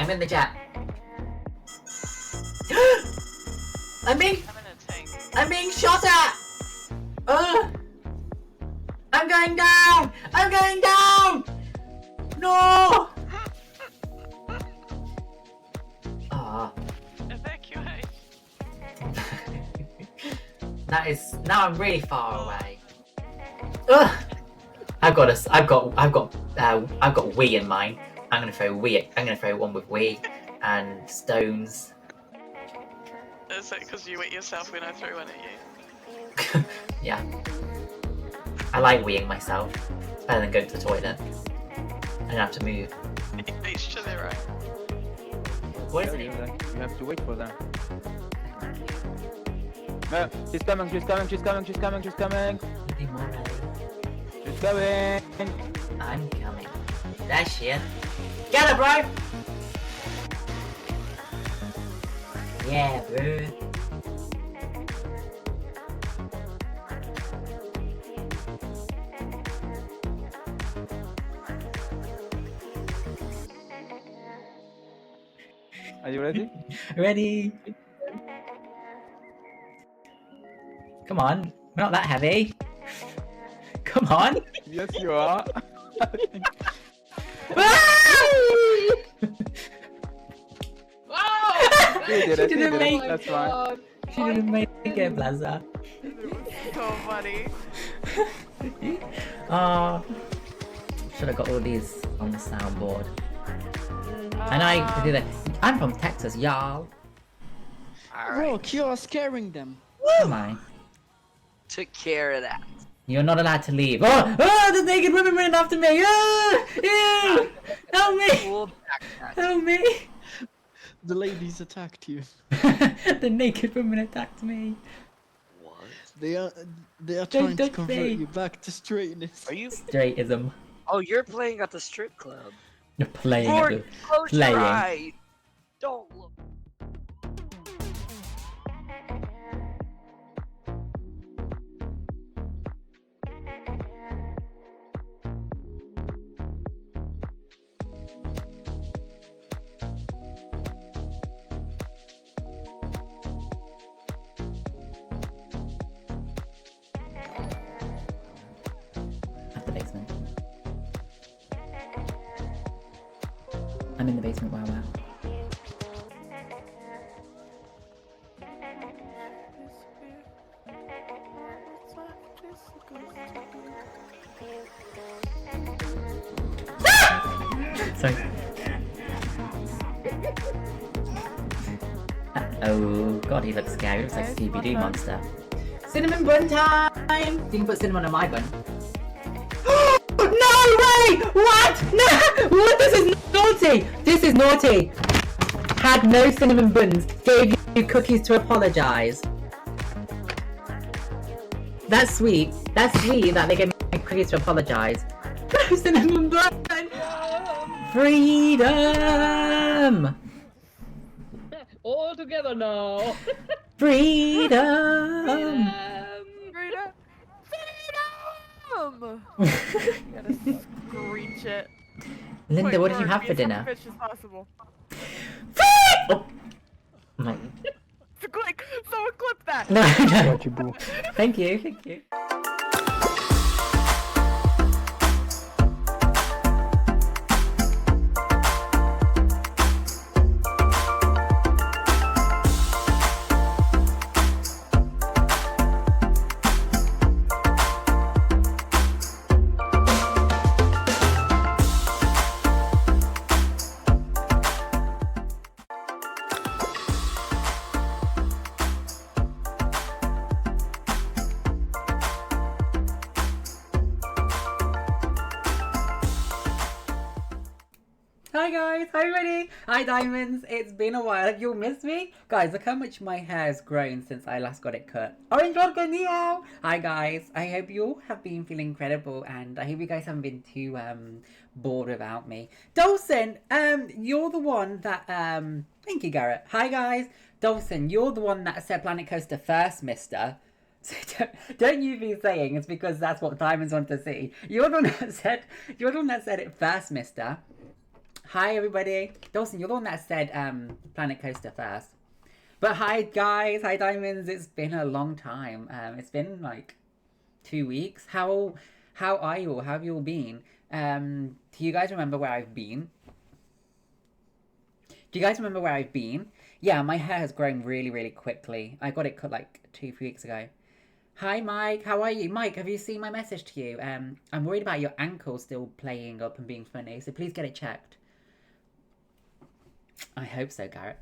I'm in the jet. I'm being shot at! I'm going down! I'm going down! No! Evacuate. That is, now I'm really far away. Ugh! I've got Wii in mine. I'm gonna throw one with Wii and stones. Is it because you hit yourself when I threw one at you? Yeah. I like Wiiing myself. It's better than going to the toilet. I don't have to move. Each to their own. What is it? You have to wait for them. She's coming, she's coming, she's coming, she's coming, she's coming. Be more ready. She's coming. I'm coming. There she is. Get her, bro! Yeah, bro. Are you ready? Ready? Come on, we're not that heavy. Come on. Yes, you are. You did it, She you didn't did make it. That's fine. She didn't make it, Blaza. So funny. Should have got all these on the soundboard. And I did it. I'm from Texas, y'all. Look, you are scaring them. Am I? Took care of that. You're not allowed to leave. Oh, the naked women running after me. Help me. Cool backpack. Help me. The ladies attacked you. The naked women attacked me. What? They are trying to don't convert say. you back to straightness. Are you? Straightism. Oh, you're playing at the strip club. You're playing Lord, at the... close playing. your eye. Don't look. At the basement. I'm in the basement, wow. Sorry. Oh god, he looks scary. He looks like a Scooby-Doo monster. Cinnamon bun time! You can put cinnamon on my bun. No way! What? No! What? This is naughty! This is naughty! Had no cinnamon buns. Gave you cookies to apologise. That's sweet. That's sweet that they gave me cookies to apologise. No cinnamon bun! Freedom! All together now. Freedom! Freedom! Freedom! You gotta screech it. Linda, what did you have for dinner? As fish as possible. Oh. My... Click! Someone clip that! No, no. Got you, boo. Thank you, thank you. Hi guys, hi everybody, hi diamonds, it's been a while, have you all missed me? Guys, look how much my hair has grown since I last got it cut. Orange vodka meow! Hi guys, I hope you all have been feeling incredible and I hope you guys haven't been too bored without me. Dawson, you're the one that, thank you Garrett. Hi guys, Dawson, you're the one that said Planet Coaster first, mister. So don't you be saying it's because that's what diamonds want to see. You're the one that said it first, mister. Hi everybody. Dawson, you're the one that said Planet Coaster first. But hi guys, hi Diamonds. It's been a long time. It's been like 2 weeks. How are you all? How have you all been? Do you guys remember where I've been? Do you guys remember where I've been? Yeah, my hair has grown really, really quickly. I got it cut like 2-3 weeks ago. Hi Mike, how are you? Mike, have you seen my message to you? I'm worried about your ankle still playing up and being funny, so please get it checked. I hope so, Garrett.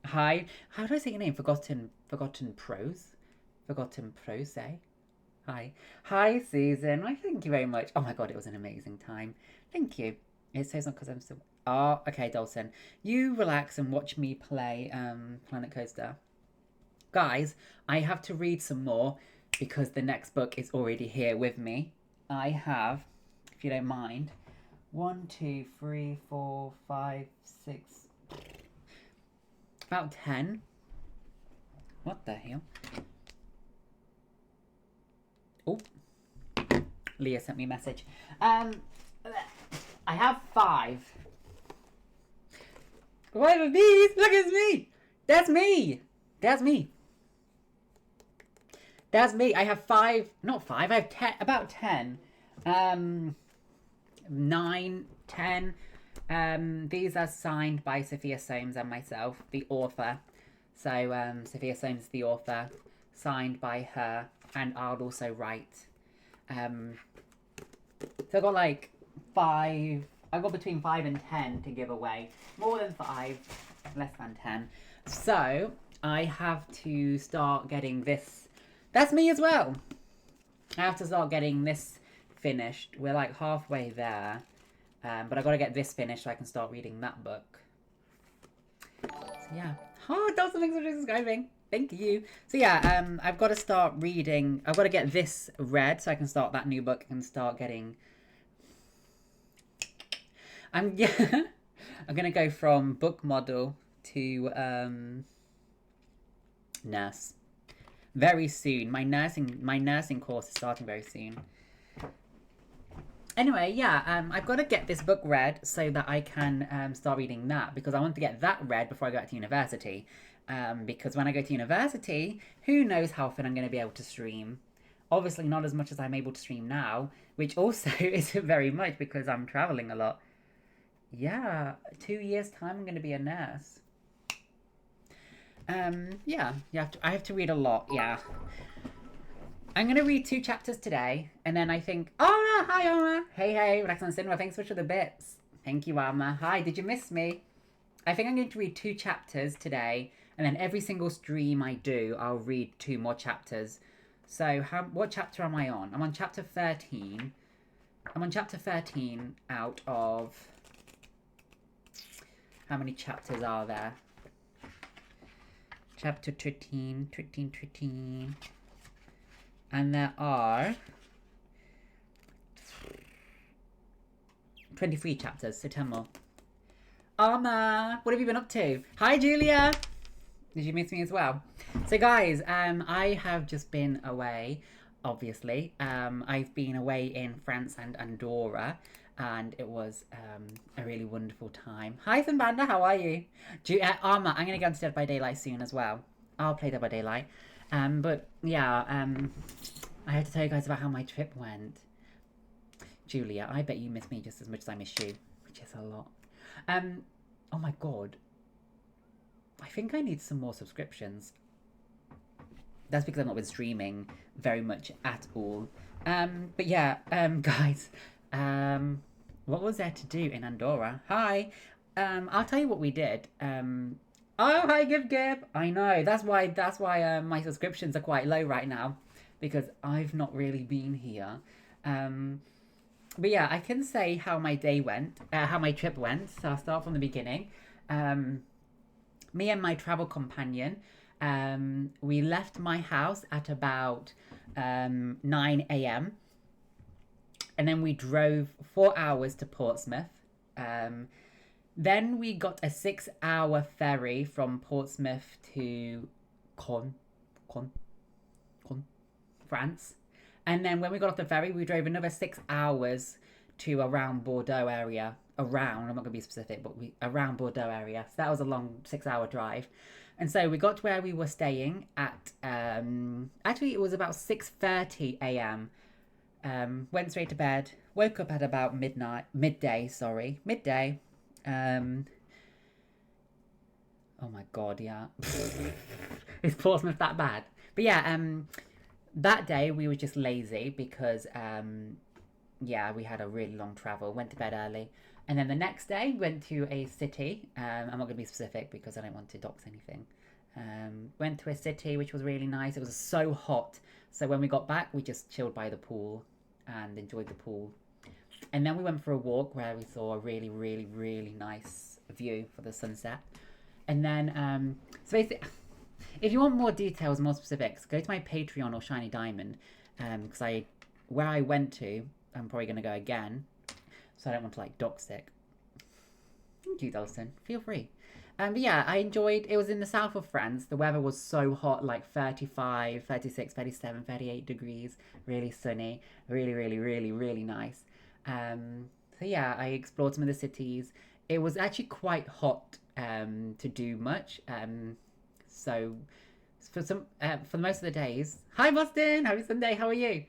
Hi, how do I say your name? Forgotten Prose? Forgotten Prose? Hi. Hi, Susan. Why, thank you very much. Oh my god, it was an amazing time. Thank you. It says not because I'm still... Oh, okay, Dalton. You relax and watch me play Planet Coaster. Guys, I have to read some more because the next book is already here with me. I have, if you don't mind, 1, 2, 3, 4, 5, 6... about 10. What the hell? Oh, Leah sent me a message. I have 5. What are these? Look, it's me. That's me. That's me. That's me. I have 5. Not 5. I have 10. About 10. 9, 10. These are signed by Sophia Soames and myself, the author. So Sophia Soames is the author, signed by her, and I'll also write. So I got like 5. I got between 5 and 10 to give away. More than 5, less than 10. So I have to start getting this. That's me as well. I have to start getting this finished. We're like halfway there. But I got to get this finished so I can start reading that book. So yeah. Oh, Dawson, thanks for subscribing. Thank you. So yeah, I've got to start reading. I've got to get this read so I can start that new book and start getting... I'm gonna go from book model to nurse very soon. My nursing course is starting very soon. Anyway, yeah, I've got to get this book read so that I can start reading that, because I want to get that read before I go back to university. Because when I go to university, who knows how often I'm going to be able to stream. Obviously not as much as I'm able to stream now, which also isn't very much because I'm traveling a lot. Yeah, 2 years time I'm going to be a nurse. Yeah, I have to read a lot, yeah. I'm going to read 2 chapters today, and then I think... Oh, hi, Alma! Hey, Relax on Cinema, thanks for the bits. Thank you, Alma. Hi, did you miss me? I think I'm going to read 2 chapters today, and then every single stream I do, I'll read 2 more chapters. So, what chapter am I on? I'm on chapter 13. I'm on chapter 13 out of... How many chapters are there? Chapter 13. And there are 23 chapters, so 10 more. Arma, what have you been up to? Hi, Julia. Did you miss me as well? So guys, I have just been away, obviously. I've been away in France and Andorra, and it was a really wonderful time. Hi, Simbanda, how are you? Arma, I'm going to go into Dead by Daylight soon as well. I'll play Dead by Daylight. But yeah, I have to tell you guys about how my trip went. Julia, I bet you miss me just as much as I miss you, which is a lot. Oh my god. I think I need some more subscriptions. That's because I've not been streaming very much at all. But yeah, guys, what was there to do in Andorra? Hi, I'll tell you what we did. Oh, hi, Gib. I know, that's why my subscriptions are quite low right now, because I've not really been here. But yeah, I can say how my day went, how my trip went. So I'll start from the beginning. Me and my travel companion, we left my house at about 9 a.m. And then we drove 4 hours to Portsmouth. Then we got a 6-hour ferry from Portsmouth to France. And then when we got off the ferry, we drove another 6 hours to around Bordeaux area. around, I'm not going to be specific, but around Bordeaux area. So that was a long 6-hour drive. And so we got to where we were staying at, actually it was about 6:30 a.m. Went straight to bed, woke up at about midday. Oh my god, yeah. Is Portsmouth that bad? But yeah, that day we were just lazy because, yeah, we had a really long travel, went to bed early. And then the next day, went to a city. I'm not going to be specific because I don't want to dox anything. Went to a city, which was really nice. It was so hot. So when we got back, we just chilled by the pool and enjoyed the pool. And then we went for a walk where we saw a really, really, really nice view for the sunset. And then, so basically, if you want more details, more specifics, go to my Patreon or Shiny Diamond. Because where I went to, I'm probably going to go again. So I don't want to like dox it. Thank you, Dalston. Feel free. But yeah, I enjoyed, it was in the south of France. The weather was so hot, like 35, 36, 37, 38 degrees. Really sunny. Really, really, really, really nice. So yeah, I explored some of the cities. It was actually quite hot to do much. So for most of the days, hi Boston, happy Sunday, how are you?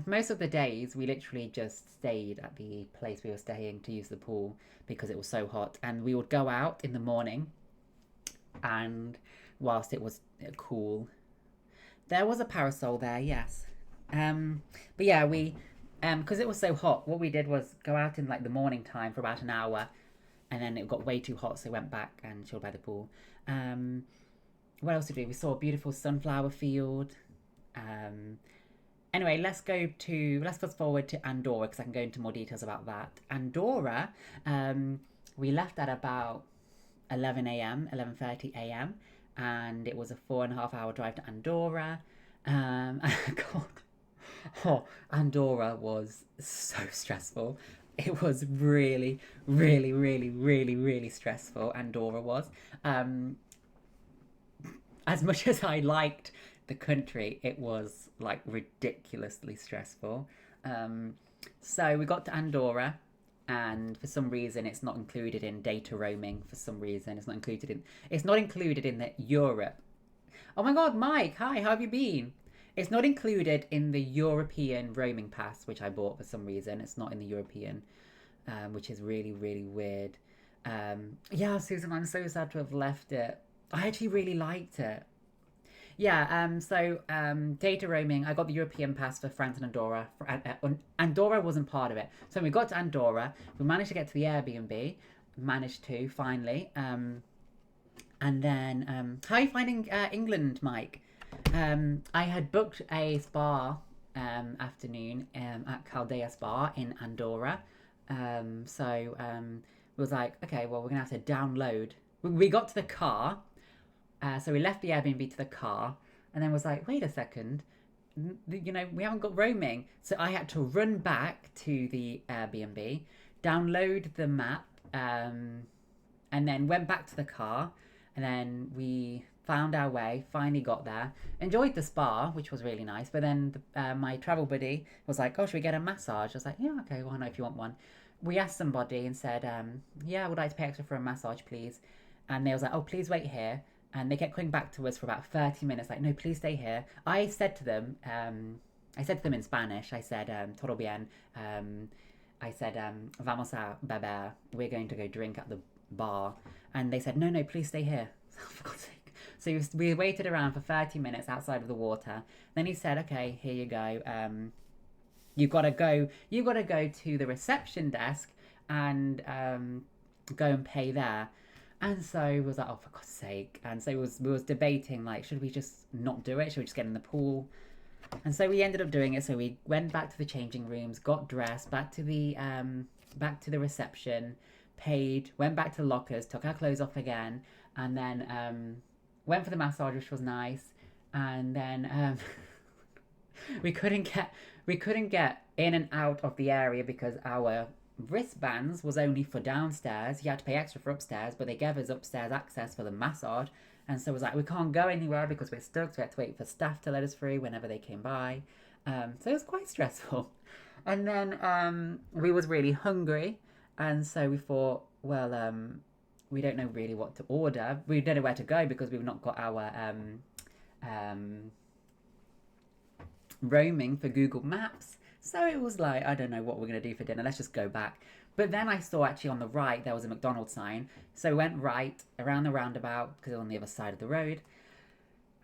Most of the days we literally just stayed at the place we were staying to use the pool because it was so hot, and we would go out in the morning, and whilst it was cool, there was a parasol there, yes. But yeah, we because it was so hot, what we did was go out in like the morning time for about an hour, and then it got way too hot, so we went back and chilled by the pool. What else did we do? We saw a beautiful sunflower field. Anyway, let's fast forward to Andorra, because I can go into more details about that. Andorra, we left at about 11 a.m., 11:30 a.m., and it was a 4.5-hour drive to Andorra. God, oh, Andorra was so stressful. It was really, really, really, really, really stressful, Andorra was. As much as I liked the country, it was like ridiculously stressful. So we got to Andorra, and for some reason it's not included in data roaming. For some reason it's not included in the Europe. Oh my god, Mike, hi, how have you been? It's not included in the European roaming pass, which I bought for some reason. It's not in the European, which is really, really weird. Yeah, Susan, I'm so sad to have left it. I actually really liked it. Yeah, so data roaming, I got the European pass for France and Andorra. Andorra wasn't part of it. So when we got to Andorra, we managed to get to the Airbnb. Finally. And then, how are you finding England, Mike? I had booked a spa afternoon at Caldea Spa in Andorra. So we was like, okay, well, we're going to have to download. We got to the car. So we left the Airbnb to the car, and then was like, wait a second, you know, we haven't got roaming. So I had to run back to the Airbnb, download the map, and then went back to the car, and then we found our way, finally got there, enjoyed the spa, which was really nice. But then my travel buddy was like, oh, should we get a massage? I was like, yeah, okay, why not, if you want one. We asked somebody and said, yeah, I would like to pay extra for a massage, please. And they was like, oh, please wait here. And they kept coming back to us for about 30 minutes, like, no, please stay here. I said to them in Spanish, I said, todo bien. I said, vamos a beber. We're going to go drink at the bar. And they said, no, please stay here. For God's sake. So we waited around for 30 minutes outside of the water. Then he said, okay, here you go. You've got to go to the reception desk and go and pay there. And so we was like, oh, for God's sake. And so we was debating, like, should we just not do it? Should we just get in the pool? And so we ended up doing it. So we went back to the changing rooms, got dressed, back to the reception, paid, went back to the lockers, took our clothes off again, and then went for the massage, which was nice. And then we couldn't get in and out of the area because our wristbands was only for downstairs. You had to pay extra for upstairs, but they gave us upstairs access for the massage. And so it was like, we can't go anywhere because we're stuck, so we had to wait for staff to let us through whenever they came by. So it was quite stressful. And then we was really hungry, And so we thought, well, we don't know really what to order. We don't know where to go because we've not got our roaming for Google Maps. So it was like, I don't know what we're going to do for dinner. Let's just go back. But then I saw actually on the right, there was a McDonald's sign. So we went right around the roundabout because it was on the other side of the road.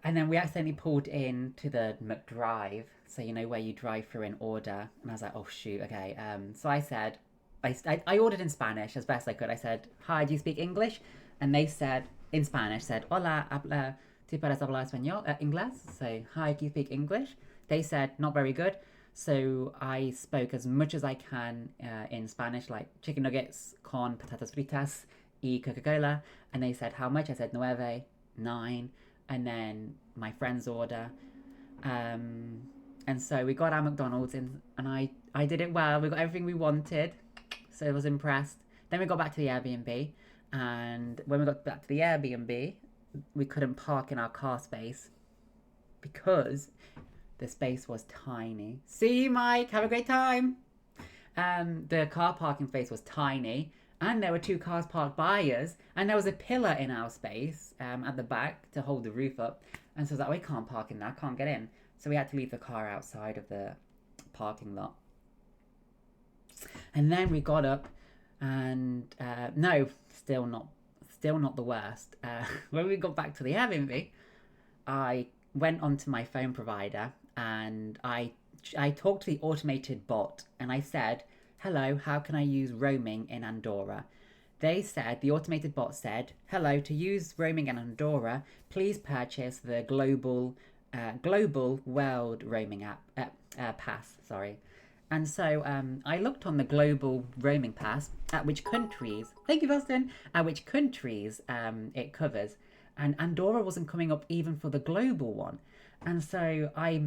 And then we accidentally pulled in to the McDrive. So, you know, where you drive through and order. And I was like, oh, shoot, okay. So I said, I ordered in Spanish as best I could. I said, hi, do you speak English? And they said, in Spanish, said, hola, habla, ¿tú puedes hablar español? Inglés? So, hi, do you speak English? They said, not very good. So I spoke as much as I can in Spanish, like chicken nuggets con patatas fritas y Coca-Cola. And they said, how much? I said, 9. And then my friend's order. And so we got our McDonald's and I did it well. We got everything we wanted. So I was impressed. Then we got back to the Airbnb. And when we got back to the Airbnb, we couldn't park in our car space because the space was tiny. See you, Mike. Have a great time. The car parking space was tiny. And there were 2 cars parked by us. And there was a pillar in our space at the back to hold the roof up. And so I was like, we can't park in there. I can't get in. So we had to leave the car outside of the parking lot. And then we got up and no, still not the worst. When we got back to the Airbnb, I went onto my phone provider and I talked to the automated bot and I said, hello, how can I use roaming in Andorra? The automated bot said, hello, to use roaming in Andorra, please purchase the global world roaming pass, sorry. And so I looked on the global roaming pass at which countries, thank you, Boston, at which countries it covers. And Andorra wasn't coming up even for the global one. And so I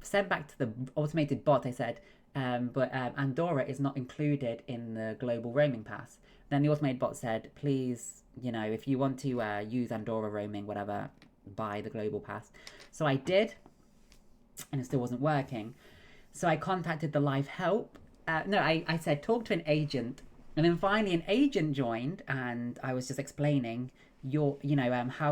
sent back to the automated bot, I said, but Andorra is not included in the global roaming pass. Then the automated bot said, please, you know, if you want to use Andorra roaming, whatever, buy the global pass. So I did, and it still wasn't working. So I contacted the live help. I said, talk to an agent. And then finally an agent joined and I was just explaining, how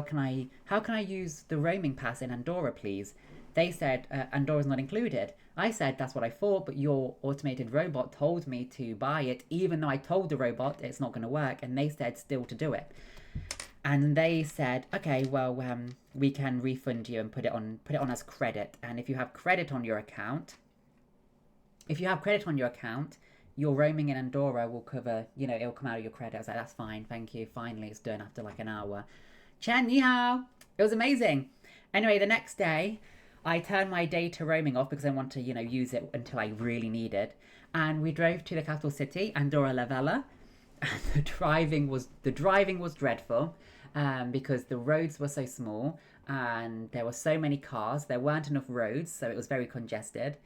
can I use the roaming pass in Andorra, please? They said, Andorra's not included. I said, that's what I thought, but your automated robot told me to buy it, even though I told the robot it's not going to work. And they said still to do it. And they said, okay, well, we can refund you and put it on as credit. And if you have credit on your account, your roaming in Andorra will cover, it'll come out of your credit. I was like, that's fine, thank you. Finally, it's done after like an hour. Chen, ni hao. It was amazing. Anyway, the next day, I turned my data roaming off because I want to, use it until I really need it. And we drove to the capital city, Andorra la Vella. And the driving was dreadful because the roads were so small and there were so many cars. There weren't enough roads, so it was very congested.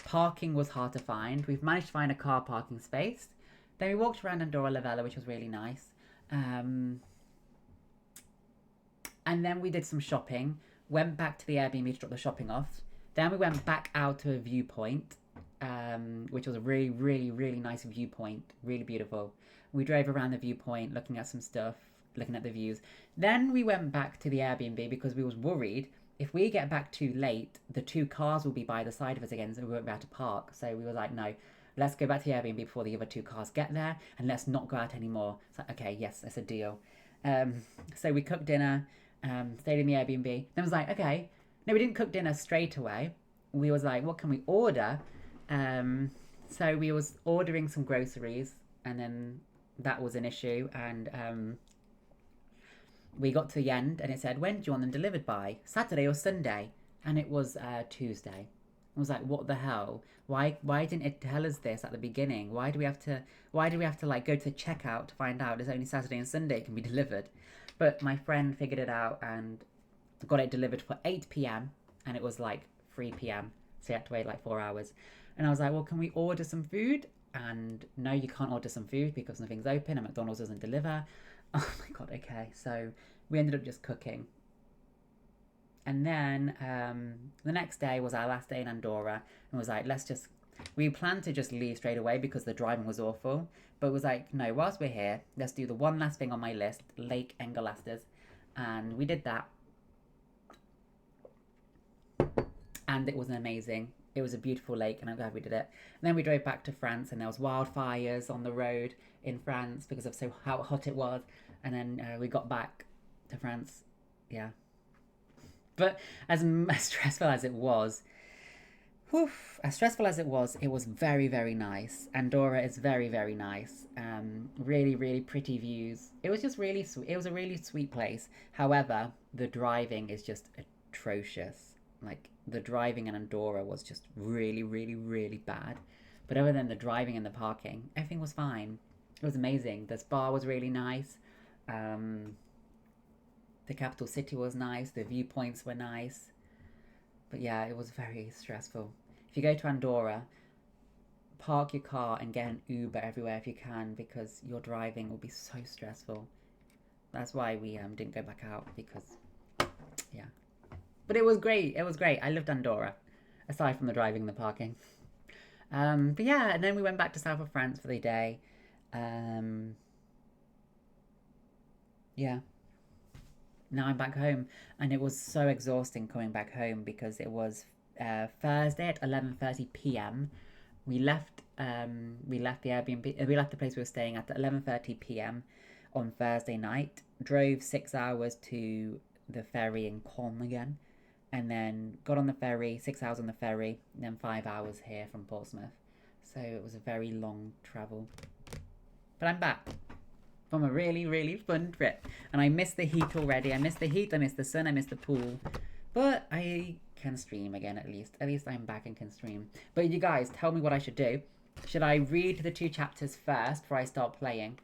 Parking was hard to find. We've managed to find a car parking space. Then we walked around Andorra la Vella, which was really nice. And then we did some shopping. Went back to the Airbnb to drop the shopping off. Then we went back out to a viewpoint, which was a really, really, really nice viewpoint. Really beautiful. We drove around the viewpoint, looking at some stuff, looking at the views. Then we went back to the Airbnb because we was worried if we get back too late, the 2 cars will be by the side of us again, so we won't be able to park. So we were like, no, let's go back to the Airbnb before the other 2 cars get there, and let's not go out anymore. It's like, okay, yes, that's a deal. So we cooked dinner, stayed in the Airbnb. Then was like, okay, no, we didn't cook dinner straight away. We was like, what can we order? So we was ordering some groceries, and then that was an issue, and we got to the end and it said, when do you want them delivered by? Saturday or Sunday? And it was Tuesday. I was like, what the hell? Why didn't it tell us this at the beginning? Why do we have to like go to checkout to find out it's only Saturday and Sunday it can be delivered? But my friend figured it out and got it delivered for 8 p.m. and it was like 3 p.m. So you had to wait like 4 hours. And I was like, well, can we order some food? And no, you can't order some food because nothing's open and McDonald's doesn't deliver. Oh my god, okay. So we ended up just cooking. And then the next day was our last day in Andorra. And was like, let's just We planned to just leave straight away because the driving was awful. But it was like, no, whilst we're here, let's do the one last thing on my list, Lake Engelasters. And we did that. And it was amazing. It was a beautiful lake, and I'm glad we did it. And then we drove back to France, and there was wildfires on the road in France because of how hot it was. And then we got back to France. Yeah. But as stressful as it was, it was very, very nice. Andorra is very, very nice. Really, really pretty views. It was just really sweet. It was a really sweet place. However, the driving is just atrocious. Like, the driving in Andorra was just really, really, really bad. But other than the driving and the parking, everything was fine. It was amazing. The spa was really nice. The capital city was nice. The viewpoints were nice. But yeah, it was very stressful. If you go to Andorra, park your car and get an Uber everywhere if you can, because your driving will be so stressful. That's why we didn't go back out, because, yeah. But it was great. It was great. I loved Andorra, aside from the driving and the parking. But yeah, and then we went back to south of France for the day. Yeah. Now I'm back home, and it was so exhausting coming back home because it was Thursday at 11:30 p.m. We left the Airbnb. We left the place we were staying at 11:30 p.m. on Thursday night. Drove 6 hours to the ferry in Caen again, and then got on the ferry, 6 hours on the ferry, and then 5 hours here from Portsmouth. So it was a very long travel. But I'm back from a really, really fun trip. And I miss the heat already. I miss the heat, I miss the sun, I miss the pool. But I can stream again at least. At least I'm back and can stream. But you guys, tell me what I should do. Should I read the 2 chapters first before I start playing?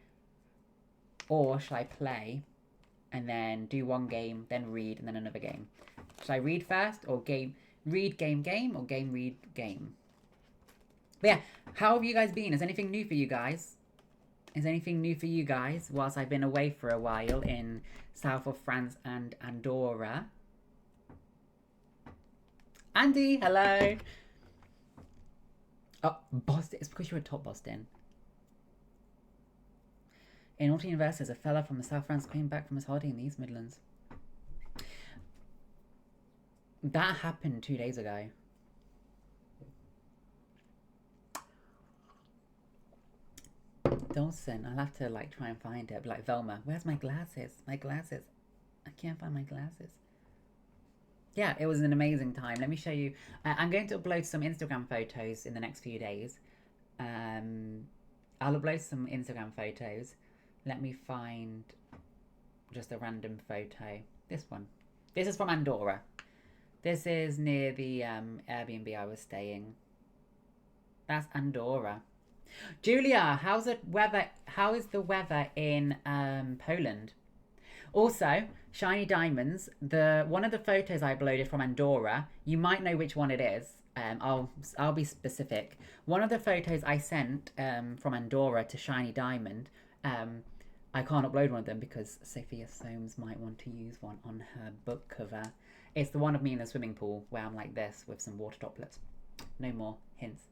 Or should I play and then do one game, then read, and then another game? Should I read first, or read, game, or game, read, game? But yeah, how have you guys been? Is anything new for you guys? Is anything new for you guys whilst I've been away for a while in south of France and Andorra? Andy, hello. Oh, Boston. It's because you're a top Boston. In Alton Universe, there's a fella from the South of France came back from his holiday in the East Midlands. That happened 2 days ago. Dawson, I'll have to try and find it. But Velma, where's my glasses? My glasses. I can't find my glasses. Yeah, it was an amazing time. Let me show you. I'm going to upload some Instagram photos in the next few days. I'll upload some Instagram photos. Let me find just a random photo. This one. This is from Andorra. This is near the Airbnb I was staying. That's Andorra. Julia, how is the weather in Poland? Also, Shiny Diamonds, one of the photos I uploaded from Andorra, you might know which one it is. I'll be specific. One of the photos I sent from Andorra to Shiny Diamond, I can't upload one of them because Sophia Soames might want to use one on her book cover. It's the one of me in the swimming pool where I'm like this with some water droplets. No more hints.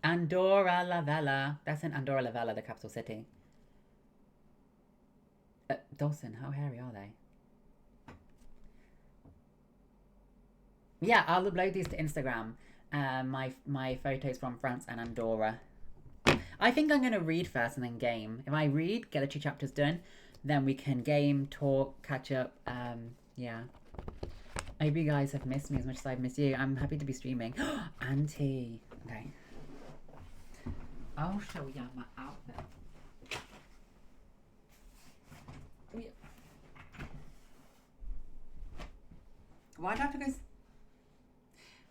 Andorra la Vella. That's in Andorra la Vella, the capital city. Dawson, how hairy are they? Yeah, I'll upload these to Instagram. My photos from France and Andorra. I think I'm going to read first and then game. If I read, get the 2 chapters done, then we can game, talk, catch up. Yeah. I hope you guys have missed me as much as I've missed you. I'm happy to be streaming. Auntie. Okay. I'll show you my outfit. Oh, yeah. Why do I have to go...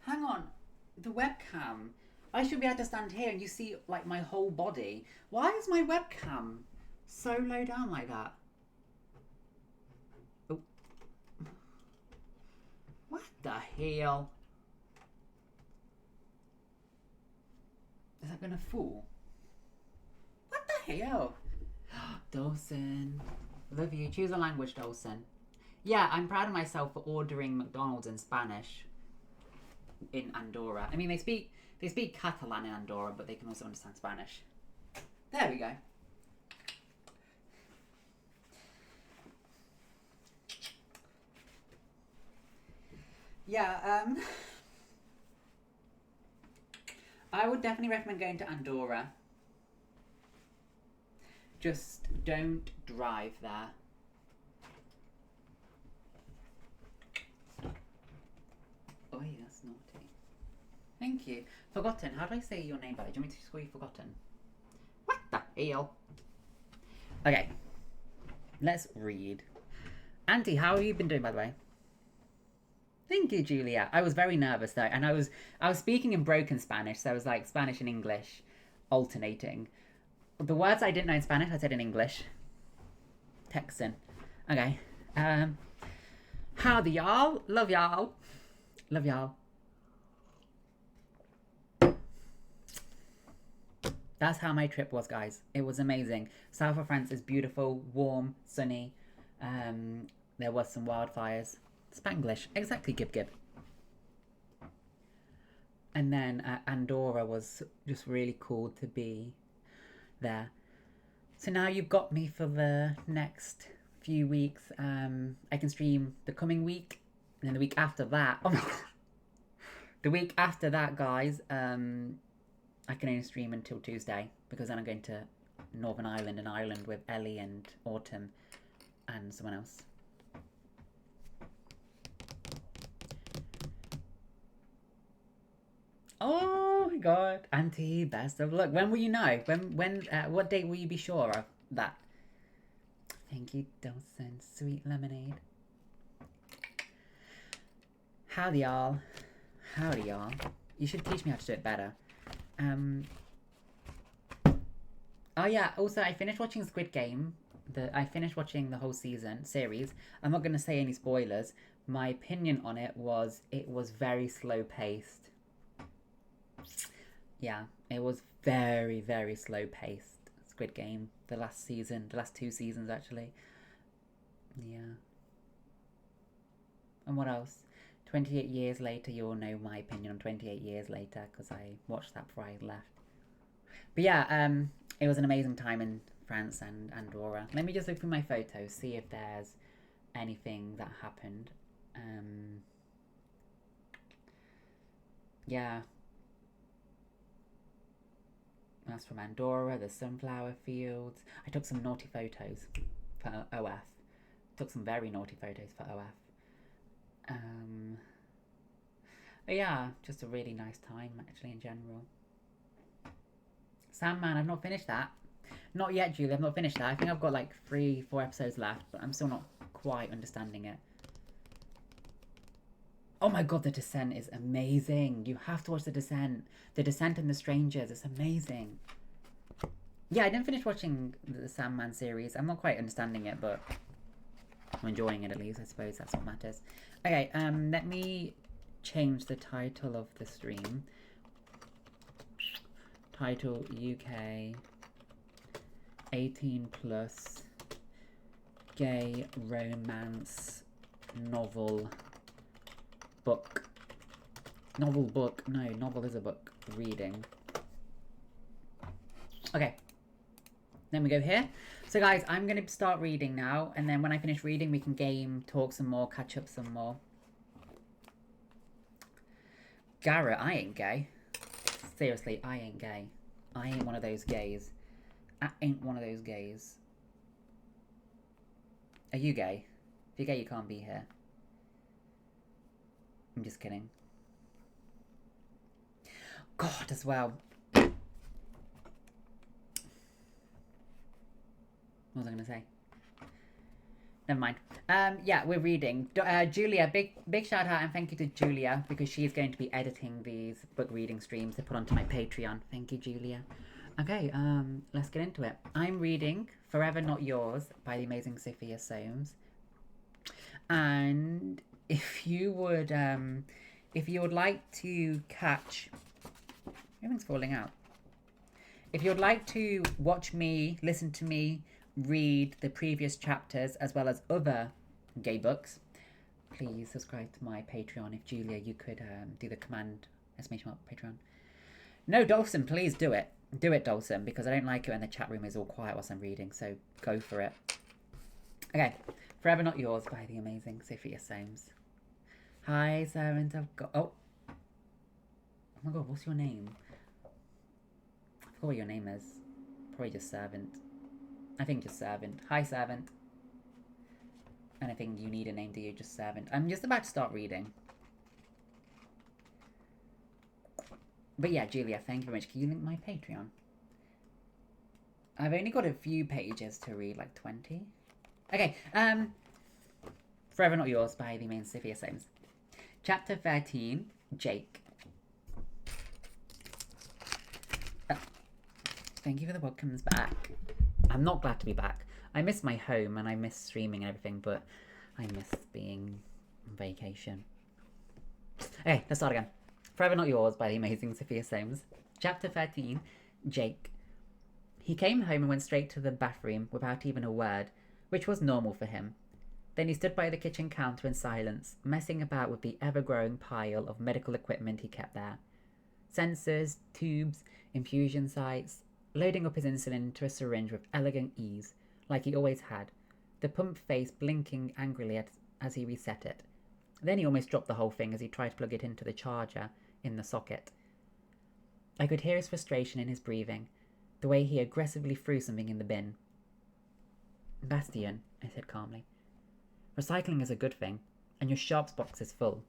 Hang on. The webcam. I should be able to stand here and you see my whole body. Why is my webcam so low down like that? Oh. What the hell? Is that gonna fall? What the hell? Dawson. Love you. Choose a language, Dawson. Yeah, I'm proud of myself for ordering McDonald's in Spanish in Andorra. I mean, they speak Catalan in Andorra, but they can also understand Spanish. There we go. Yeah, I would definitely recommend going to Andorra. Just don't drive there. Oh, that's naughty. Thank you. Forgotten. How do I say your name, buddy? Do you want me to call you Forgotten? What the hell? Okay. Let's read. Auntie, how have you been doing, by the way? Thank you, Julia. I was very nervous though, and I was speaking in broken Spanish, so I was like Spanish and English alternating. The words I didn't know in Spanish, I said in English. Texan. Okay. Howdy, y'all. Love y'all. Love y'all. That's how my trip was, guys. It was amazing. South of France is beautiful, warm, sunny. There was some wildfires. Spanglish. Exactly, Gib Gib. And then Andorra was just really cool to be there. So now you've got me for the next few weeks. I can stream the coming week. And then the week after that... Oh my god. The week after that, guys, I can only stream until Tuesday. Because then I'm going to Northern Ireland and Ireland with Ellie and Autumn and someone else. Oh my god. Auntie, best of luck. When will you know? What date will you be sure of that? Thank you, Dawson. Sweet lemonade. Howdy, y'all. Howdy, y'all. You should teach me how to do it better. Oh yeah, also I finished watching Squid Game. I finished watching the whole series. I'm not going to say any spoilers. My opinion on it was very slow paced. Yeah, it was very, very slow paced. Squid Game, the last 2 seasons actually. Yeah. And what else? 28 Years Later, you all know my opinion on 28 Years Later because I watched that before I left. But yeah, it was an amazing time in France and Andorra. Let me just look through my photos, see if there's anything that happened. Yeah. That's from Andorra, the sunflower fields. I took some naughty photos for OF. Took some very naughty photos for OF. Yeah, just a really nice time actually in general. Sandman, I've not finished that. Not yet, Julie, I've not finished that. I think I've got like 3-4 episodes left, but I'm still not quite understanding it. Oh my god, The Descent is amazing. You have to watch The Descent. The Descent and the Strangers, it's amazing. Yeah, I didn't finish watching the Sandman series. I'm not quite understanding it, but I'm enjoying it at least. I suppose that's what matters. Okay, let me change the title of the stream. Title UK 18+ gay romance novel book. Novel book. No, novel is a book. Reading. Okay. Then we go here. So guys, I'm going to start reading now. And then when I finish reading, we can game, talk some more, catch up some more. Garrett, I ain't gay. Seriously, I ain't gay. I ain't one of those gays. I ain't one of those gays. Are you gay? If you're gay, you can't be here. I'm just kidding. God, as well. What was I going to say? Never mind. Yeah, we're reading. Julia, big shout out and thank you to Julia because she's going to be editing these book reading streams to put onto my Patreon. Thank you, Julia. Okay, let's get into it. I'm reading Forever Not Yours by the amazing Sophia Soames. And if you would like to catch... Everything's falling out. If you'd like to watch me, listen to me, read the previous chapters as well as other gay books. Please subscribe to my Patreon. If Julia, you could do the command exclamation mark Patreon. No, Dawson, please do it. Do it, Dawson, because I don't like it when the chat room is all quiet whilst I'm reading, so go for it. Okay, Forever Not Yours by the amazing Sophia Soames. Hi, servant of God. Oh my god, what's your name? I forgot what your name is. Probably just servant. I think just servant. Hi, servant. Anything you need a name, do you? Just servant. I'm just about to start reading. But yeah, Julia, thank you very much. Can you link my Patreon? I've only got a few pages to read, like 20. Okay, Forever Not Yours by the main Sophia Soames. Chapter 13, Jake. Thank you for the welcomes back. I'm not glad to be back. I miss my home and I miss streaming and everything, but I miss being on vacation. Okay, let's start again. Forever Not Yours by the amazing Sophia Soames. Chapter 13, Jake. He came home and went straight to the bathroom without even a word, which was normal for him. Then he stood by the kitchen counter in silence, messing about with the ever-growing pile of medical equipment he kept there. Sensors, tubes, infusion sites, loading up his insulin into a syringe with elegant ease, like he always had, the pump face blinking angrily as he reset it. Then he almost dropped the whole thing as he tried to plug it into the charger in the socket. I could hear his frustration in his breathing, the way he aggressively threw something in the bin. Bastian, I said calmly. Recycling is a good thing, and your sharps box is full.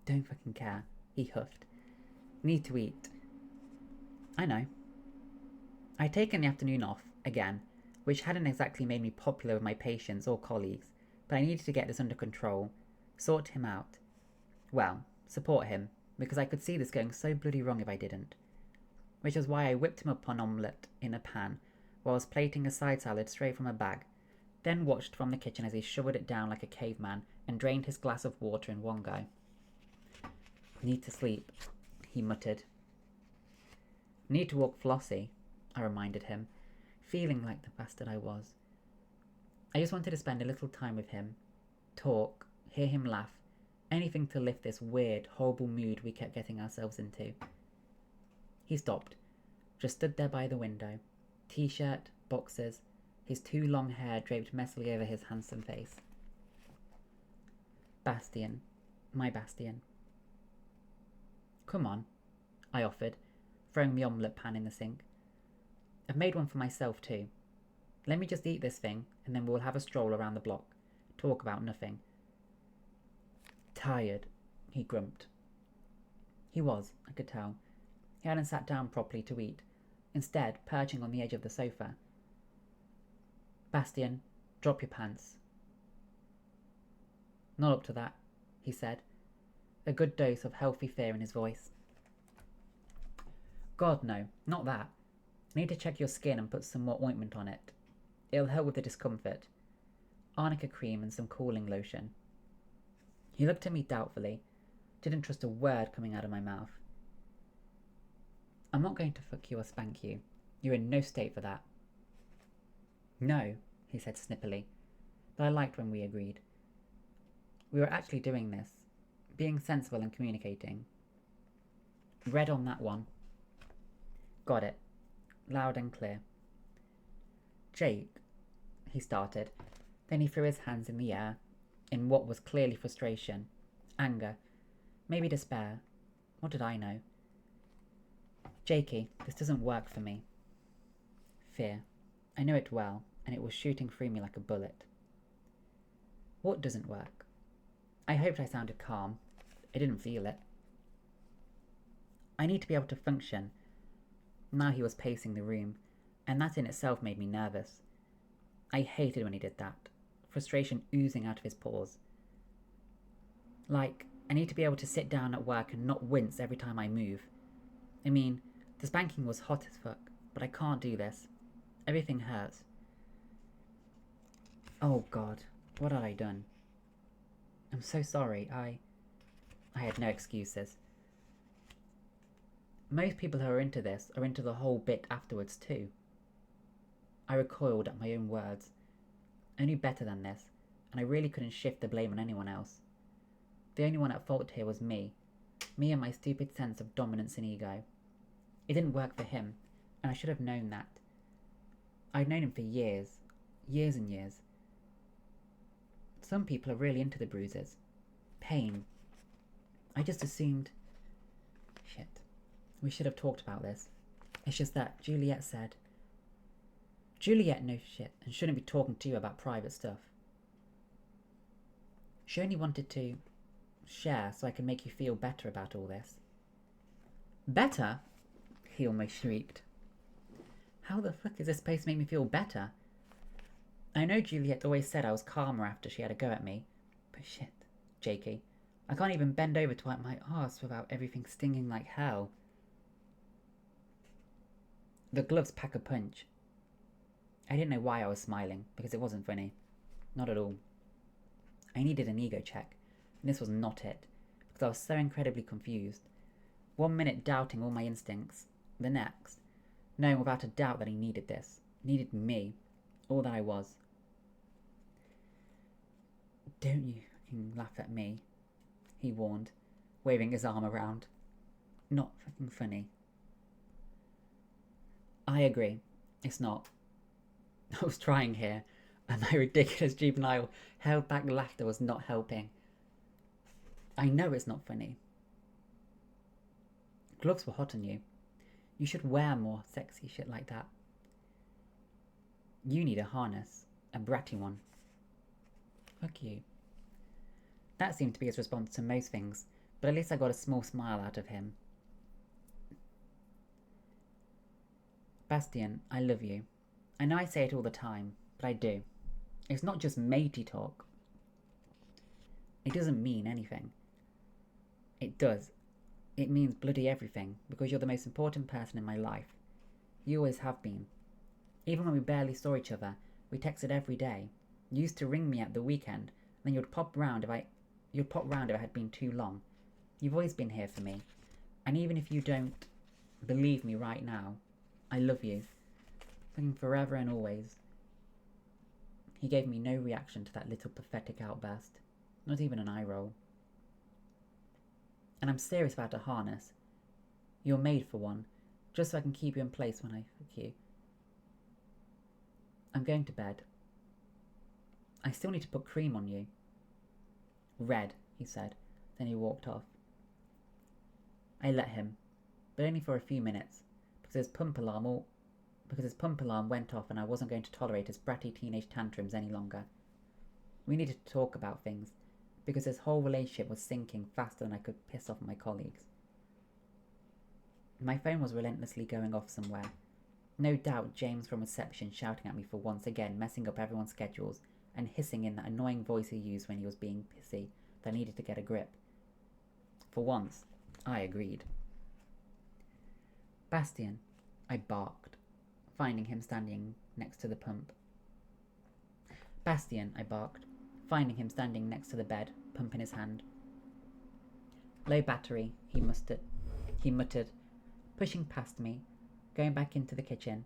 Don't fucking care, he huffed. Need to eat. I know. I'd taken the afternoon off, again, which hadn't exactly made me popular with my patients or colleagues, but I needed to get this under control, sort him out. Well, support him, because I could see this going so bloody wrong if I didn't. Which was why I whipped him up an omelette in a pan, while I was plating a side salad straight from a bag, then watched from the kitchen as he shoveled it down like a caveman and drained his glass of water in one go. Need to sleep, he muttered. Need to walk Flossie, I reminded him, feeling like the bastard I was. I just wanted to spend a little time with him, talk, hear him laugh, anything to lift this weird, horrible mood we kept getting ourselves into. He stopped, just stood there by the window, t-shirt, boxers, his too long hair draped messily over his handsome face. Bastian, my Bastian. Come on, I offered, throwing the omelette pan in the sink. I've made one for myself too. Let me just eat this thing, and then we'll have a stroll around the block. Talk about nothing. Tired, he grumped. He was, I could tell. He hadn't sat down properly to eat, instead perching on the edge of the sofa. Bastian, drop your pants. Not up to that, he said, a good dose of healthy fear in his voice. God, no, not that. I need to check your skin and put some more ointment on it. It'll help with the discomfort. Arnica cream and some cooling lotion. He looked at me doubtfully, didn't trust a word coming out of my mouth. I'm not going to fuck you or spank you. You're in no state for that. No, he said snippily, but I liked when we agreed. We were actually doing this, being sensible and communicating. Read on that one. Got it. Loud and clear. Jake, he started. Then he threw his hands in the air, in what was clearly frustration, anger, maybe despair. What did I know? Jakey, this doesn't work for me. Fear. I know it well, and it was shooting through me like a bullet. What doesn't work? I hoped I sounded calm. I didn't feel it. I need to be able to function. Now he was pacing the room, and that in itself made me nervous. I hated when he did that, frustration oozing out of his pores. Like, I need to be able to sit down at work and not wince every time I move. I mean, the spanking was hot as fuck, but I can't do this. Everything hurts. Oh God, what had I done? I'm so sorry, I had no excuses. Most people who are into this are into the whole bit afterwards too. I recoiled at my own words. I knew better than this, and I really couldn't shift the blame on anyone else. The only one at fault here was me. Me and my stupid sense of dominance and ego. It didn't work for him, and I should have known that. I'd known him for years. Years and years. Some people are really into the bruises. Pain. I just assumed... Shit. We should have talked about this. It's just that Juliet said... Juliet knows shit and shouldn't be talking to you about private stuff. She only wanted to share so I can make you feel better about all this. Better? He almost shrieked. How the fuck is this supposed to make me feel better? I know Juliet always said I was calmer after she had a go at me, but shit, Jakey, I can't even bend over to wipe my arse without everything stinging like hell. The gloves pack a punch. I didn't know why I was smiling, because it wasn't funny. Not at all. I needed an ego check, and this was not it, because I was so incredibly confused. 1 minute doubting all my instincts, the next, knowing without a doubt that he needed this, needed me, all that I was. Don't you fucking laugh at me, he warned, waving his arm around. Not fucking funny. I agree, it's not. I was trying here, and my ridiculous juvenile held back laughter was not helping. I know it's not funny. Gloves were hot on you. You should wear more sexy shit like that. You need a harness, a bratty one. Fuck you. That seemed to be his response to most things, but at least I got a small smile out of him. Bastian, I love you. I know I say it all the time, but I do. It's not just matey talk. It doesn't mean anything. It does. It means bloody everything, because you're the most important person in my life. You always have been. Even when we barely saw each other, we texted every day. You used to ring me at the weekend, then you'd pop round if I had been too long. You've always been here for me. And even if you don't believe me right now, I love you. Fucking forever and always. He gave me no reaction to that little pathetic outburst. Not even an eye roll. And I'm serious about a harness. You're made for one, just so I can keep you in place when I fuck you. I'm going to bed. I still need to put cream on you. Red, he said. Then he walked off. I let him, but only for a few minutes, because his pump alarm went off and I wasn't going to tolerate his bratty teenage tantrums any longer. We needed to talk about things, because his whole relationship was sinking faster than I could piss off my colleagues. My phone was relentlessly going off somewhere. No doubt James from reception shouting at me for once again messing up everyone's schedules and hissing in that annoying voice he used when he was being pissy that I needed to get a grip. For once, I agreed. Bastian, I barked, finding him standing next to the pump. Bastian, I barked, finding him standing next to the bed, pump in his hand. Low battery, he muttered, pushing past me, going back into the kitchen,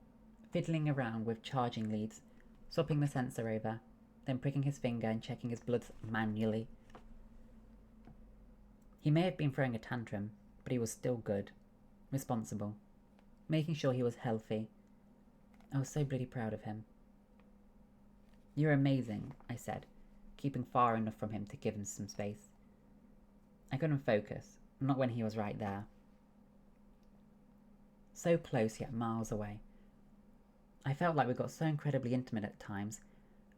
fiddling around with charging leads, swapping the sensor over, then pricking his finger and checking his blood manually. He may have been throwing a tantrum, but he was still good, responsible, making sure he was healthy. I was so bloody proud of him. You're amazing, I said, keeping far enough from him to give him some space. I couldn't focus, not when he was right there. So close yet miles away. I felt like we got so incredibly intimate at times,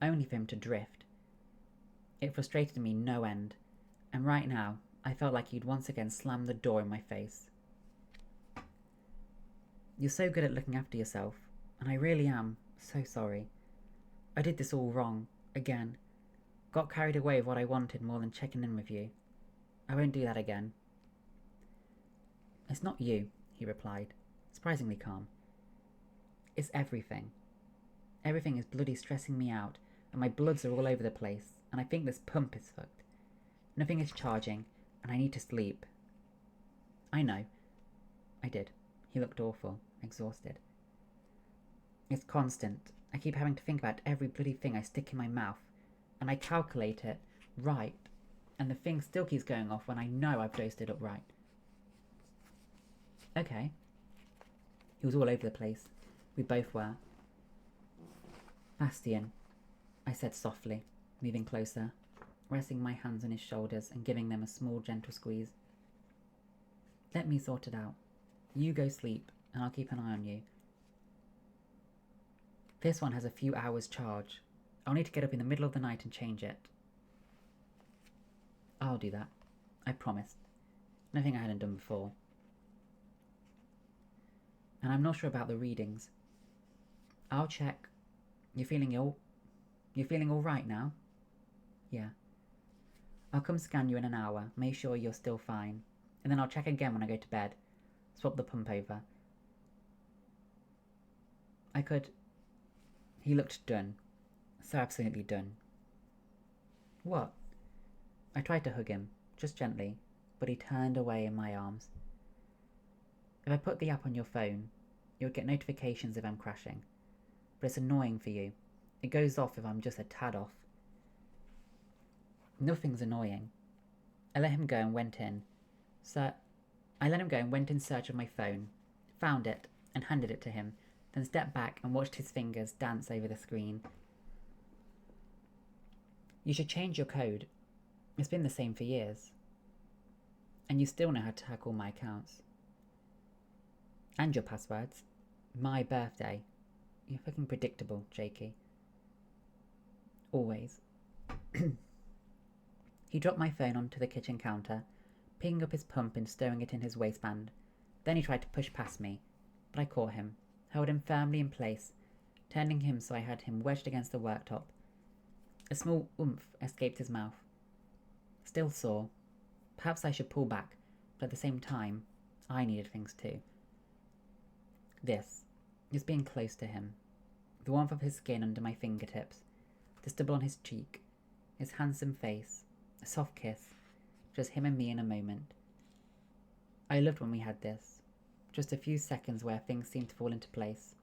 only for him to drift. It frustrated me no end, and right now I felt like he'd once again slammed the door in my face. You're so good at looking after yourself, and I really am so sorry. I did this all wrong, again. Got carried away with what I wanted more than checking in with you. I won't do that again. It's not you, he replied, surprisingly calm. It's everything. Everything is bloody stressing me out, and my bloods are all over the place, and I think this pump is fucked. Nothing is charging, and I need to sleep. I know. I did. He looked awful, exhausted. It's constant. I keep having to think about every bloody thing I stick in my mouth, and I calculate it right, and the thing still keeps going off when I know I've dosed it up right. Okay. He was all over the place. We both were. Bastian, I said softly, moving closer, resting my hands on his shoulders and giving them a small, gentle squeeze. Let me sort it out. You go sleep, and I'll keep an eye on you. This one has a few hours charge. I'll need to get up in the middle of the night and change it. I'll do that. I promised. Nothing I hadn't done before. And I'm not sure about the readings. I'll check. You're feeling ill? You're feeling all right now? Yeah. I'll come scan you in an hour, make sure you're still fine, and then I'll check again when I go to bed. Swap the pump over. I could... He looked done. So absolutely done. What? I tried to hug him, just gently, but he turned away in my arms. If I put the app on your phone, you'll get notifications if I'm crashing. But it's annoying for you. It goes off if I'm just a tad off. Nothing's annoying. I let him go and went in. I let him go and went in search of my phone, found it, and handed it to him, then stepped back and watched his fingers dance over the screen. You should change your code. It's been the same for years. And you still know how to hack all my accounts. And your passwords. My birthday. You're fucking predictable, Jakey. Always. He dropped my phone onto the kitchen counter, picking up his pump and stowing it in his waistband. Then he tried to push past me, but I caught him, held him firmly in place, turning him so I had him wedged against the worktop. A small oomph escaped his mouth. Still sore. Perhaps I should pull back, but at the same time, I needed things too. This is being close to him. The warmth of his skin under my fingertips, the stubble on his cheek, his handsome face, a soft kiss, just him and me in a moment. I loved when we had this. Just a few seconds where things seemed to fall into place.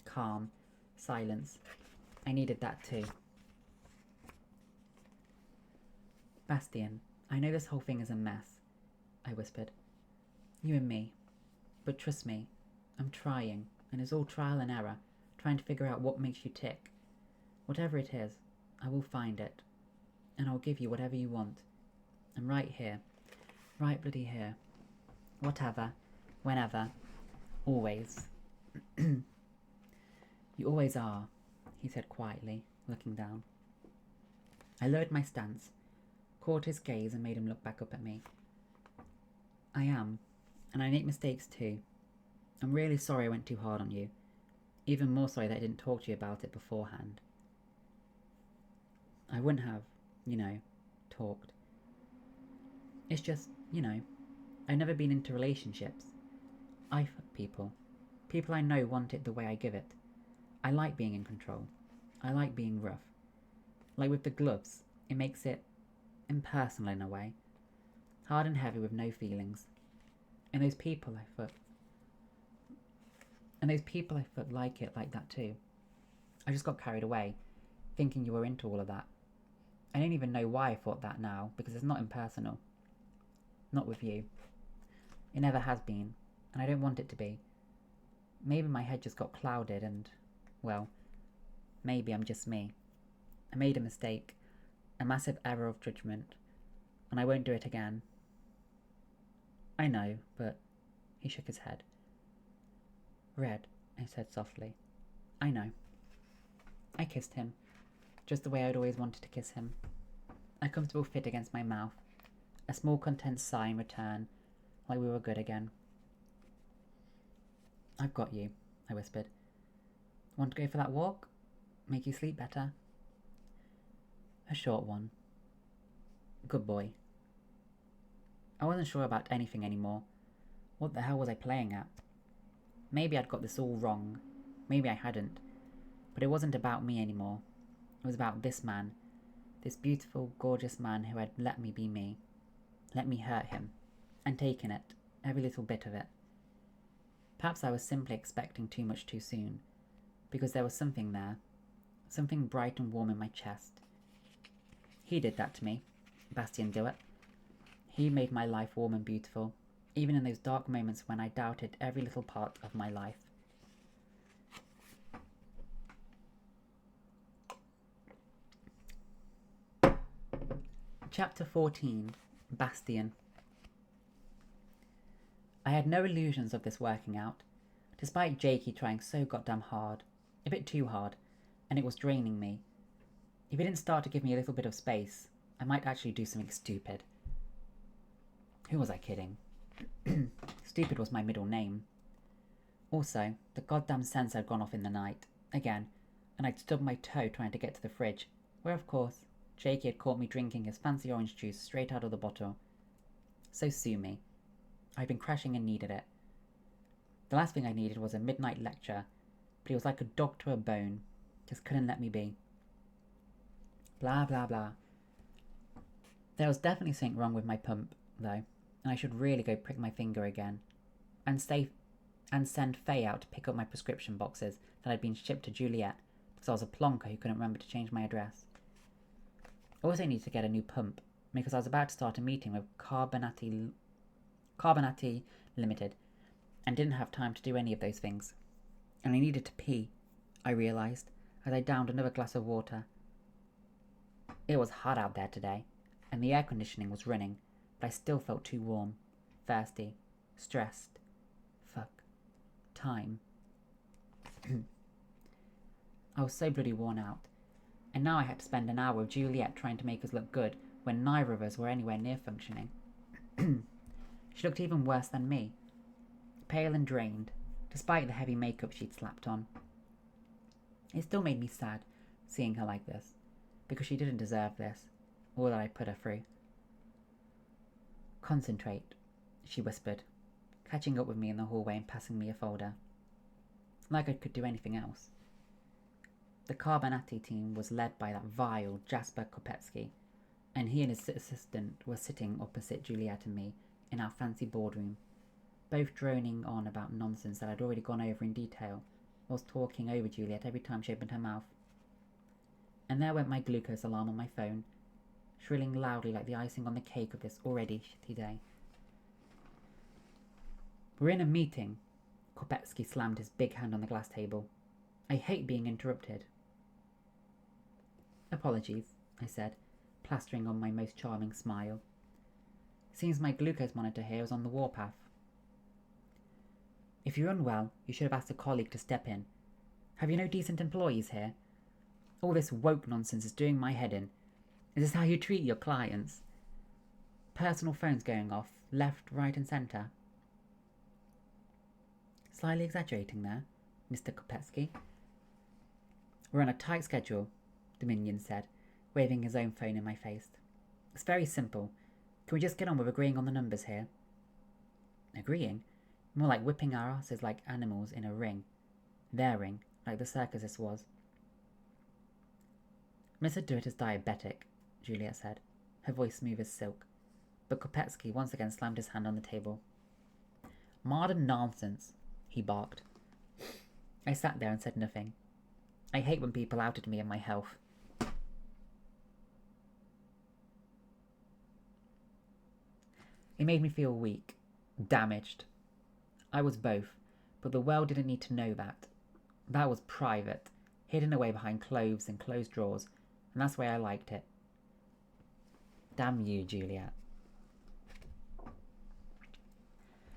Calm, silence. I needed that too. Bastian, I know this whole thing is a mess, I whispered. You and me. But trust me, I'm trying, and it's all trial and error, trying to figure out what makes you tick. Whatever it is, I will find it, and I'll give you whatever you want. I'm right here. Right bloody here. Whatever. Whenever. Always. You always are, he said quietly, looking down. I lowered my stance, caught his gaze and made him look back up at me. I am, and I make mistakes too. I'm really sorry I went too hard on you. Even more sorry that I didn't talk to you about it beforehand. I wouldn't have, talked. It's just, I've never been into relationships. I fuck people. People I know want it the way I give it. I like being in control. I like being rough. Like with the gloves, it makes it impersonal in a way. Hard and heavy with no feelings. And those people I fuck like it like that too. I just got carried away, thinking you were into all of that. I don't even know why I thought that now, because it's not impersonal. Not with you. It never has been, and I don't want it to be. Maybe my head just got clouded and, well, maybe I'm just me. I made a mistake, a massive error of judgment, and I won't do it again. I know, but he shook his head. Red, I said softly. I know. I kissed him, just the way I'd always wanted to kiss him. A comfortable fit against my mouth, a small content sigh in return, like we were good again. I've got you, I whispered. Want to go for that walk? Make you sleep better? A short one. Good boy. I wasn't sure about anything anymore. What the hell was I playing at? Maybe I'd got this all wrong. Maybe I hadn't. But it wasn't about me anymore. It was about this man. This beautiful, gorgeous man who had let me be me. Let me hurt him. And taken it. Every little bit of it. Perhaps I was simply expecting too much too soon. Because there was something there. Something bright and warm in my chest. He did that to me, Bastian Dewitt. He made my life warm and beautiful, even in those dark moments when I doubted every little part of my life. Chapter 14. Bastian. I had no illusions of this working out, despite Jakey trying so goddamn hard, a bit too hard, and it was draining me. If he didn't start to give me a little bit of space, I might actually do something stupid. Who was I kidding? Stupid was my middle name. Also, the goddamn sensor had gone off in the night, again, and I'd stubbed my toe trying to get to the fridge, where of course, Jakey had caught me drinking his fancy orange juice straight out of the bottle. So sue me. I'd been crashing and needed it. The last thing I needed was a midnight lecture, but he was like a dog to a bone, just couldn't let me be. Blah blah blah. There was definitely something wrong with my pump, though, and I should really go prick my finger again, and send Faye out to pick up my prescription boxes that had been shipped to Juliet, because I was a plonker who couldn't remember to change my address. I also needed to get a new pump, because I was about to start a meeting with Carbonati Limited, and didn't have time to do any of those things. And I needed to pee, I realised, as I downed another glass of water. It was hot out there today, and the air conditioning was running, but I still felt too warm, thirsty, stressed. Fuck. Time. I was so bloody worn out, and now I had to spend an hour with Juliet trying to make us look good when neither of us were anywhere near functioning. She looked even worse than me, pale and drained, despite the heavy makeup she'd slapped on. It still made me sad, seeing her like this, because she didn't deserve this, or that I put her through. Concentrate, she whispered, catching up with me in the hallway and passing me a folder. Like I could do anything else. The Carbonati team was led by that vile Jasper Kopetsky, and he and his assistant were sitting opposite Juliet and me in our fancy boardroom, both droning on about nonsense that I'd already gone over in detail, whilst talking over Juliet every time she opened her mouth. And there went my glucose alarm on my phone, shrilling loudly like the icing on the cake of this already shitty day. "We're in a meeting." Kopetsky slammed his big hand on the glass table. "I hate being interrupted." "Apologies," I said, plastering on my most charming smile. "Seems my glucose monitor here is on the warpath." "If you're unwell, you should have asked a colleague to step in. Have you no decent employees here? All this woke nonsense is doing my head in. Is this how you treat your clients? Personal phones going off, left, right and centre." "Slightly exaggerating there, Mr. Kopetsky." "We're on a tight schedule," Dominion said, waving his own phone in my face. "It's very simple. Can we just get on with agreeing on the numbers here?" Agreeing? More like whipping our asses like animals in a ring. Their ring, like the circus this was. "Mr. Dewitt is diabetic," Juliet said, her voice smooth as silk. But Kopetsky once again slammed his hand on the table. "Modern nonsense," he barked. I sat there and said nothing. I hate when people outed me and my health. It made me feel weak, damaged. I was both, but the world didn't need to know that. That was private, hidden away behind clothes and closed drawers, and that's the way I liked it. Damn you, Juliet.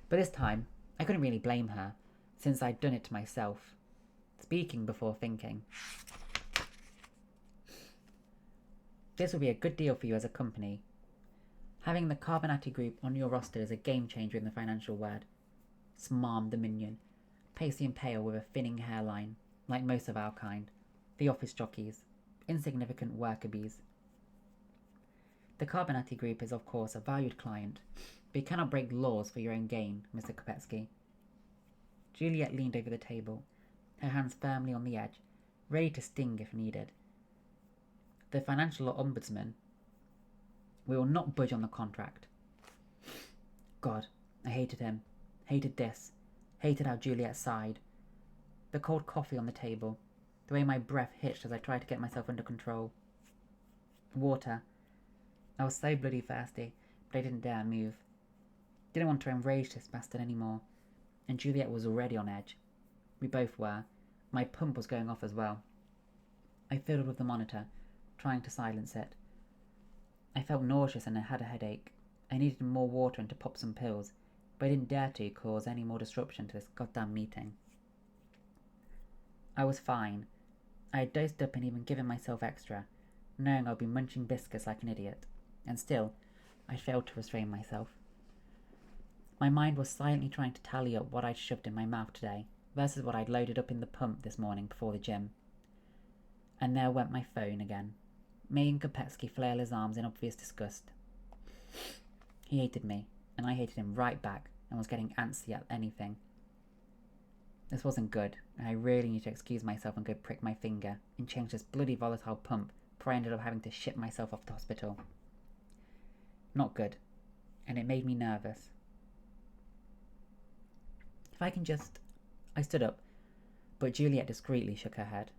But this time, I couldn't really blame her, since I'd done it to myself. Speaking before thinking. "This will be a good deal for you as a company. Having the Carbonati Group on your roster is a game changer in the financial world," smarmed the minion, pasty and pale with a thinning hairline, like most of our kind, the office jockeys, insignificant worker bees. "The Carbonati Group is of course a valued client, but you cannot break laws for your own gain, Mr. Kopetsky." Juliet leaned over the table, her hands firmly on the edge, ready to sting if needed. "The financial ombudsman. We will not budge on the contract." God, I hated him, hated this, hated how Juliet sighed. The cold coffee on the table, the way my breath hitched as I tried to get myself under control. Water, I was so bloody thirsty, but I didn't dare move. Didn't want to enrage this bastard anymore, and Juliet was already on edge. We both were. My pump was going off as well. I fiddled with the monitor, trying to silence it. I felt nauseous and I had a headache. I needed more water and to pop some pills, but I didn't dare to cause any more disruption to this goddamn meeting. I was fine. I had dosed up and even given myself extra, knowing I'd be munching biscuits like an idiot, and still, I failed to restrain myself. My mind was silently trying to tally up what I'd shoved in my mouth today versus what I'd loaded up in the pump this morning before the gym. And there went my phone again, making Kopetsky flail his arms in obvious disgust. He hated me, and I hated him right back, and was getting antsy at anything. This wasn't good, and I really need to excuse myself and go prick my finger and change this bloody volatile pump before I ended up having to ship myself off to hospital. Not good, and it made me nervous. If I can just... I stood up, but Juliet discreetly shook her head.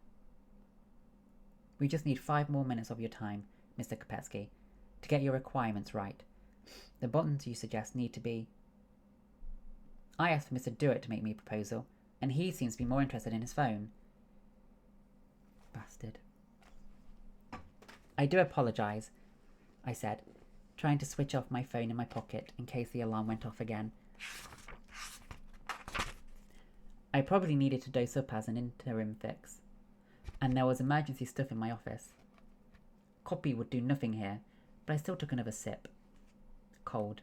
We just need 5 more minutes of your time, Mr. Kopetsky, to get your requirements right. The buttons you suggest need to be... I asked for Mr. Dewitt to make me a proposal, and he seems to be more interested in his phone. Bastard. I do apologise, I said, trying to switch off my phone in my pocket in case the alarm went off again. I probably needed to dose up as an interim fix, and there was emergency stuff in my office. Copy would do nothing here, but I still took another sip. Cold.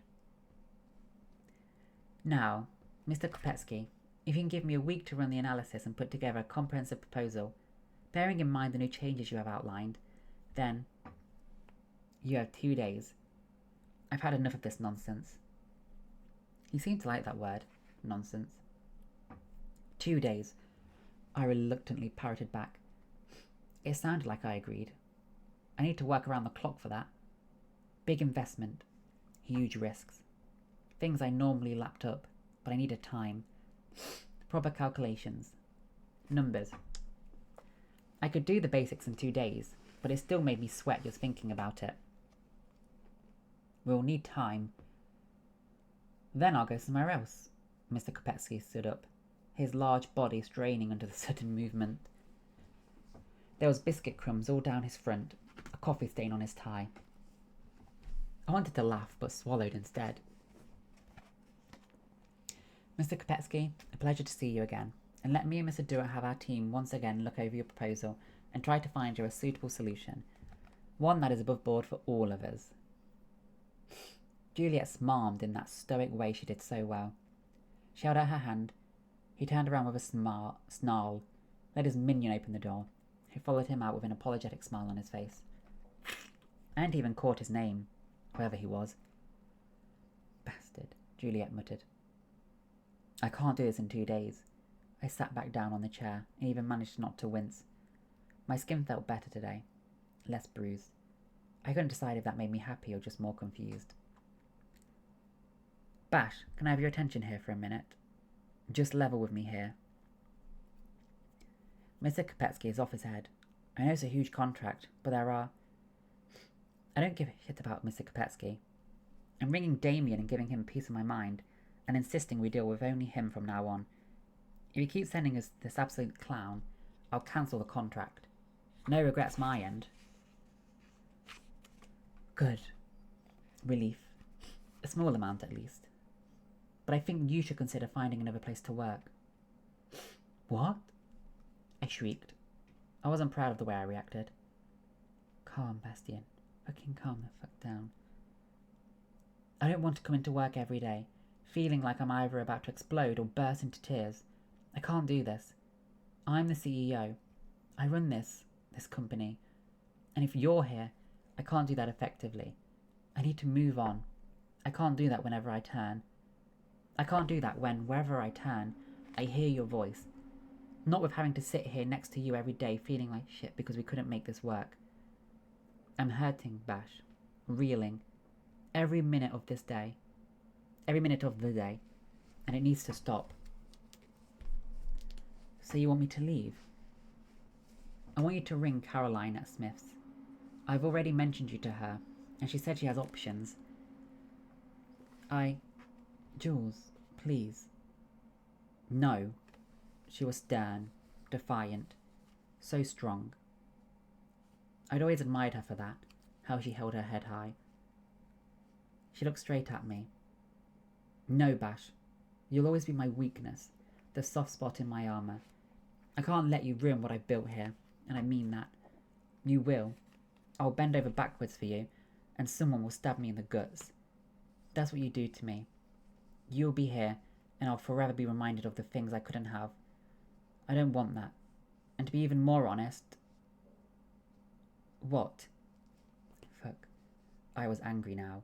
Now, Mr. Kopetsky, if you can give me a week to run the analysis and put together a comprehensive proposal, bearing in mind the new changes you have outlined, then you have 2 days. I've had enough of this nonsense. He seemed to like that word, nonsense. 2 days, I reluctantly parroted back. It sounded like I agreed. I need to work around the clock for that. Big investment, huge risks. Things I normally lapped up, but I needed time. Proper calculations. Numbers. I could do the basics in 2 days, but it still made me sweat just thinking about it. We'll need time. Then I'll go somewhere else. Mr. Kopetsky stood up, his large body straining under the sudden movement. There was biscuit crumbs all down his front, a coffee stain on his tie. I wanted to laugh, but swallowed instead. Mr. Kopetsky, a pleasure to see you again, and let me and Mr. Dewitt have our team once again look over your proposal and try to find you a suitable solution, one that is above board for all of us. Juliet smarmed in that stoic way she did so well. She held out her hand. He turned around with a snarl, let his minion open the door. He followed him out with an apologetic smile on his face. And even caught his name, whoever he was. Bastard, Juliet muttered. I can't do this in 2 days. I sat back down on the chair and even managed not to wince. My skin felt better today, less bruised. I couldn't decide if that made me happy or just more confused. Bash, can I have your attention here for a minute? Just level with me here. Mr. Kopetsky is off his head. I know it's a huge contract, but there are... I don't give a shit about Mr. Kopetsky. I'm ringing Damien and giving him a piece of my mind, and insisting we deal with only him from now on. If he keeps sending us this absolute clown, I'll cancel the contract. No regrets my end. Good. Relief. A small amount at least. But I think you should consider finding another place to work. What? I shrieked. I wasn't proud of the way I reacted. Calm, Bastian. Fucking calm the fuck down. I don't want to come into work every day, feeling like I'm either about to explode or burst into tears. I can't do this. I'm the CEO. I run this company. And if you're here, I can't do that effectively. I need to move on. I can't do that whenever I turn. I can't do that when, wherever I turn, I hear your voice. Not with having to sit here next to you every day feeling like shit because we couldn't make this work. I'm hurting, Bash. Reeling. Every minute of this day. Every minute of the day. And it needs to stop. So you want me to leave? I want you to ring Caroline at Smith's. I've already mentioned you to her, and she said she has options. Jules, please. No. She was stern, defiant, so strong. I'd always admired her for that, how she held her head high. She looked straight at me. No, Bash. You'll always be my weakness, the soft spot in my armour. I can't let you ruin what I've built here, and I mean that. You will. I'll bend over backwards for you, and someone will stab me in the guts. That's what you do to me. You'll be here, and I'll forever be reminded of the things I couldn't have. I don't want that. And to be even more honest... What? Fuck. I was angry now.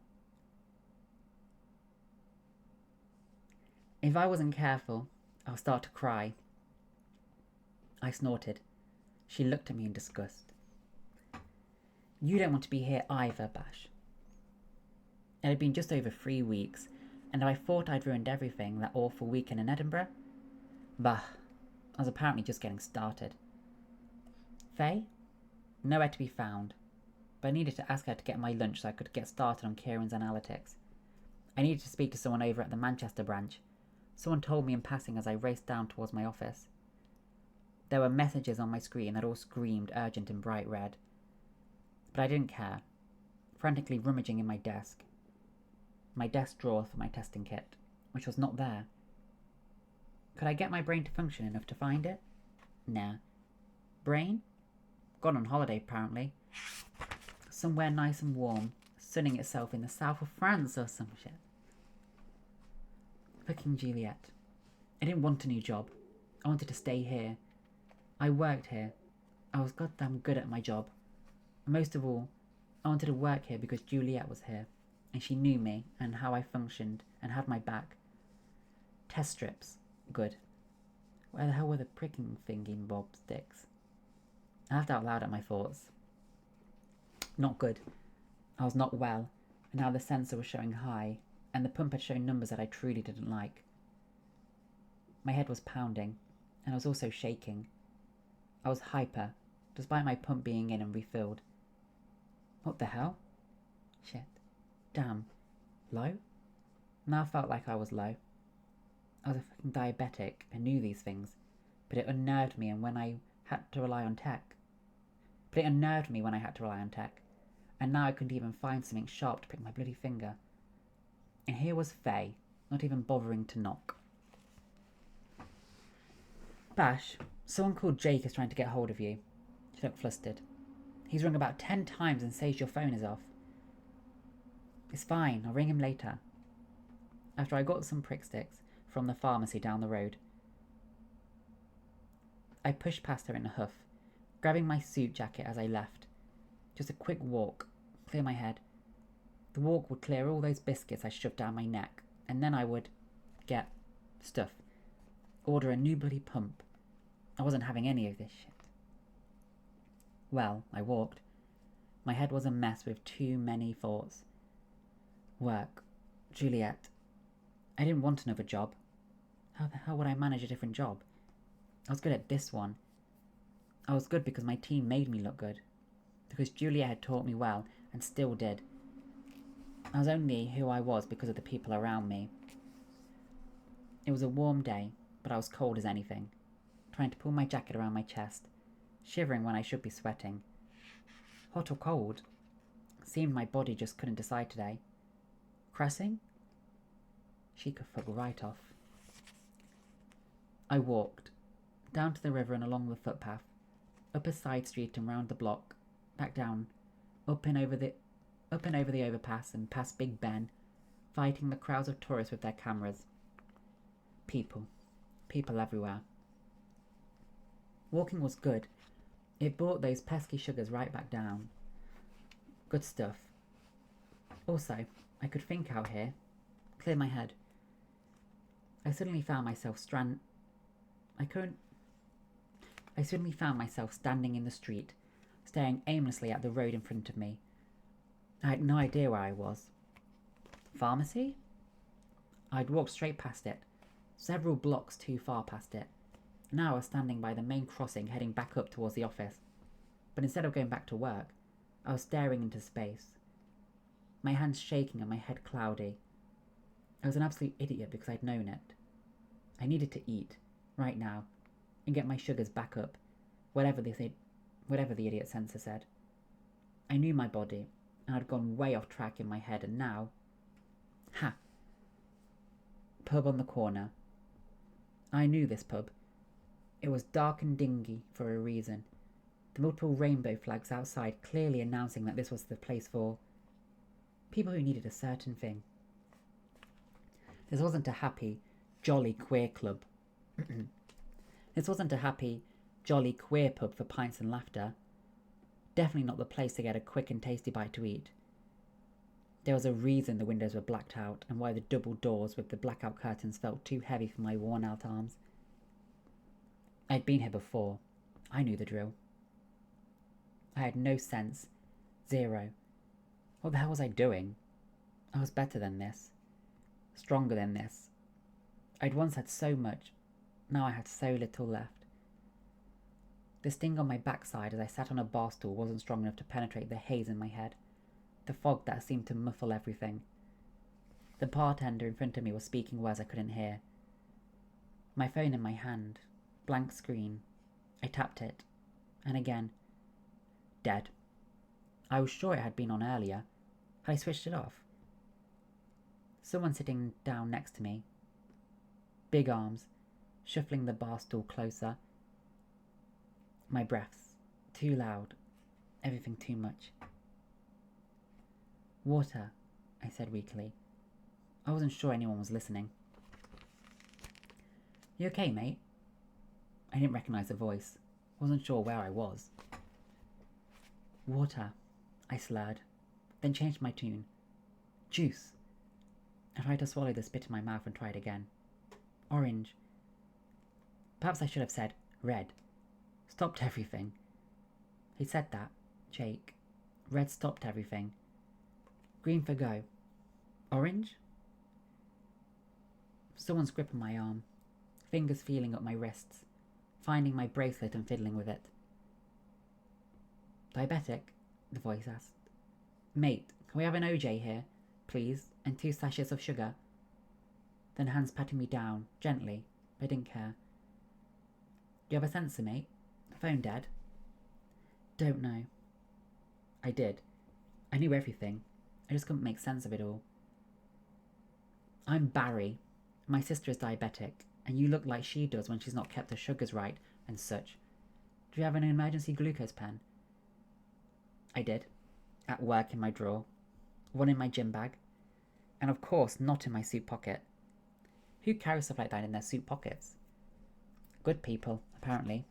If I wasn't careful, I'll start to cry. I snorted. She looked at me in disgust. You don't want to be here either, Bash. It had been just over 3 weeks, and I thought I'd ruined everything that awful weekend in Edinburgh. Bah, I was apparently just getting started. Faye? Nowhere to be found, but I needed to ask her to get my lunch so I could get started on Kieran's analytics. I needed to speak to someone over at the Manchester branch. Someone told me in passing as I raced down towards my office. There were messages on my screen that all screamed urgent in bright red. But I didn't care, frantically rummaging in my desk drawer for my testing kit, which was not there. Could I get my brain to function enough to find it? Nah. Brain? Gone on holiday, apparently. Somewhere nice and warm, sunning itself in the south of France or some shit. Fucking Juliet. I didn't want a new job. I wanted to stay here. I worked here. I was goddamn good at my job. And most of all, I wanted to work here because Juliet was here, and she knew me and how I functioned and had my back. Test strips. Good. Where the hell were the pricking thingy bob sticks? I laughed out loud at my thoughts. Not good. I was not well, and now the sensor was showing high, and the pump had shown numbers that I truly didn't like. My head was pounding, and I was also shaking. I was hyper, despite my pump being in and refilled. What the hell? Shit. Damn. Low? Now I felt like I was low. I was a fucking diabetic and knew these things, but it unnerved me when I had to rely on tech. And now I couldn't even find something sharp to prick my bloody finger. And here was Faye, not even bothering to knock. Bash, someone called Jake is trying to get hold of you. She looked flustered. He's rung about 10 times and says your phone is off. It's fine, I'll ring him later. After I got some prick sticks from the pharmacy down the road, I pushed past her in a huff, grabbing my suit jacket as I left. Just a quick walk, clear my head. The walk would clear all those biscuits I shoved down my neck, and then I would get stuff. Order a new bloody pump. I wasn't having any of this shit. Well, I walked. My head was a mess with too many thoughts. Work. Juliet. I didn't want another job. How the hell would I manage a different job? I was good at this one. I was good because my team made me look good. Because Juliet had taught me well, and still did. I was only who I was because of the people around me. It was a warm day, but I was cold as anything, trying to pull my jacket around my chest, shivering when I should be sweating. Hot or cold? Seemed my body just couldn't decide today. Cressing? She could fuck right off. I walked, down to the river and along the footpath, up a side street and round the block, back down, up and over the overpass and past Big Ben, fighting the crowds of tourists with their cameras. People everywhere. Walking was good. It brought those pesky sugars right back down. Good stuff. Also, I could think out here, clear my head. I suddenly found myself standing in the street, staring aimlessly at the road in front of me. I had no idea where I was. Pharmacy? I'd walked straight past it, several blocks too far past it. Now I was standing by the main crossing heading back up towards the office. But instead of going back to work, I was staring into space. my hands shaking and my head cloudy. I was an absolute idiot because I'd known it. I needed to eat, right now, and get my sugars back up, whatever the idiot sensor said. I knew my body, and I'd gone way off track in my head, and now... Ha! Pub on the corner. I knew this pub. It was dark and dingy for a reason. The multiple rainbow flags outside clearly announcing that this was the place for people who needed a certain thing. This wasn't a happy, jolly queer club. This wasn't a happy, jolly queer pub for pints and laughter. Definitely not the place to get a quick and tasty bite to eat. There was a reason the windows were blacked out and why the double doors with the blackout curtains felt too heavy for my worn-out arms. I'd been here before. I knew the drill. I had no sense. Zero. What the hell was I doing? I was better than this. Stronger than this. I'd once had so much. Now I had so little left. The sting on my backside as I sat on a bar stool wasn't strong enough to penetrate the haze in my head. The fog that seemed to muffle everything. The bartender in front of me was speaking words I couldn't hear. My phone in my hand. Blank screen. I tapped it. And again. Dead. I was sure it had been on earlier. Had I switched it off? Someone sitting down next to me. Big arms. Shuffling the bar stool closer. My breaths. Too loud. Everything too much. Water, I said weakly. I wasn't sure anyone was listening. You okay, mate? I didn't recognise the voice. Wasn't sure where I was. Water, I slurred, then changed my tune. Juice. I tried to swallow the spit in my mouth and tried again. Orange. Perhaps I should have said red. Stopped everything. He said that, Jake. Red stopped everything. Green for go. Orange? Someone's gripping my arm, fingers feeling up my wrists, finding my bracelet and fiddling with it. Diabetic? The voice asked. Mate, can we have an OJ here, please, and 2 sachets of sugar? Then hands patting me down, gently, but I didn't care. Do you have a sensor, mate? Phone dead? Don't know. I did. I knew everything. I just couldn't make sense of it all. I'm Barry. My sister is diabetic, and you look like she does when she's not kept her sugars right and such. Do you have an emergency glucose pen? I did. At work in my drawer. One in my gym bag. And of course not in my suit pocket. Who carries stuff like that in their suit pockets? Good people, apparently.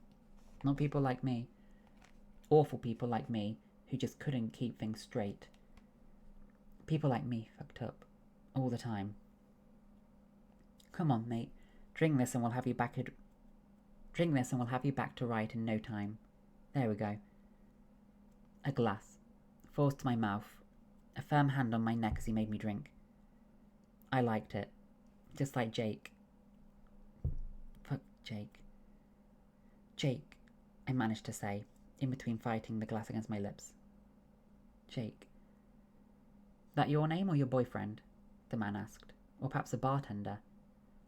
Not people like me. Awful people like me who just couldn't keep things straight. People like me fucked up. All the time. Come on, mate. Drink this and we'll have you back to right in no time. There we go. A glass. Forced to my mouth. A firm hand on my neck as he made me drink. I liked it. Just like Jake. Fuck Jake. Jake, I managed to say, in between fighting the glass against my lips. Jake. That your name or your boyfriend? The man asked. Or perhaps a bartender?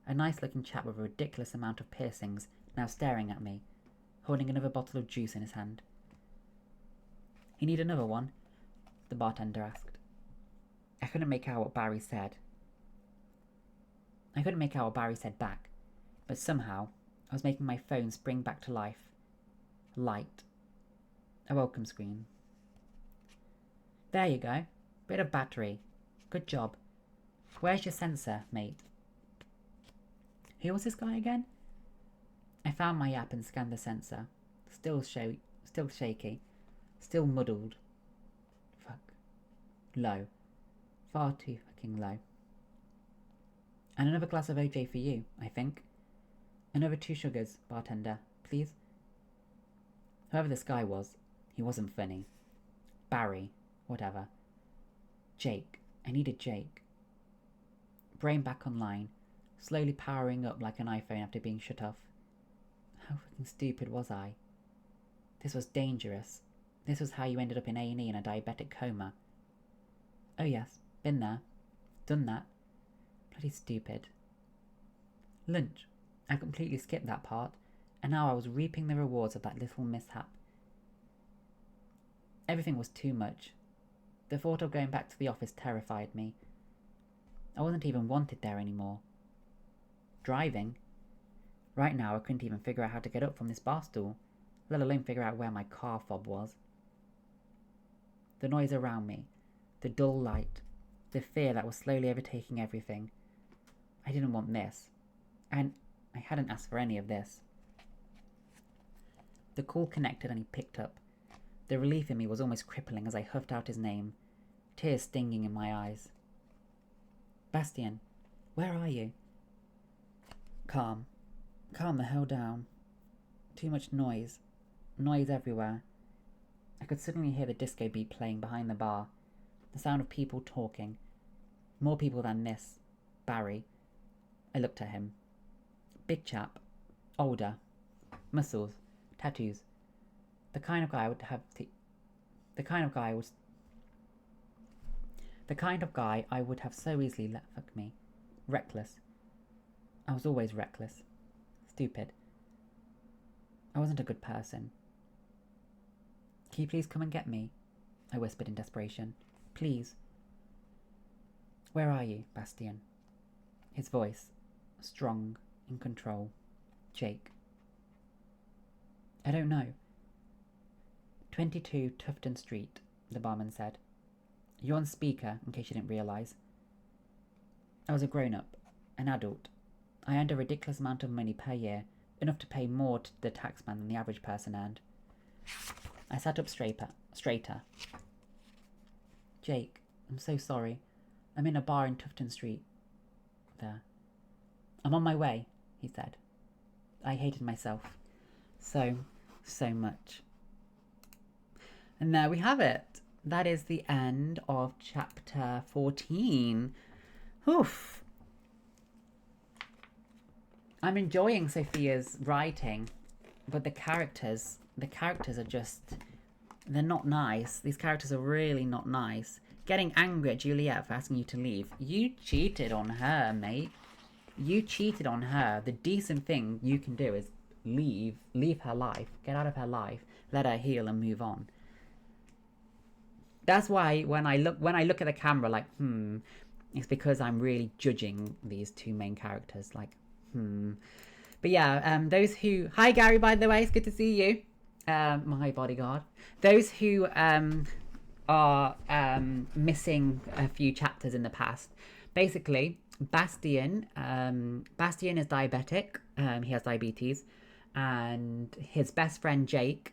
A nice-looking chap with a ridiculous amount of piercings, now staring at me, holding another bottle of juice in his hand. You need another one? The bartender asked. I couldn't make out what Barry said. Back, but somehow I was making my phone spring back to life. Light. A welcome screen. There you go. Bit of battery. Good job. Where's your sensor, mate? Who was this guy again? I found my app and scanned the sensor. Still shaky. Still muddled. Fuck. Low. Far too fucking low. And another glass of OJ for you, I think. Another 2 sugars, bartender, please. Whoever this guy was, he wasn't funny. Barry, whatever. Jake. I needed Jake. Brain back online, slowly powering up like an iPhone after being shut off. How fucking stupid was I? This was dangerous. This was how you ended up in A&E in a diabetic coma. Oh yes, been there. Done that. Bloody stupid. Lunch. I completely skipped that part, and now I was reaping the rewards of that little mishap. Everything was too much. The thought of going back to the office terrified me. I wasn't even wanted there anymore. Driving? Right now I couldn't even figure out how to get up from this bar stool, let alone figure out where my car fob was. The noise around me, the dull light, the fear that was slowly overtaking everything. I didn't want this, and I hadn't asked for any of this. The call connected and he picked up. The relief in me was almost crippling as I huffed out his name, tears stinging in my eyes. Bastian, where are you? Calm. Calm the hell down. Too much noise. Noise everywhere. I could suddenly hear the disco beat playing behind the bar. The sound of people talking. More people than this. Barry. I looked at him. Big chap. Older. Muscles. Tattoos. The kind of guy I would have the kind of guy I would have so easily let fuck me. Reckless. I was always reckless. Stupid. I wasn't a good person. Can you please come and get me? I whispered in desperation. Please. Where are you, Bastian? His voice, strong, in control. Jake. I don't know. 22 Tufton Street, the barman said. You're on speaker, in case you didn't realise. I was a grown-up, an adult. I earned a ridiculous amount of money per year, enough to pay more to the taxman than the average person earned. I sat up straighter. Jake, I'm so sorry. I'm in a bar in Tufton Street. There. I'm on my way, he said. I hated myself. So much. And there we have it. That is the end of chapter 14. Oof. I'm enjoying Sophia's writing, but the characters are just, they're not nice. These characters are really not nice. Getting angry at Juliet for asking you to leave. You cheated on her, mate. You cheated on her. The decent thing you can do is leave her life, get out of her life, let her heal and move on. That's why when I look at the camera, like, it's because I'm really judging these two main characters, like, But yeah, those who, hi Gary, by the way, it's good to see you, my bodyguard. Those who are missing a few chapters in the past, basically, Bastian is diabetic, he has diabetes, and his best friend Jake,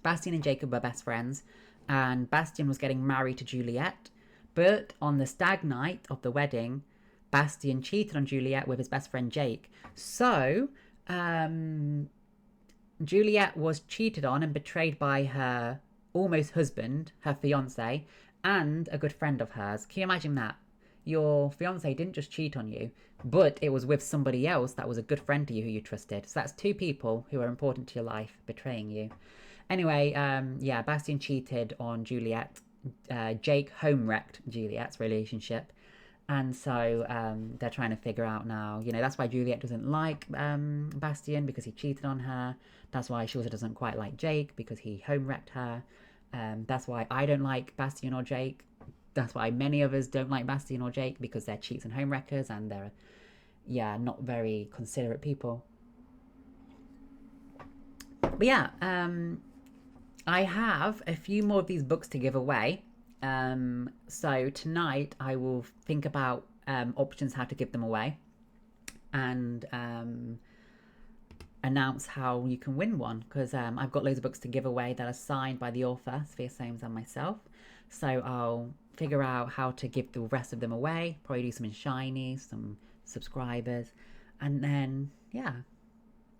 Bastian and Jacob were best friends, and Bastian was getting married to Juliet, but on the stag night of the wedding, Bastian cheated on Juliet with his best friend Jake. So, Juliet was cheated on and betrayed by her almost husband, her fiance, and a good friend of hers. Can you imagine that? Your fiance didn't just cheat on you, but it was with somebody else that was a good friend to you who you trusted. So that's two people who are important to your life betraying you. Anyway, yeah, Bastian cheated on Juliet. Jake home-wrecked Juliet's relationship. And so they're trying to figure out now, you know, that's why Juliet doesn't like Bastian, because he cheated on her. That's why she also doesn't quite like Jake, because he home-wrecked her. That's why I don't like Bastian or Jake. That's why many of us don't like Bastian or Jake, because they're cheats and home-wreckers, and they're, yeah, not very considerate people. But yeah, I have a few more of these books to give away. So tonight I will think about options how to give them away, and announce how you can win one, because I've got loads of books to give away that are signed by the author, Sophia Soames, and myself. So I'll figure out how to give the rest of them away, probably do some in shiny, some subscribers, and then yeah,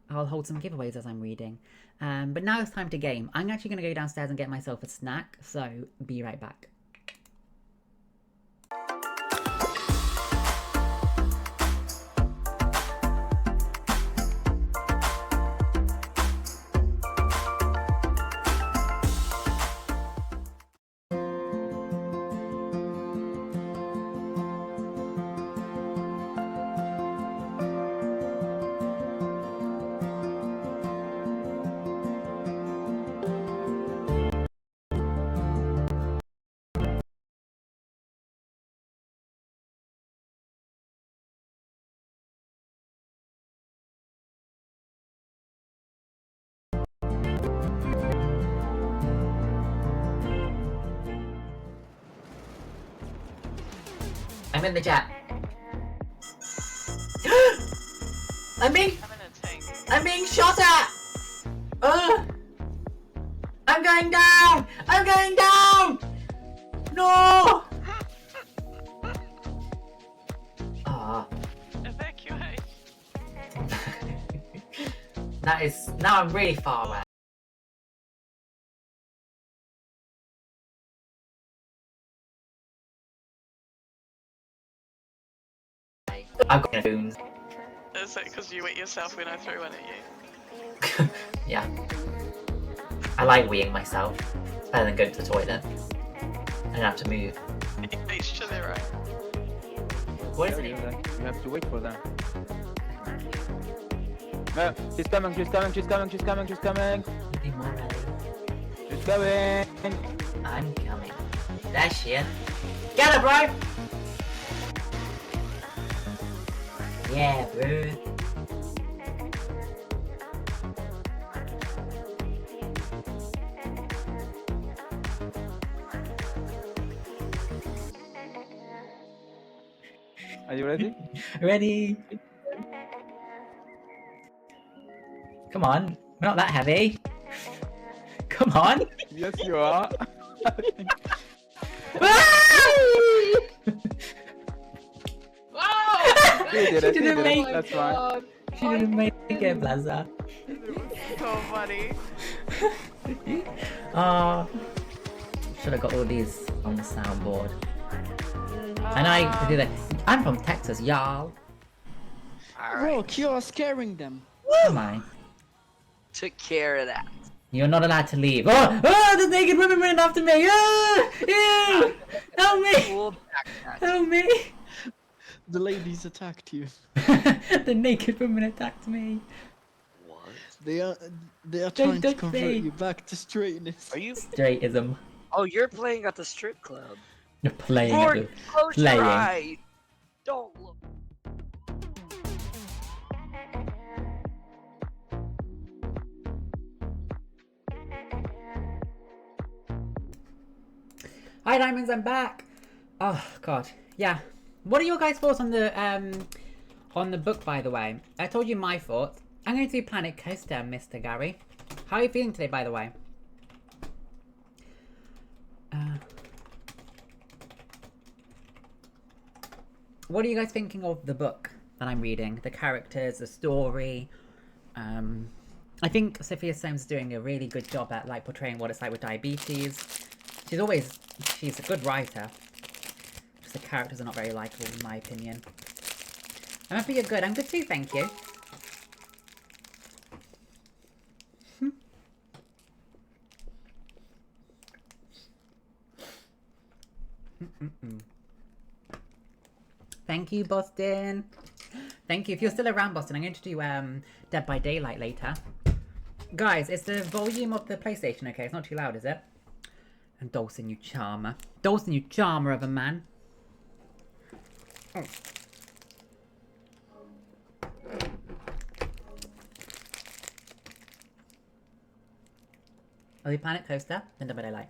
I'll hold some giveaways as I'm reading. But now it's time to game. I'm actually going to go downstairs and get myself a snack, so be right back. I'm in the chat. I'm being shot at! I'm going down! I'm going down! No! Ah, Evacuate. that is, now I'm really far away. I've got spoons. Is it because you ate yourself when I threw one at you? Yeah. I like weeing myself. It's better than going to the toilet. I don't have to move. It's chilly, right? What is Yeah, it? you have to wait for them. No, she's coming, she's coming, she's coming, she's coming, she's coming. Be more ready. She's coming. I'm coming. There she is. Get her, bro! Yeah, bro. Are you ready? Ready? Come on, we're not that heavy. Come on. Yes, you are. You did it, She you didn't did make it. That's fine. God. She didn't make it, Blaza. So funny. Should have got all these on the soundboard. And I do that. I'm from Texas, y'all. Rock, you are scaring them. Am I? Took care of that. You're not allowed to leave. Oh, the naked women running after me. Ew, help me. Cool backpack. Help me. The ladies attacked you. The naked woman attacked me. What? They are trying to don't convert say. you back to straightness. Are you? Straightism. Oh, you're playing at the strip club. You're playing Lord, at the... close playing. your eyes. Don't look. Hi Diamonds, I'm back. Oh god, yeah. What are your guys' thoughts on the book, by the way? I told you my thoughts. I'm going to do Planet Coaster, Mr. Gary. How are you feeling today, by the way? What are you guys thinking of the book that I'm reading? The characters, the story. I think Sophia Soames is doing a really good job at like portraying what it's like with diabetes. She's a good writer. Just the characters are not very likable in my opinion. I'm happy you're good. I'm good too, thank you. Thank you, Boston. Thank you. If you're still around, Boston, I'm going to do Dead by Daylight later. Guys, it's the volume of the PlayStation, okay? It's not too loud, is it? And Dawson, you charmer. Dawson, you charmer of a man. Oh. Are we Planet Coaster? Then Dead by Daylight.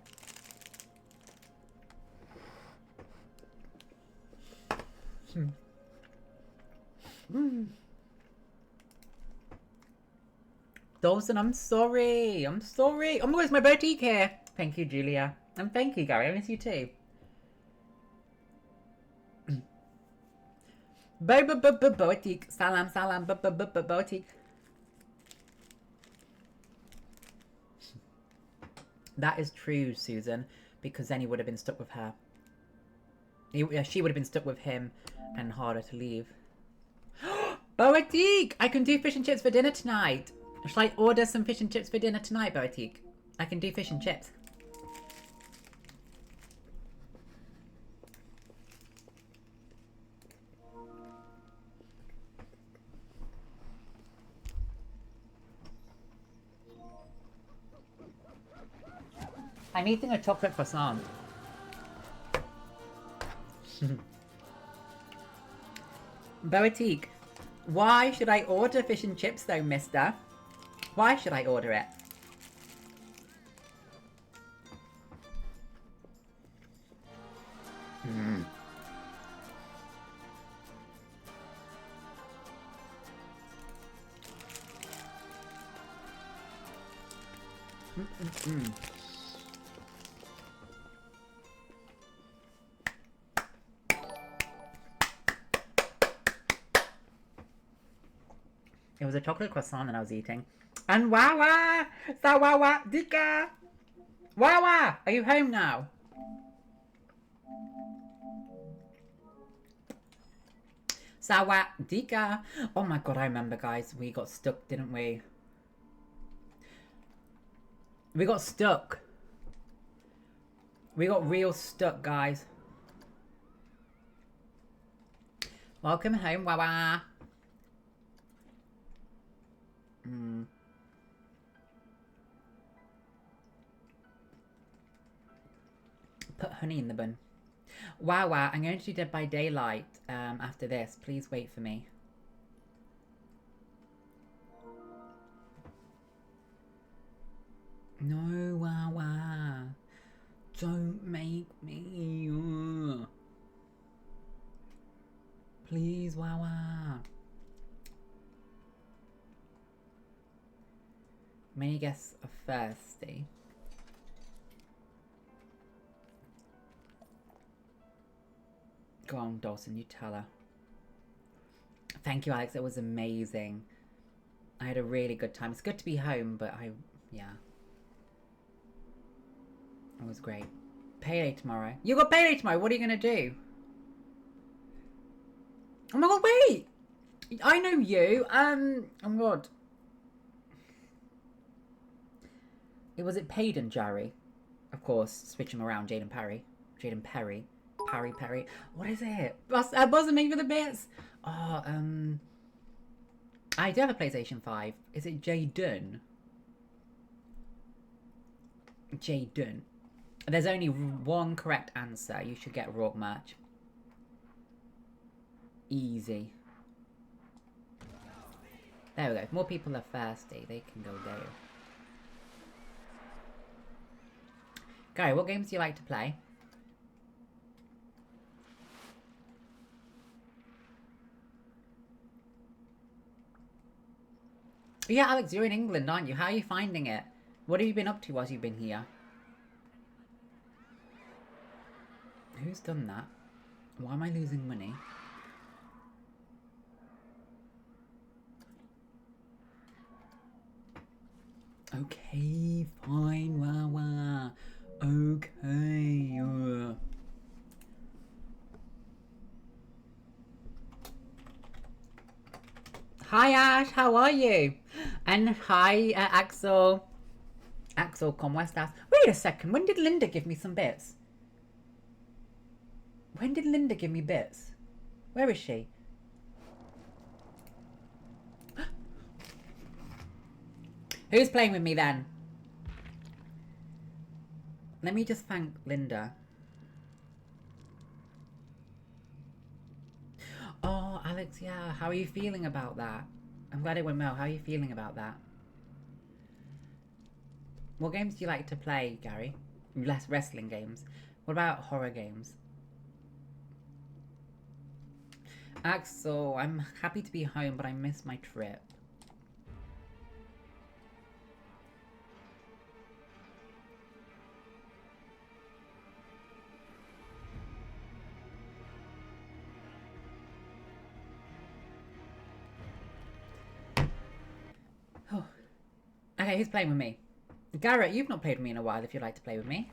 Dawson, I'm sorry. I'm sorry. Oh my god, it's my boutique here. Thank you, Julia. And thank you, Gary. I miss you too. Boutique. Salam, salam. Boutique. That is true, Susan. Because then he would have been stuck with her. She would have been stuck with him and harder to leave. Boatique! I can do fish and chips for dinner tonight. Shall I order some fish and chips for dinner tonight, Boatique? I can do fish and chips. I'm eating a chocolate croissant. Boatique, why should I order fish and chips though, mister? Why should I order it? Mm. It was a chocolate croissant that I was eating. And Wawa! Sawawa Dika! Wawa! Are you home now? Sawadika! Oh my god, I remember, guys. We got stuck, didn't we? We got stuck. We got real stuck, guys. Welcome home, Wawa. Put honey in the bun. Wawa, I'm going to do Dead by Daylight after this. Please wait for me. No, Wawa. Don't make me. Please, Wawa. Many guests are thirsty. Go on, Dawson, you tell her. Thank you, Alex. It was amazing. I had a really good time. It's good to be home, but yeah. It was great. Payday tomorrow. You got payday tomorrow. What are you going to do? Oh my god, wait! I know you. Oh my god. Was it Payden Jarry? Of course, switch him around. Jaden Parry. Jaden Perry. Parry. What is it? Buzzing me for the bits. Oh, I do have a PlayStation 5. Is it Jaden? Jaden. There's only one correct answer. You should get Rourke merch. Easy. There we go. If more people are thirsty, they can go there. Gary, what games do you like to play? Yeah, Alex, you're in England, aren't you? How are you finding it? What have you been up to whilst you've been here? Who's done that? Why am I losing money? Okay, fine, Wawa. Okay. Hi, Ash. How are you? And hi, Axel. Axel, ¿cómo estás? Wait a second. When did Linda give me some bits? When did Linda give me bits? Where is she? Who's playing with me then? Let me just thank Linda. Oh, Alex, yeah. How are you feeling about that? I'm glad it went well. How are you feeling about that? What games do you like to play, Gary? Less wrestling games. What about horror games? Axel, I'm happy to be home, but I miss my trip. Oh. Okay, who's playing with me? Garrett, you've not played with me in a while if you'd like to play with me.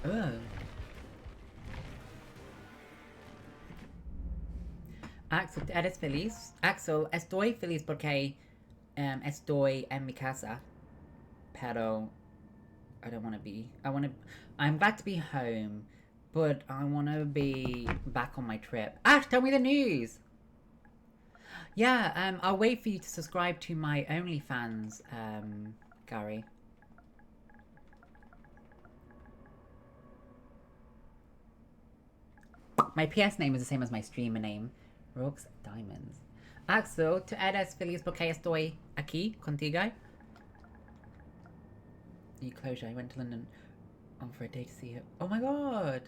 Oh. Axel, ¿eres feliz? Axel, estoy feliz porque estoy en mi casa. Pero I don't want to be. I'm glad to be home, but I want to be back on my trip. Ash, tell me the news. Yeah, I'll wait for you to subscribe to my OnlyFans, Gary. My PS name is the same as my streamer name, Rogues Diamonds. Axel, ¿tú eres feliz porque estoy aquí contigo? You closure. I went to London for a day to see it. Oh my god!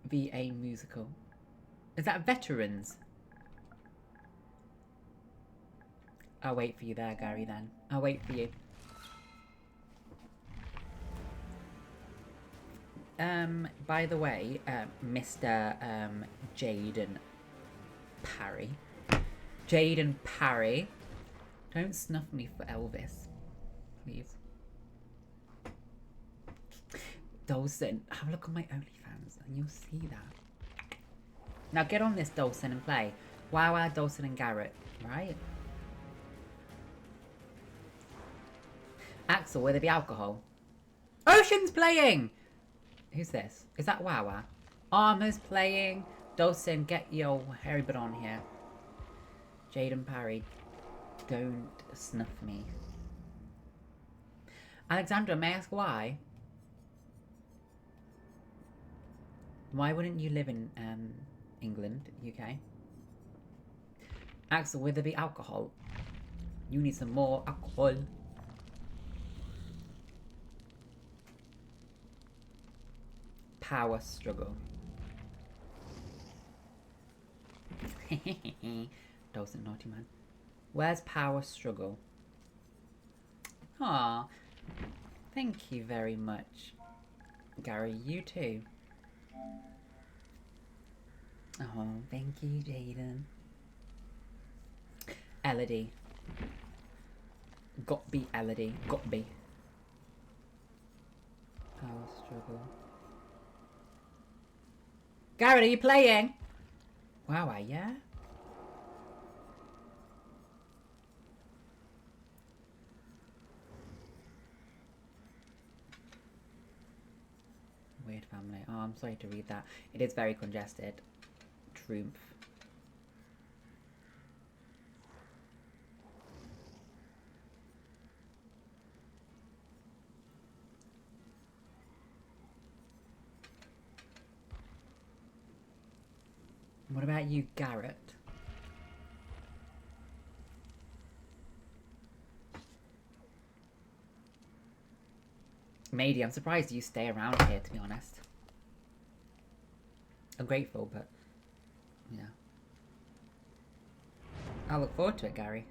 VA musical. Is that veterans? I'll wait for you there, Gary, then. I'll wait for you. By the way, Mr. Jaden Parry. Jaden Parry. Don't snuff me for Elvis. Please. Dawson, have a look on my OnlyFans and you'll see that. Now get on this, Dawson, and play. Wow, Dawson and Garrett, right? Axel, will there be alcohol? Ocean's playing! Who's this? Is that Wawa? Armor's playing. Dawson, get your hairy butt on here. Jaden Parry, don't snuff me. Alexandra, may I ask why? Why wouldn't you live in England, UK? Axel, will there be alcohol? You need some more alcohol. Power struggle. Dawson, naughty man. Where's power struggle? Aw, thank you very much. Gary, you too. Oh, thank you, Jaden. Elodie. Got be Elodie. Got be. Power struggle. Garrett, are you playing? Wow, yeah? Weird family. Oh, I'm sorry to read that. It is very congested. Truth. What about you, Garrett? Mady, I'm surprised you stay around here, to be honest. I'm grateful, but yeah. I'll look forward to it, Gary.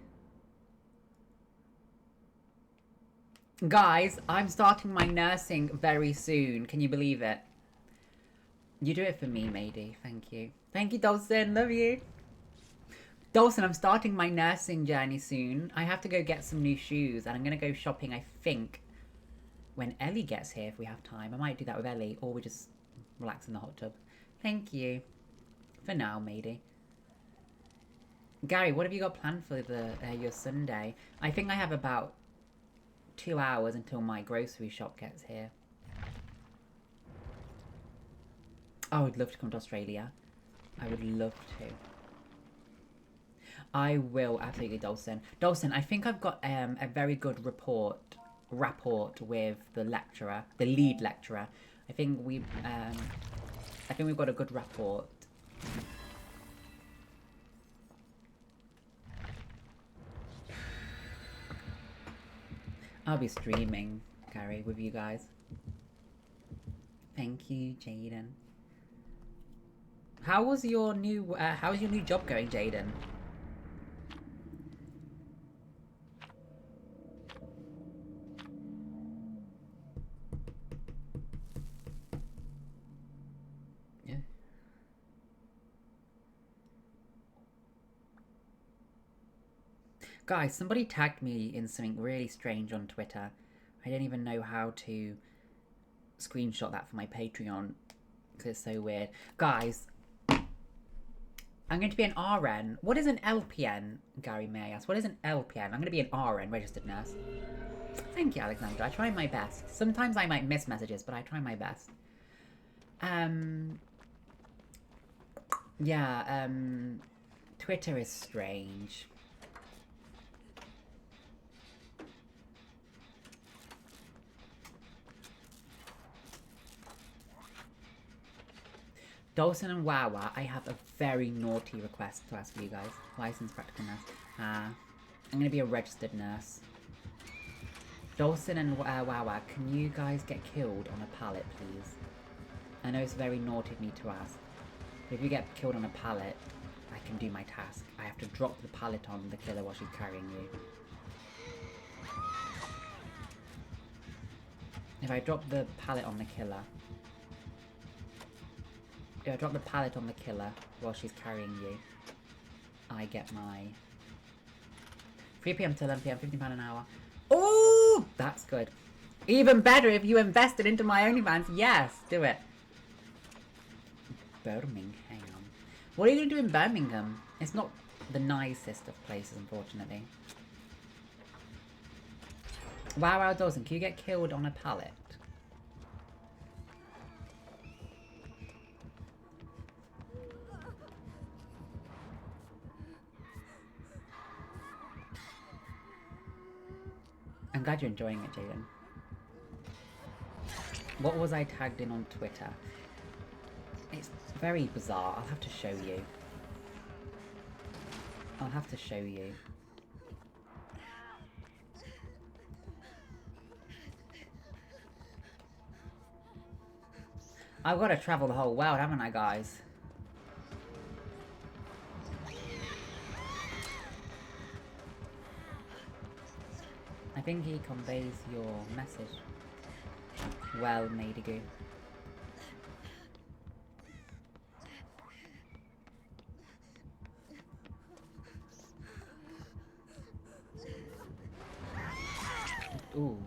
Guys, I'm starting my nursing very soon. Can you believe it? You do it for me, Mady. Thank you. Thank you, Dawson. Love you. Dawson, I'm starting my nursing journey soon. I have to go get some new shoes, and I'm going to go shopping, I think, when Ellie gets here, if we have time. I might do that with Ellie, or we just relax in the hot tub. Thank you. For now, Mady. Gary, what have you got planned for your Sunday? I think I have about 2 hours until my grocery shop gets here. I would love to come to Australia. I would love to. I will, absolutely, Dawson. Dawson, I think I've got a very good rapport with the lecturer, the lead lecturer. I think we've got a good rapport. I'll be streaming, Gary, with you guys. Thank you, Jaden. How's your new job going, Jaden? Yeah. Guys, somebody tagged me in something really strange on Twitter. I don't even know how to screenshot that for my Patreon because it's so weird. Guys, I'm going to be an RN. What is an LPN, Gary, may I ask? What is an LPN? I'm going to be an RN, registered nurse. Thank you, Alexandra. I try my best. Sometimes I might miss messages, but I try my best. Yeah, Twitter is strange. Dawson and Wawa, I have a very naughty request to ask you guys. Licensed practical nurse. I'm going to be a registered nurse. Dawson and Wawa, can you guys get killed on a pallet, please? I know it's very naughty of me to ask. If you get killed on a pallet, I can do my task. I have to drop the pallet on the killer while she's carrying you. If I drop the pallet on the killer... If I drop the pallet on the killer while she's carrying you, I get my 3 PM to 11 PM, £15 an hour. Oh, that's good. Even better if you invested into my OnlyFans. Yes, do it. Birmingham. What are you going to do in Birmingham? It's not the nicest of places, unfortunately. Wow, outdoors, and can you get killed on a pallet? I'm glad you're enjoying it, Jaden. What was I tagged in on Twitter? It's very bizarre. I'll have to show you. I'll have to show you. I've got to travel the whole world, haven't I, guys? I think he conveys your message well, Madigu. Ooh.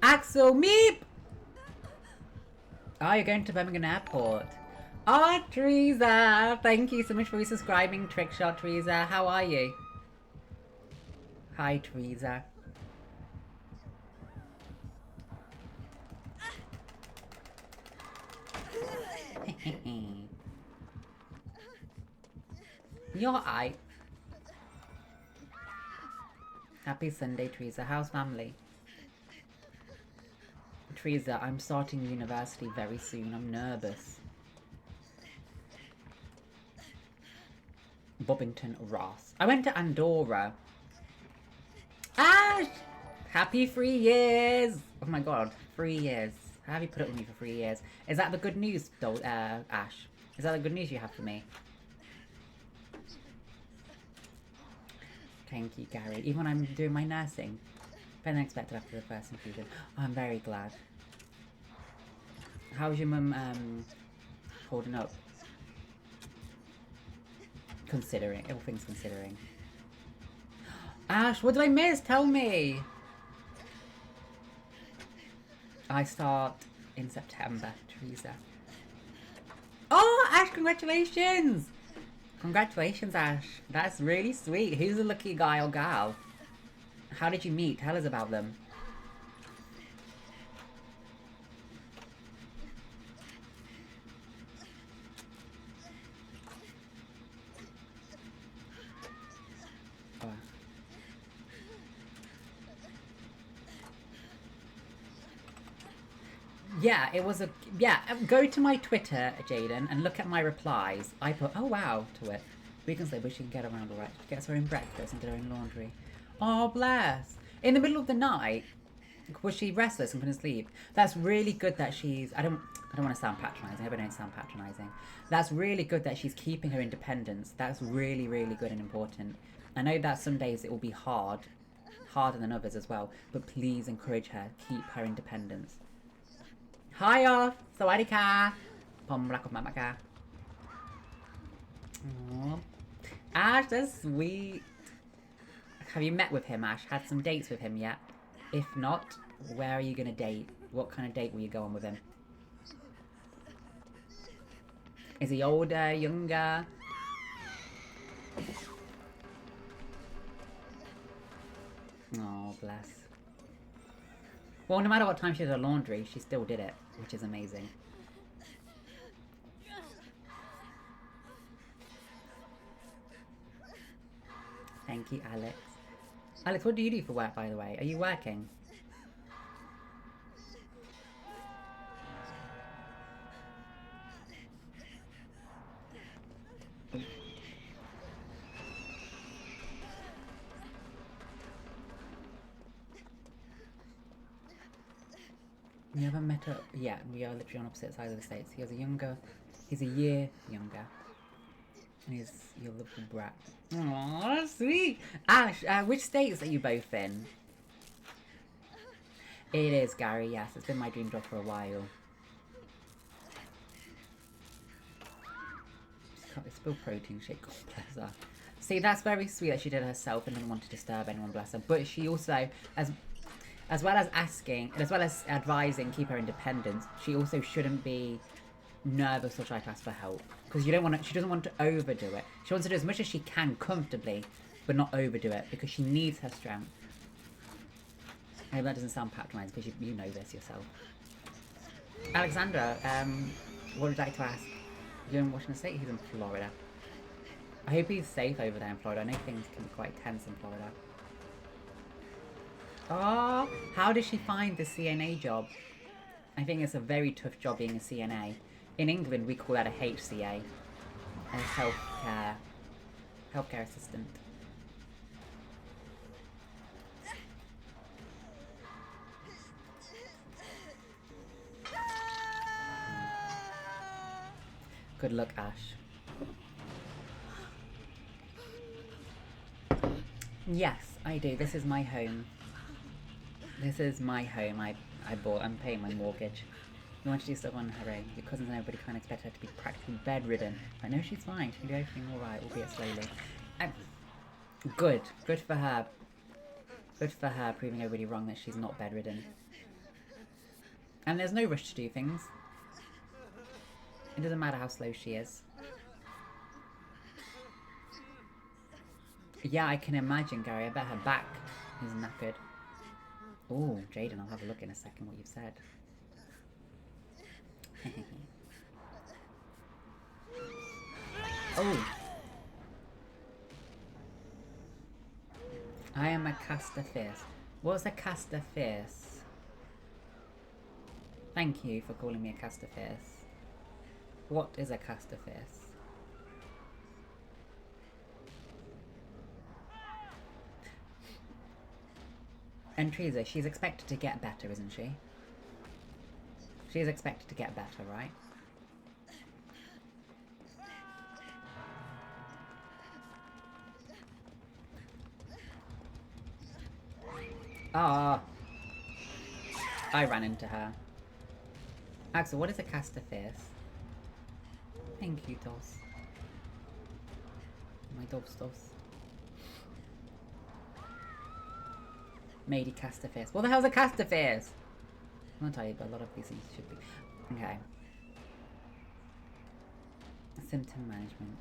Axel Meep! Oh, you're going to Birmingham Airport. Oh, Teresa! Thank you so much for subscribing, Trickshot Teresa. How are you? Hi, Teresa. You're alright. Happy Sunday, Teresa. How's family? Teresa, I'm starting university very soon. I'm nervous. Bobbington Ross. I went to Andorra. Ash! Happy 3 years! Oh my god, 3 years. How have you put up with me for 3 years? Is that the good news, Ash? Is that the good news you have for me? Thank you, Gary. Even when I'm doing my nursing. Better than expected after the first infusion. Oh, I'm very glad. How's your mum, holding up? Considering, all things considering. Ash, what did I miss? Tell me! I start in September, Teresa. Oh, Ash, congratulations! Congratulations, Ash. That's really sweet. Who's the lucky guy or gal? How did you meet? Tell us about them. Oh. Yeah, it was a... Yeah, go to my Twitter, Jaden, and look at my replies. I put, oh wow, to it. We can say, but she can get around alright. She gets her own breakfast and get her own laundry. Oh, bless. In the middle of the night, was she restless and couldn't sleep? That's really good that she's... I don't want to sound patronising. I hope I don't sound patronising. That's really good that she's keeping her independence. That's really, really good and important. I know that some days it will be hard. Harder than others as well. But please encourage her. Keep her independence. Hiya! Sawadika! Pomrakomamaka. Aww. Ash, that's sweet. Have you met with him, Ash? Had some dates with him yet? If not, where are you gonna date? What kind of date will you go on with him? Is he older, younger? Oh, bless. Well, no matter what time she did her laundry, she still did it, which is amazing. Thank you, Alex. Alex, what do you do for work, by the way? Are you working? We haven't met up yet. We are literally on opposite sides of the states. He's a year younger. And he's your little brat. Aww, that's sweet. Ash, which states are you both in? It is, Gary, yes. It's been my dream job for a while. It's still protein shake, God bless her. See, that's very sweet that she did it herself and didn't want to disturb anyone, bless her. But she also, as well as asking, and as well as advising, keep her independent, she also shouldn't be nervous or try to ask for help. Because she doesn't want to overdo it. She wants to do as much as she can comfortably, but not overdo it, because she needs her strength. I hope that doesn't sound patronising, because you know this yourself. Alexandra, what would you like to ask? You're in Washington State? He's in Florida. I hope he's safe over there in Florida. I know things can be quite tense in Florida. Oh, how did she find the CNA job? I think it's a very tough job being a CNA. In England, we call that a HCA, a healthcare assistant. Good luck, Ash. Yes, I do. This is my home. This is my home. I bought. I'm paying my mortgage. You want to do stuff on her own. Your cousins and everybody can't expect her to be practically bedridden. I know she's fine. She can do everything alright, albeit slowly. Good. Good for her. Good for her, proving everybody wrong that she's not bedridden. And there's no rush to do things. It doesn't matter how slow she is. Yeah, I can imagine, Gary. I bet her back is knackered. Oh, Jaden, I'll have a look in a second what you've said. Oh. I am a caster fierce. What's a caster fierce? Thank you for calling me a caster fierce. What is a caster fierce? And Teresa, she's expected to get better, isn't she? She's expected to get better, right? Ah! I ran into her. Axel, what is a caster fierce? Thank you, Dos. My Dos. Mady caster fierce. What the hell's a caster fierce? I'm not tell you, but a lot of these things should be. Okay. Symptom management.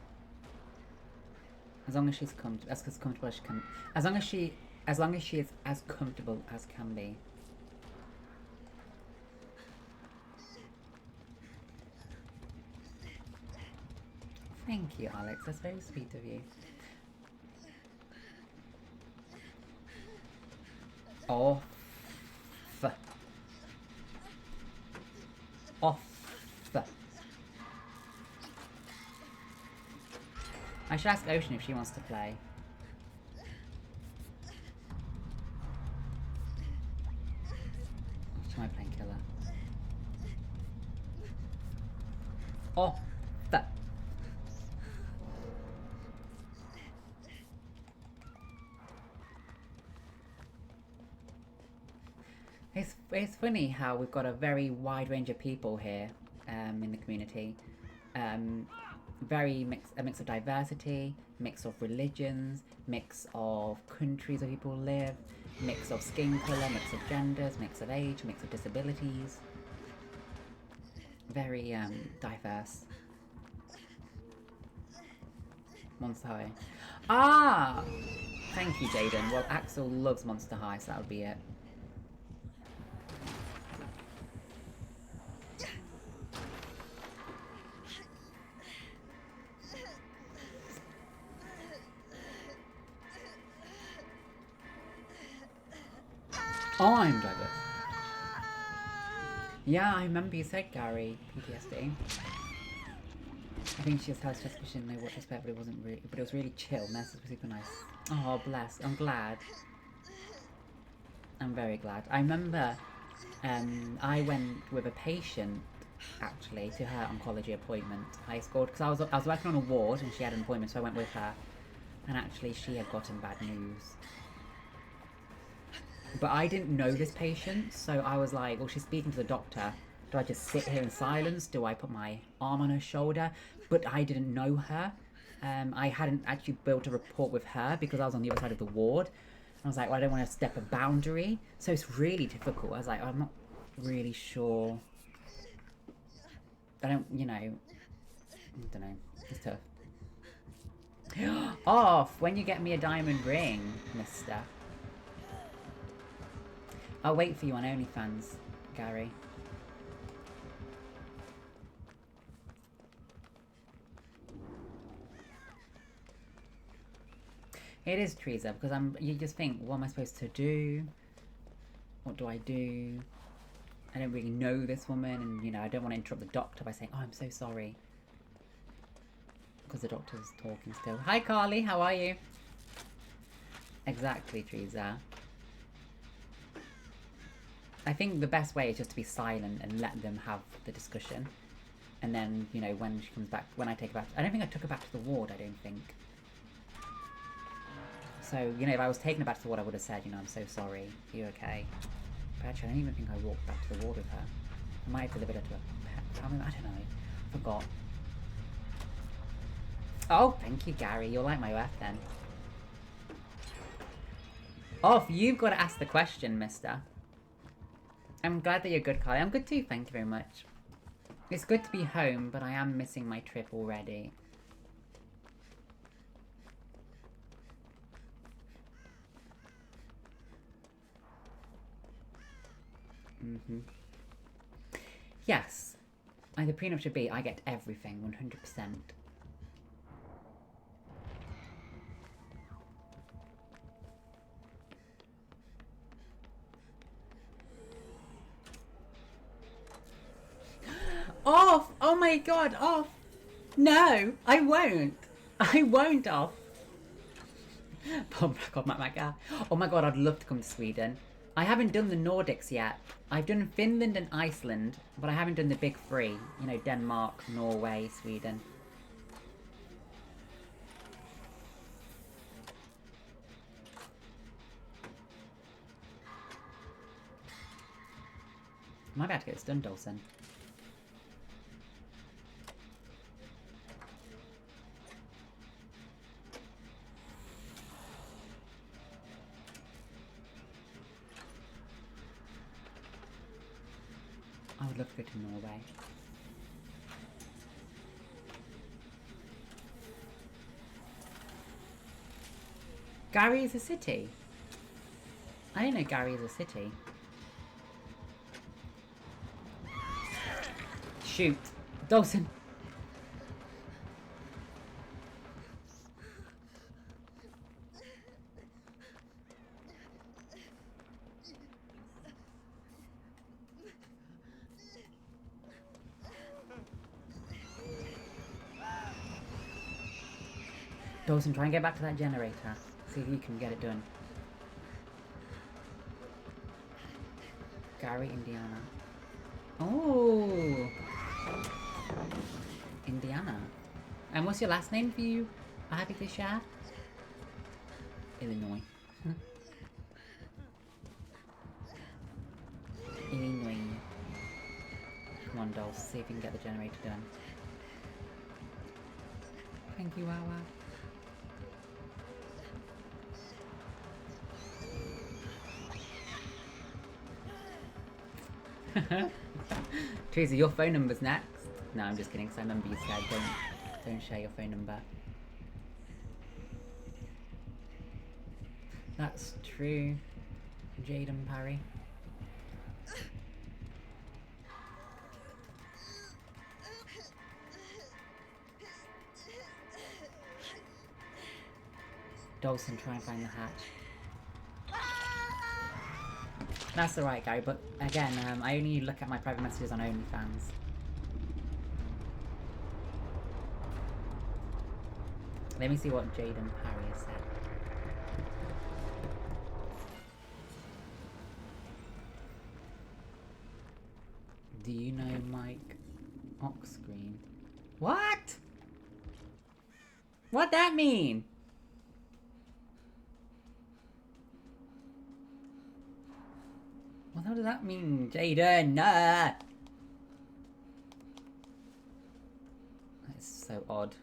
As long as she's as comfortable as she can. As long as she is as comfortable as can be. Thank you, Alex. That's very sweet of you. Off. I should ask Ocean if she wants to play. She might play Killer. Off. It's funny how we've got a very wide range of people here in the community. A mix of diversity, mix of religions, mix of countries where people live, mix of skin colour, mix of genders, mix of age, mix of disabilities. Very diverse. Monster High. Ah! Thank you, Jaden. Well, Axel loves Monster High, so that would be it. I'm diverse. Yeah, I remember you said, Gary, PTSD. I think she just had a suspicion they watched this but it wasn't really, but it was really chill. Nurses were super nice. Oh, bless. I'm glad. I'm very glad. I remember I went with a patient actually to her oncology appointment. I scored because I was working on a ward and she had an appointment, so I went with her. And actually, she had gotten bad news. But I didn't know this patient, so I was like, well, she's speaking to the doctor. Do I just sit here in silence? Do I put my arm on her shoulder? But I didn't know her. I hadn't actually built a rapport with her because I was on the other side of the ward. I was like, well, I don't want to step a boundary. So it's really difficult. I was like, I'm not really sure. I don't know. It's tough. Off when you get me a diamond ring, mister. I'll wait for you on OnlyFans, Gary. It is Teresa, because you just think, what am I supposed to do? What do I do? I don't really know this woman, and I don't want to interrupt the doctor by saying, oh, I'm so sorry. Because the doctor's talking still. Hi Carly, how are you? Exactly, Teresa. I think the best way is just to be silent and let them have the discussion. And then, when she comes back, when I take her back, I don't think I took her back to the ward, I don't think. So, if I was taking her back to the ward, I would have said, I'm so sorry, are you okay? But actually, I don't even think I walked back to the ward with her. I might have delivered her to a pet. I don't know, I forgot. Oh, thank you, Gary. You'll like my F then. Off, you've got to ask the question, mister. I'm glad that you're good, Carly. I'm good too, thank you very much. It's good to be home, but I am missing my trip already. Yes. The prenup should be, I get everything, 100%. Off! Oh my god, off! No, I won't. I won't off. Oh my god, oh my god, I'd love to come to Sweden. I haven't done the Nordics yet. I've done Finland and Iceland, but I haven't done the big three. Denmark, Norway, Sweden. Am I about to get this done, Dawson? I would love to go to Norway. Gary is a city? I didn't know Gary is a city. Shoot. Dawson. Dawson, try and get back to that generator. See if you can get it done. Gary, Indiana. Oh! Indiana. And what's your last name for you? I'm happy to share? Illinois. Illinois. Come on, dolls. See if you can get the generator done. Thank you, Wawa. Teresa, your phone number's next. No, I'm just kidding, because I remember you said don't share your phone number. That's true. Jaden Parry. Dawson, try and find the hatch. That's alright, Gary, but again, I only look at my private messages on OnlyFans. Let me see what Jaden Parry has said. Do you know Mike Oxscreen? What? What'd that mean? What the hell does that mean, Jaden? Nah. That's so odd.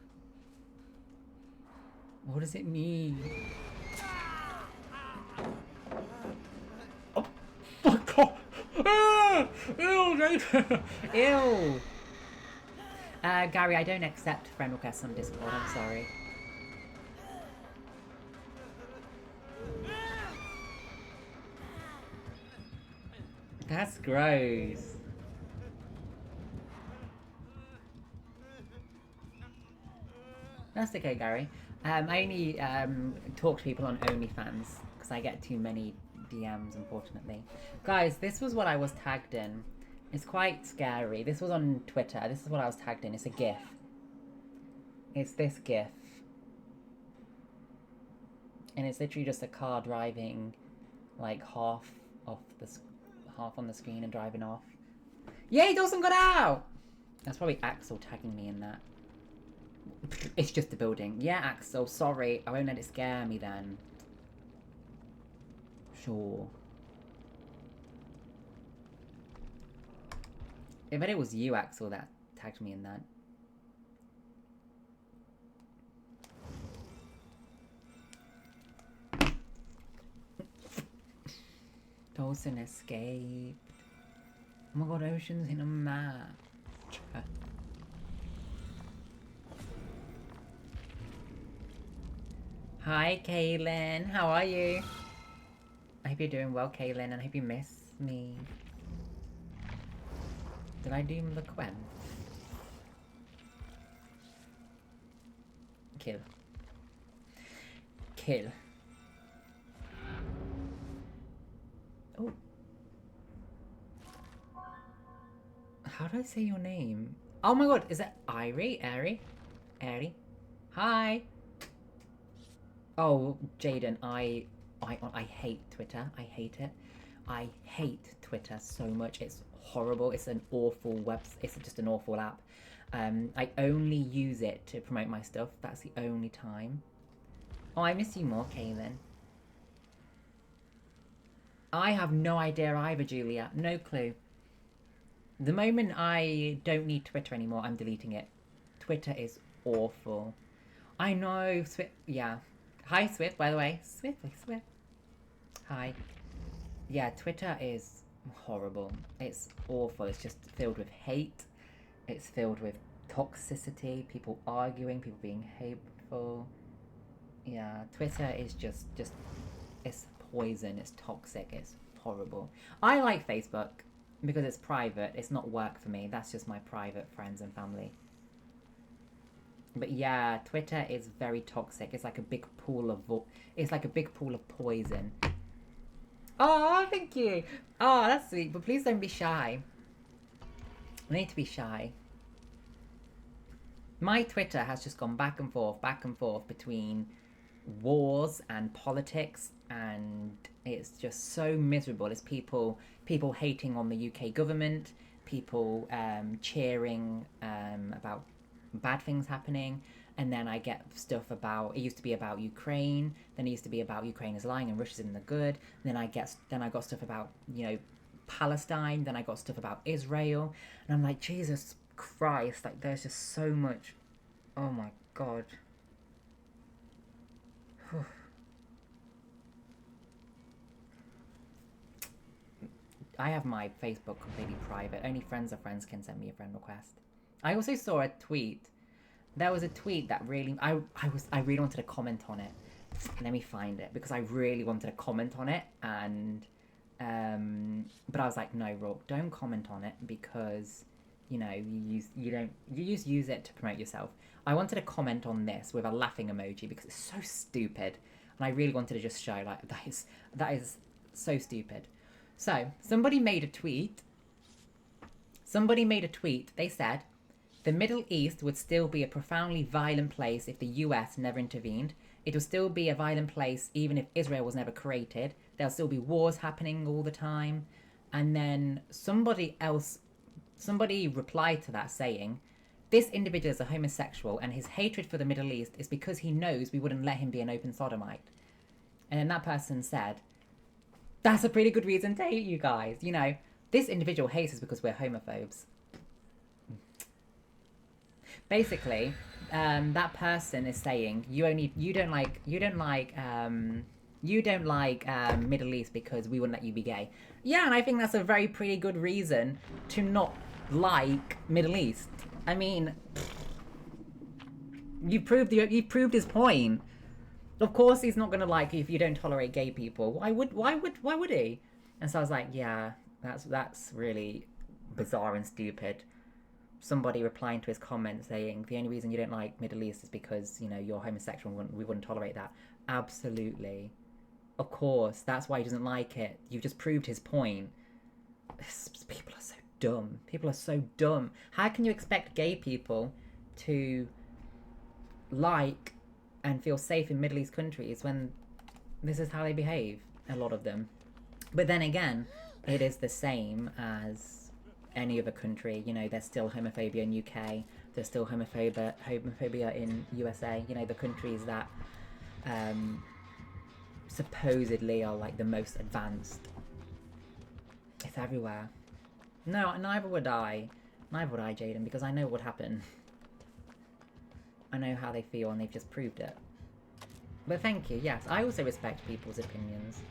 What does it mean? Oh my god! Ah! Ew, Jaden! Ew! Gary, I don't accept friend requests on Discord, I'm sorry. That's gross. That's okay, Gary. I only talk to people on OnlyFans because I get too many DMs, unfortunately. Guys, this was what I was tagged in. It's quite scary. This was on Twitter. This is what I was tagged in. It's a GIF. It's this GIF. And it's literally just a car driving like half on the screen and driving off. Yay, Dawson got out! That's probably Axel tagging me in that. It's just a building. Yeah, Axel, sorry. I won't let it scare me then. Sure. I bet it was you, Axel, that tagged me in that. Dawson escaped. Oh my god, Ocean's in a match. Hi, Kaylin. How are you? I hope you're doing well, Kaylin, and I hope you miss me. Did I do the Quen? Kill. Kill. Oh. How do I say your name? Oh my god, is that Irie? Airy? Hi. Oh, Jaden, I hate Twitter. I hate it. I hate Twitter so much. It's horrible. It's an awful it's just an awful app. I only use it to promote my stuff. That's the only time. Oh, I miss you more, Kaylin. I have no idea either, Julia. No clue. The moment I don't need Twitter anymore, I'm deleting it. Twitter is awful. I know, Swift. Yeah. Hi, Swift, by the way. Swift. Hi. Yeah, Twitter is horrible. It's awful. It's just filled with hate. It's filled with toxicity. People arguing. People being hateful. Yeah, Twitter is just it's poison. It's toxic. It's horrible. I like Facebook because it's private. It's not work for me. That's just my private friends and family. But yeah, Twitter is very toxic. It's like a big pool of poison. Oh, thank you. Oh, that's sweet. But please don't be shy. I need to be shy. My Twitter has just gone back and forth between wars and politics, and it's just so miserable. It's people hating on the UK government, people cheering about bad things happening, and then I get stuff about, it used to be about Ukraine, then it used to be about Ukraine is lying and Russia's in the good, then I got stuff about, you know, Palestine, then I got stuff about Israel, and I'm like, Jesus Christ, like there's just so much. Oh my god. I have my Facebook completely private. Only friends of friends can send me a friend request. I also saw a tweet. There was a tweet that really, I really wanted to comment on it. Let me find it because I really wanted to comment on it, and but I was like, no, Rourke, don't comment on it because you know use it to promote yourself. I wanted to comment on this with a laughing emoji because it's so stupid, and I really wanted to just show like that is so stupid. So somebody made a tweet. They said, the Middle East would still be a profoundly violent place if the US never intervened. It would still be a violent place even if Israel was never created. There'll still be wars happening all the time. And then somebody else somebody replied to that saying, this individual is a homosexual and his hatred for the Middle East is because he knows we wouldn't let him be an open sodomite. And then that person said, that's a pretty good reason to hate you guys. You know, this individual hates us because we're homophobes. Basically, that person is saying you don't like Middle East because we wouldn't let you be gay. Yeah, and I think that's a very pretty good reason to not like Middle East. I mean, you proved his point. Of course, he's not gonna like you if you don't tolerate gay people. Why would he? And so I was like, yeah, that's really bizarre and stupid. Somebody replying to his comment saying the only reason you don't like Middle East is because, you know, you're homosexual and we wouldn't tolerate that. Absolutely. Of course, that's why he doesn't like it. You've just proved his point. People are so dumb. People are so dumb. How can you expect gay people to like and feel safe in Middle East countries when this is how they behave, a lot of them? But then again, it is the same as any other country. You know, there's still homophobia in UK, there's still homophobia in USA, you know, the countries that supposedly are like the most advanced. It's everywhere. No, neither would I, Jaden, because I know what would happen. I know how they feel and they've just proved it. But thank you, yes, I also respect people's opinions.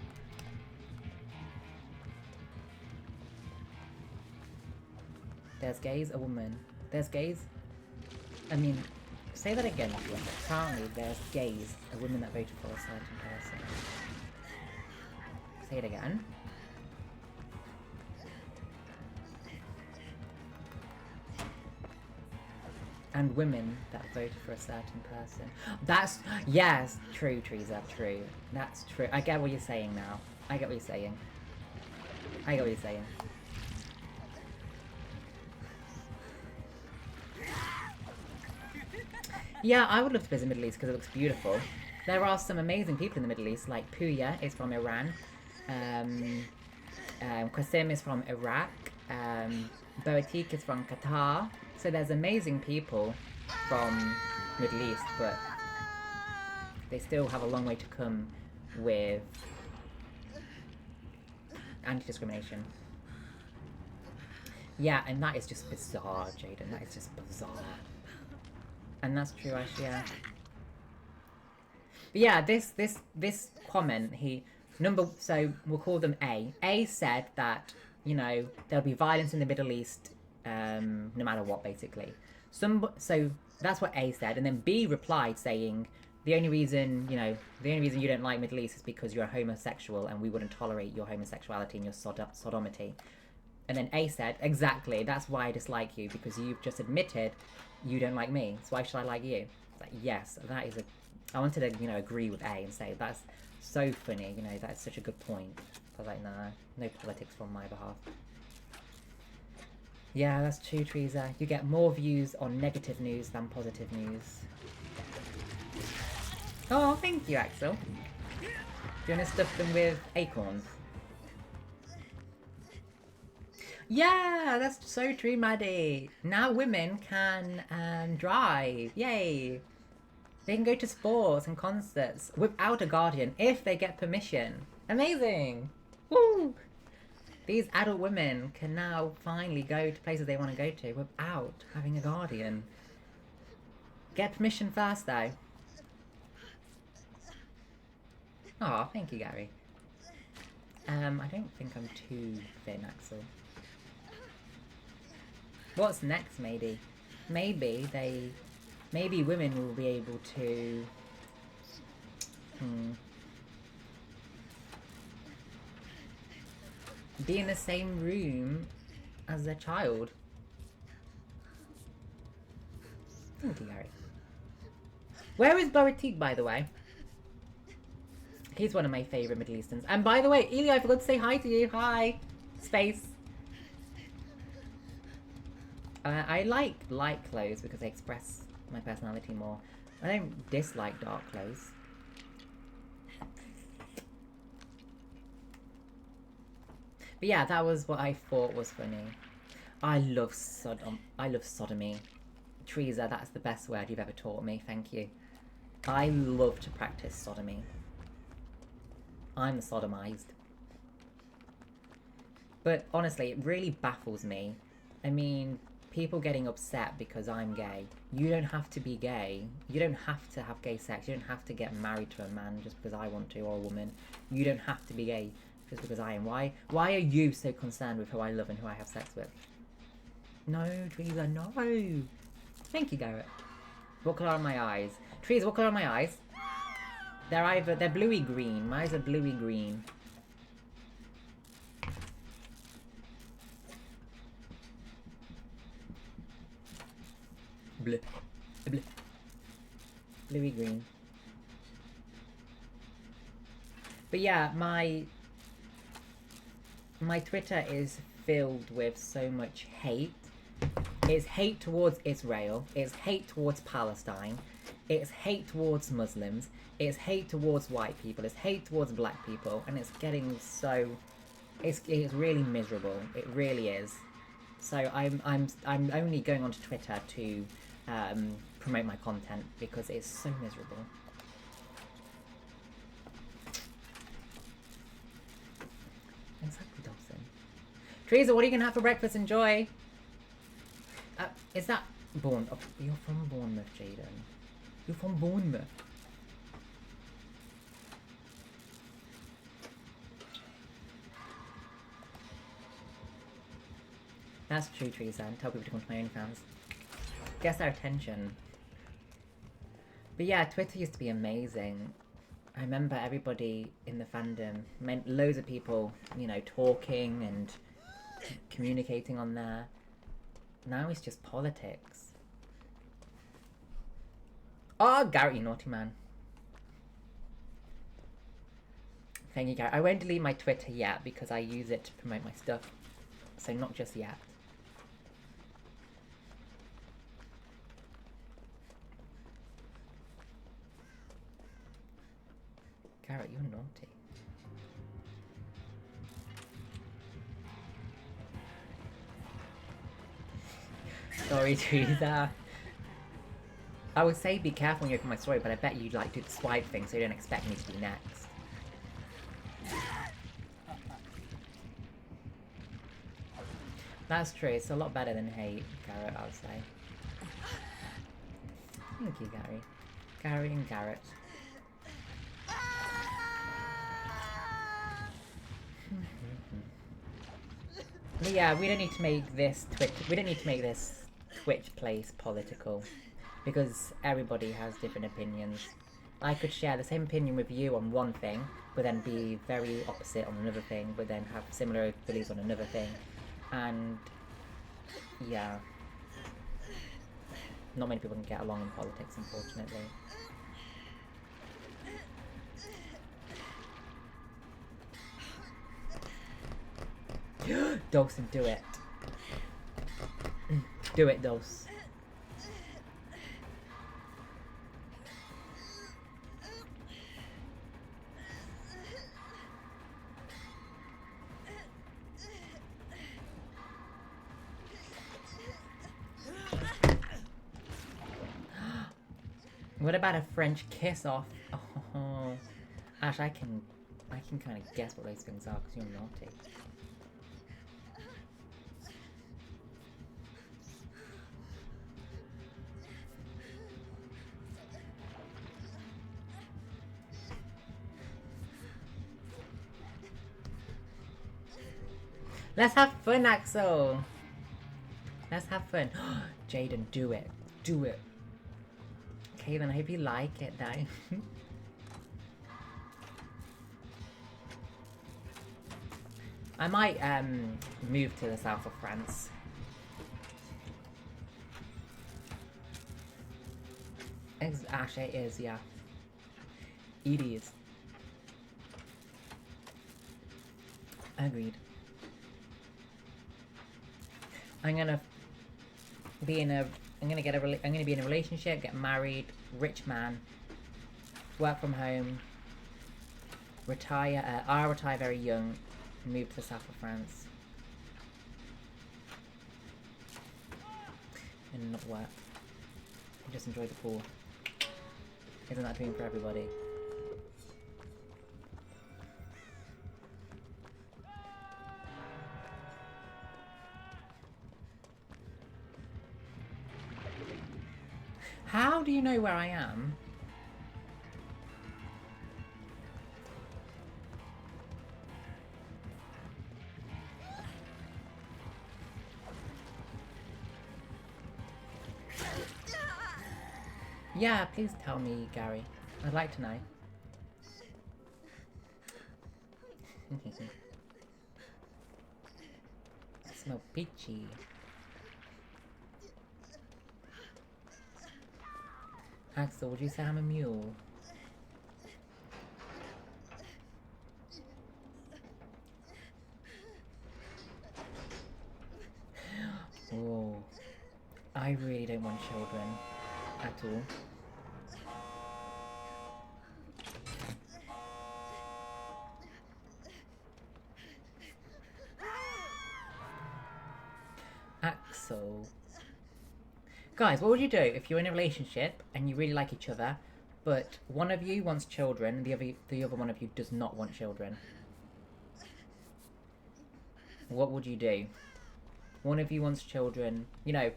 There's gays, a woman. There's gays. I mean, say that again, if you want. Apparently, there's gays, a woman that voted for a certain person. Say it again. And women that voted for a certain person. That's, yes, true, Teresa, true. That's true. I get what you're saying now. I get what you're saying. Yeah, I would love to visit the Middle East because it looks beautiful. There are some amazing people in the Middle East, like Puya is from Iran. Qasim is from Iraq. Boatik is from Qatar. So there's amazing people from Middle East, but they still have a long way to come with anti-discrimination. Yeah, and that is just bizarre, Jaden. That is just bizarre. And that's true, actually, yeah. But yeah, this comment, so we'll call them A. A said that, you know, there'll be violence in the Middle East, no matter what, basically. So that's what A said, and then B replied saying, the only reason you don't like Middle East is because you're a homosexual and we wouldn't tolerate your homosexuality and your sodomity. And then A said, exactly, that's why I dislike you, because you've just admitted you don't like me, so why should I like you? It's like, yes, that is I wanted to, agree with A and say, that's so funny, that's such a good point. I was like, nah, no politics from my behalf. Yeah, that's true, Teresa. You get more views on negative news than positive news. Oh, thank you, Axel. Do you want to stuff them with acorns? Yeah, that's so true, Maddie. Now women can drive. Yay. They can go to sports and concerts without a guardian if they get permission. Amazing. Woo! These adult women can now finally go to places they want to go to without having a guardian. Get permission first, though. Oh, thank you, Gary. I don't think I'm too thin, Axel. What's next, maybe? Maybe women will be able to... be in the same room as their child. Thank you, Gary. Where is Boratik, by the way? He's one of my favourite Middle Easterns. And by the way, Eli, I forgot to say hi to you. Hi. Space. I like light clothes because they express my personality more. I don't dislike dark clothes. But yeah, that was what I thought was funny. I love Sodom. I love sodomy. Teresa, that's the best word you've ever taught me. Thank you. I love to practice sodomy. I'm sodomized. But honestly, it really baffles me. I mean, people getting upset because I'm gay. You don't have to be gay. You don't have to have gay sex. You don't have to get married to a man just because I want to, or a woman. You don't have to be gay just because I am. Why are you so concerned with who I love and who I have sex with? No, Teresa, no. Thank you, Garrett. What colour are my eyes? Teresa, what colour are my eyes? They're bluey green. My eyes are bluey green. Blue. Blue. Bluey green. But yeah, my Twitter is filled with so much hate. It's hate towards Israel, it's hate towards Palestine, it's hate towards Muslims, it's hate towards white people, it's hate towards black people, and it's getting so... It's really miserable. It really is. So I'm only going onto Twitter to promote my content because it's so miserable. Exactly, Dobson. Teresa, what are you gonna have for breakfast? Enjoy. Is that Bournemouth? Oh, you're from Bournemouth, Jaden. You're from Bournemouth. That's true, Teresa. Tell people to come to my OnlyFans. Gets their attention. But yeah, Twitter used to be amazing. I remember everybody in the fandom, loads of people, you know, talking and communicating on there. Now it's just politics. Oh, Garrett, you naughty man. Thank you, Garrett. I won't delete my Twitter yet because I use it to promote my stuff. So not just yet. Garrett, you're naughty. Sorry, Teresa. I would say be careful when you open my story, but I bet you'd like do the swipe thing so you don't expect me to be next. That's true, it's a lot better than hate, Garrett, I would say. Thank you, Gary. Gary and Garrett. But yeah, we don't need to make this Twitch place political, because everybody has different opinions. I could share the same opinion with you on one thing, but then be very opposite on another thing, but then have similar beliefs on another thing. And yeah, not many people can get along in politics, unfortunately. Dawson, do it. Do it, Dawson. What about a French kiss off? Oh, Ash, I can kind of guess what those things are because you're naughty. Let's have fun, Axel. Let's have fun. Jaden, do it. Do it. Okay, then I hope you like it, though. I might move to the south of France. Ash, it is, yeah. It is. Agreed. I'm gonna be in a relationship, get married, rich man, work from home, retire. I'll retire very young, move to the south of France. and not work. And just enjoy the pool. Isn't that dream for everybody? How do you know where I am? Yeah, please tell me, Gary. I'd like to know. I smell peachy. Axel, would you say I'm a mule? Oh, I really don't want children at all. Axel. Guys, what would you do if you're in a relationship and you really like each other, but one of you wants children and the other one of you does not want children? What would you do? One of you wants children, you know,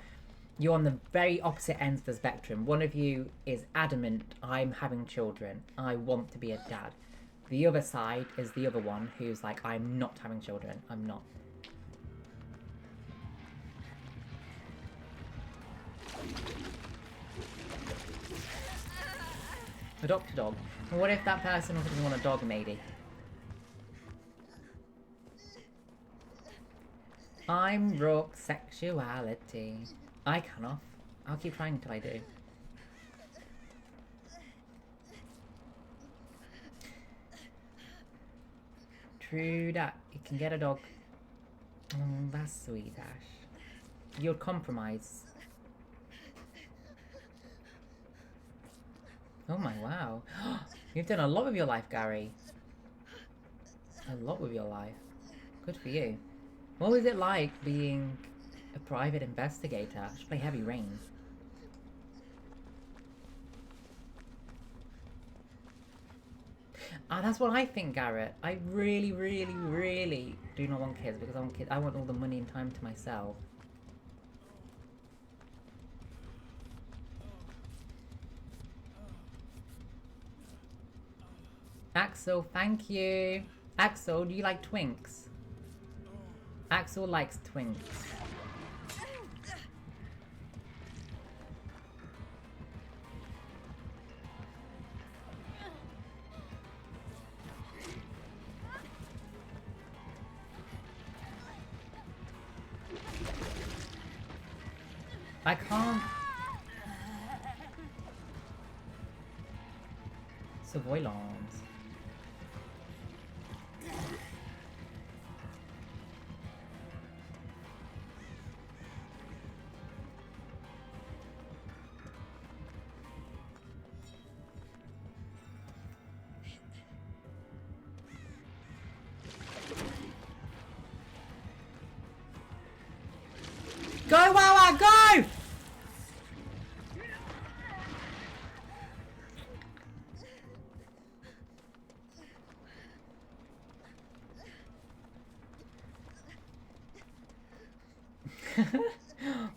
you're on the very opposite ends of the spectrum. One of you is adamant, I'm having children, I want to be a dad. The other side is the other one who's like, I'm not having children, I'm not. Adopt a dog. And what if that person doesn't want a dog, maybe? I'm rock sexuality. I can off. I'll keep trying until I do. True that. You can get a dog. Oh, that's sweet, Ash. You'll compromise. Oh my, wow. You've done a lot with your life, Gary. A lot with your life. Good for you. What was it like being a private investigator? I should play Heavy Rain. Ah, that's what I think, Garrett. I really, really, really do not want kids because I want kids. I want all the money and time to myself. Axel, thank you. Axel, do you like Twinks? Axel likes Twinks. I can't. Savoylons. Go, Wawa, go!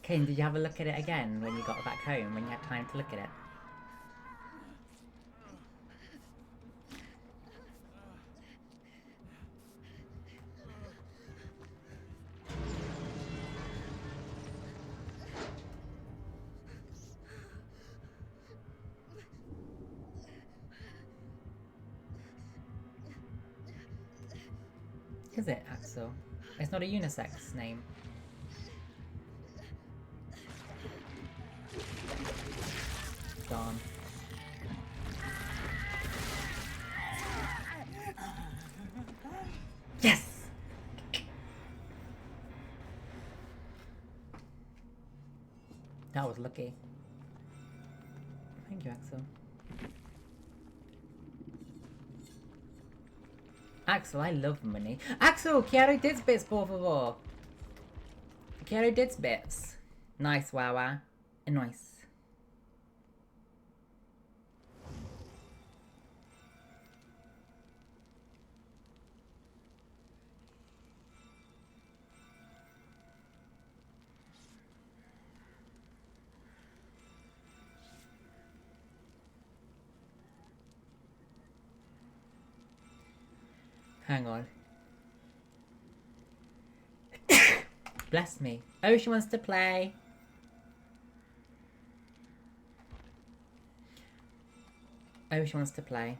Kane, did you have a look at it again when you got back home, when you had time to look at it? Is it, Axel? It's not a unisex name. Darn. Yes! That was lucky. Thank you, Axel. Axel, I love money. Axel, quiero bits, por favor. Quiero bits. Nice, Wawa. Nice. Hang on. Bless me. Oh, she wants to play. Oh, she wants to play.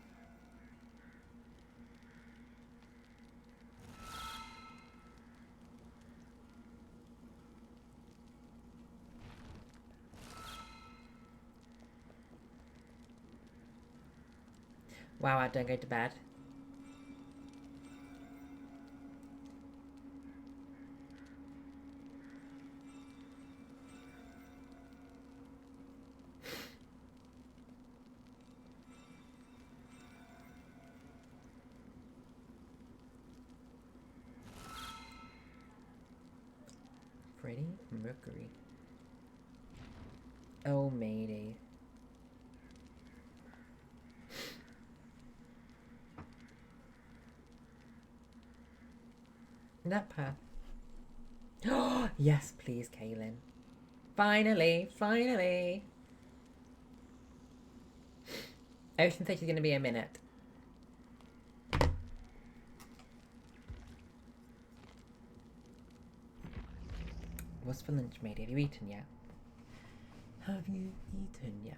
Wow, I don't go to bed. Freddie Mercury. Oh, matey. That path. Oh, yes, please, Kaylin. Finally, finally. Ocean says she's going to be a minute. What's for lunch, matey? Have you eaten yet? Have you eaten yet?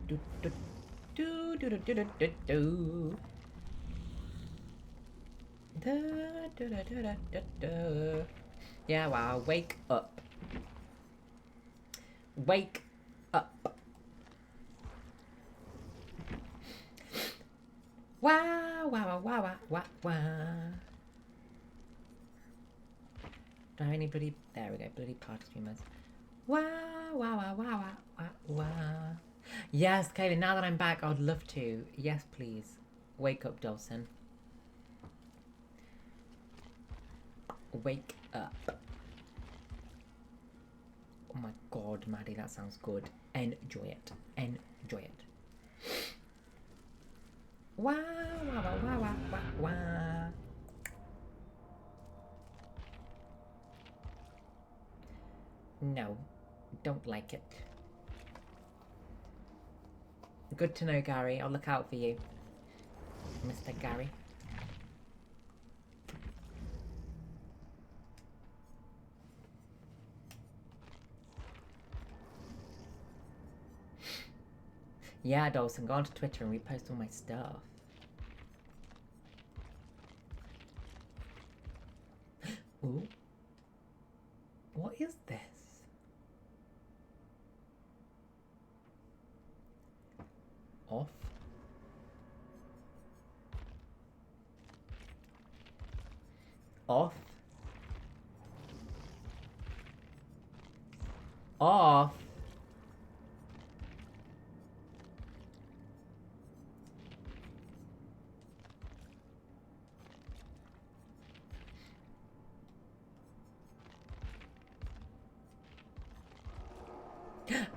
Do do do do do do do do. Da, da, da, da, da, da. Yeah, wow, wake up. Wake up. Wow, wow, wow, wow, wow, wow. Do I have any bloody... There we go, bloody party streamers. Wow, wow, wow, wow, wow, wow, wow. Yes, Kaylin, now that I'm back, I would love to. Yes, please. Wake up, Dawson. Wake up. Oh my god, Maddie, that sounds good. Enjoy it. Enjoy it. Wow, wow, wow, wow, wow, wow, wow. No, don't like it. Good to know, Gary. I'll look out for you, Mr. Gary. Yeah, Dawson, go onto Twitter and repost all my stuff. Ooh. What is this? Off. Off. Off.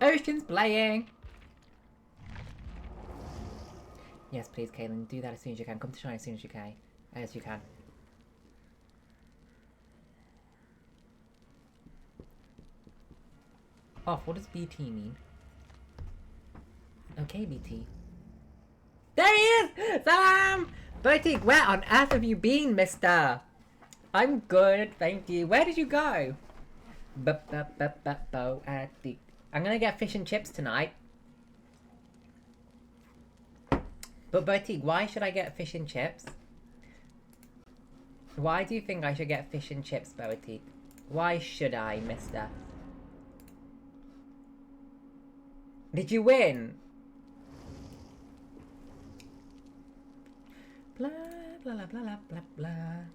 Ocean's playing. Yes, please, Kaylin. Do that as soon as you can. Come to Shine as soon as you can. As you can. Off. What does BT mean? Okay, BT. There he is! Salam! Botik, where on earth have you been, mister? I'm good, thank you. Where did you go? I'm gonna get fish and chips tonight. But Botik, why should I get fish and chips? Why do you think I should get fish and chips, Botik? Why should I, mister? Did you win? Blah, blah, blah, blah, blah, blah, blah.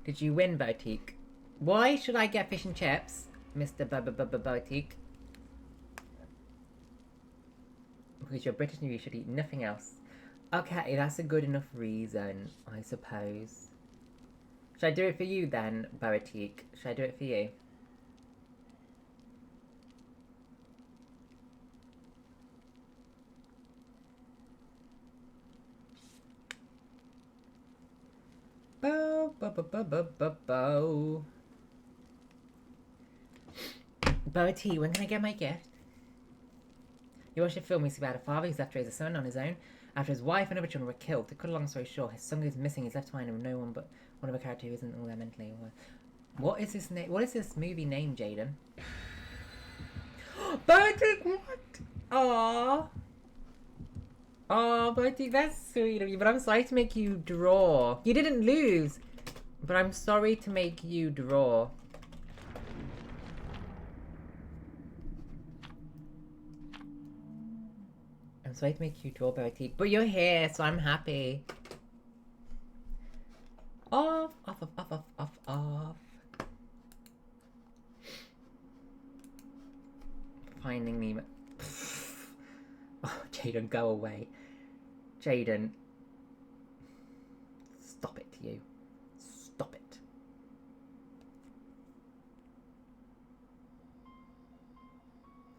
Did you win, Botik? Why should I get fish and chips, Mr. Botique? Because you're British and you should eat nothing else. Okay, that's a good enough reason, I suppose. Should I do it for you then, Botique? Should I do it for you? Bo, bo, bo, bo, bo, bo, bo. Botique, when can I get my gift? You watched a film we see about a father who's left to raise a son on his own after his wife and other children were killed. To cut a long story short, his son goes missing. He's left behind with no one but one of a character who isn't all there mentally. What is this name? What is this movie name, Jaden? Botique, what? Aww. Oh, Botique, that's sweet of you. But I'm sorry to make you draw. You didn't lose, but I'm sorry to make you draw. I'm sorry to make you draw, Botique, but you're here, so I'm happy. Off, off, off, off, off, off, off. Finding Nemo. Oh, Jaden, go away. Jaden. Stop it, you. Stop it.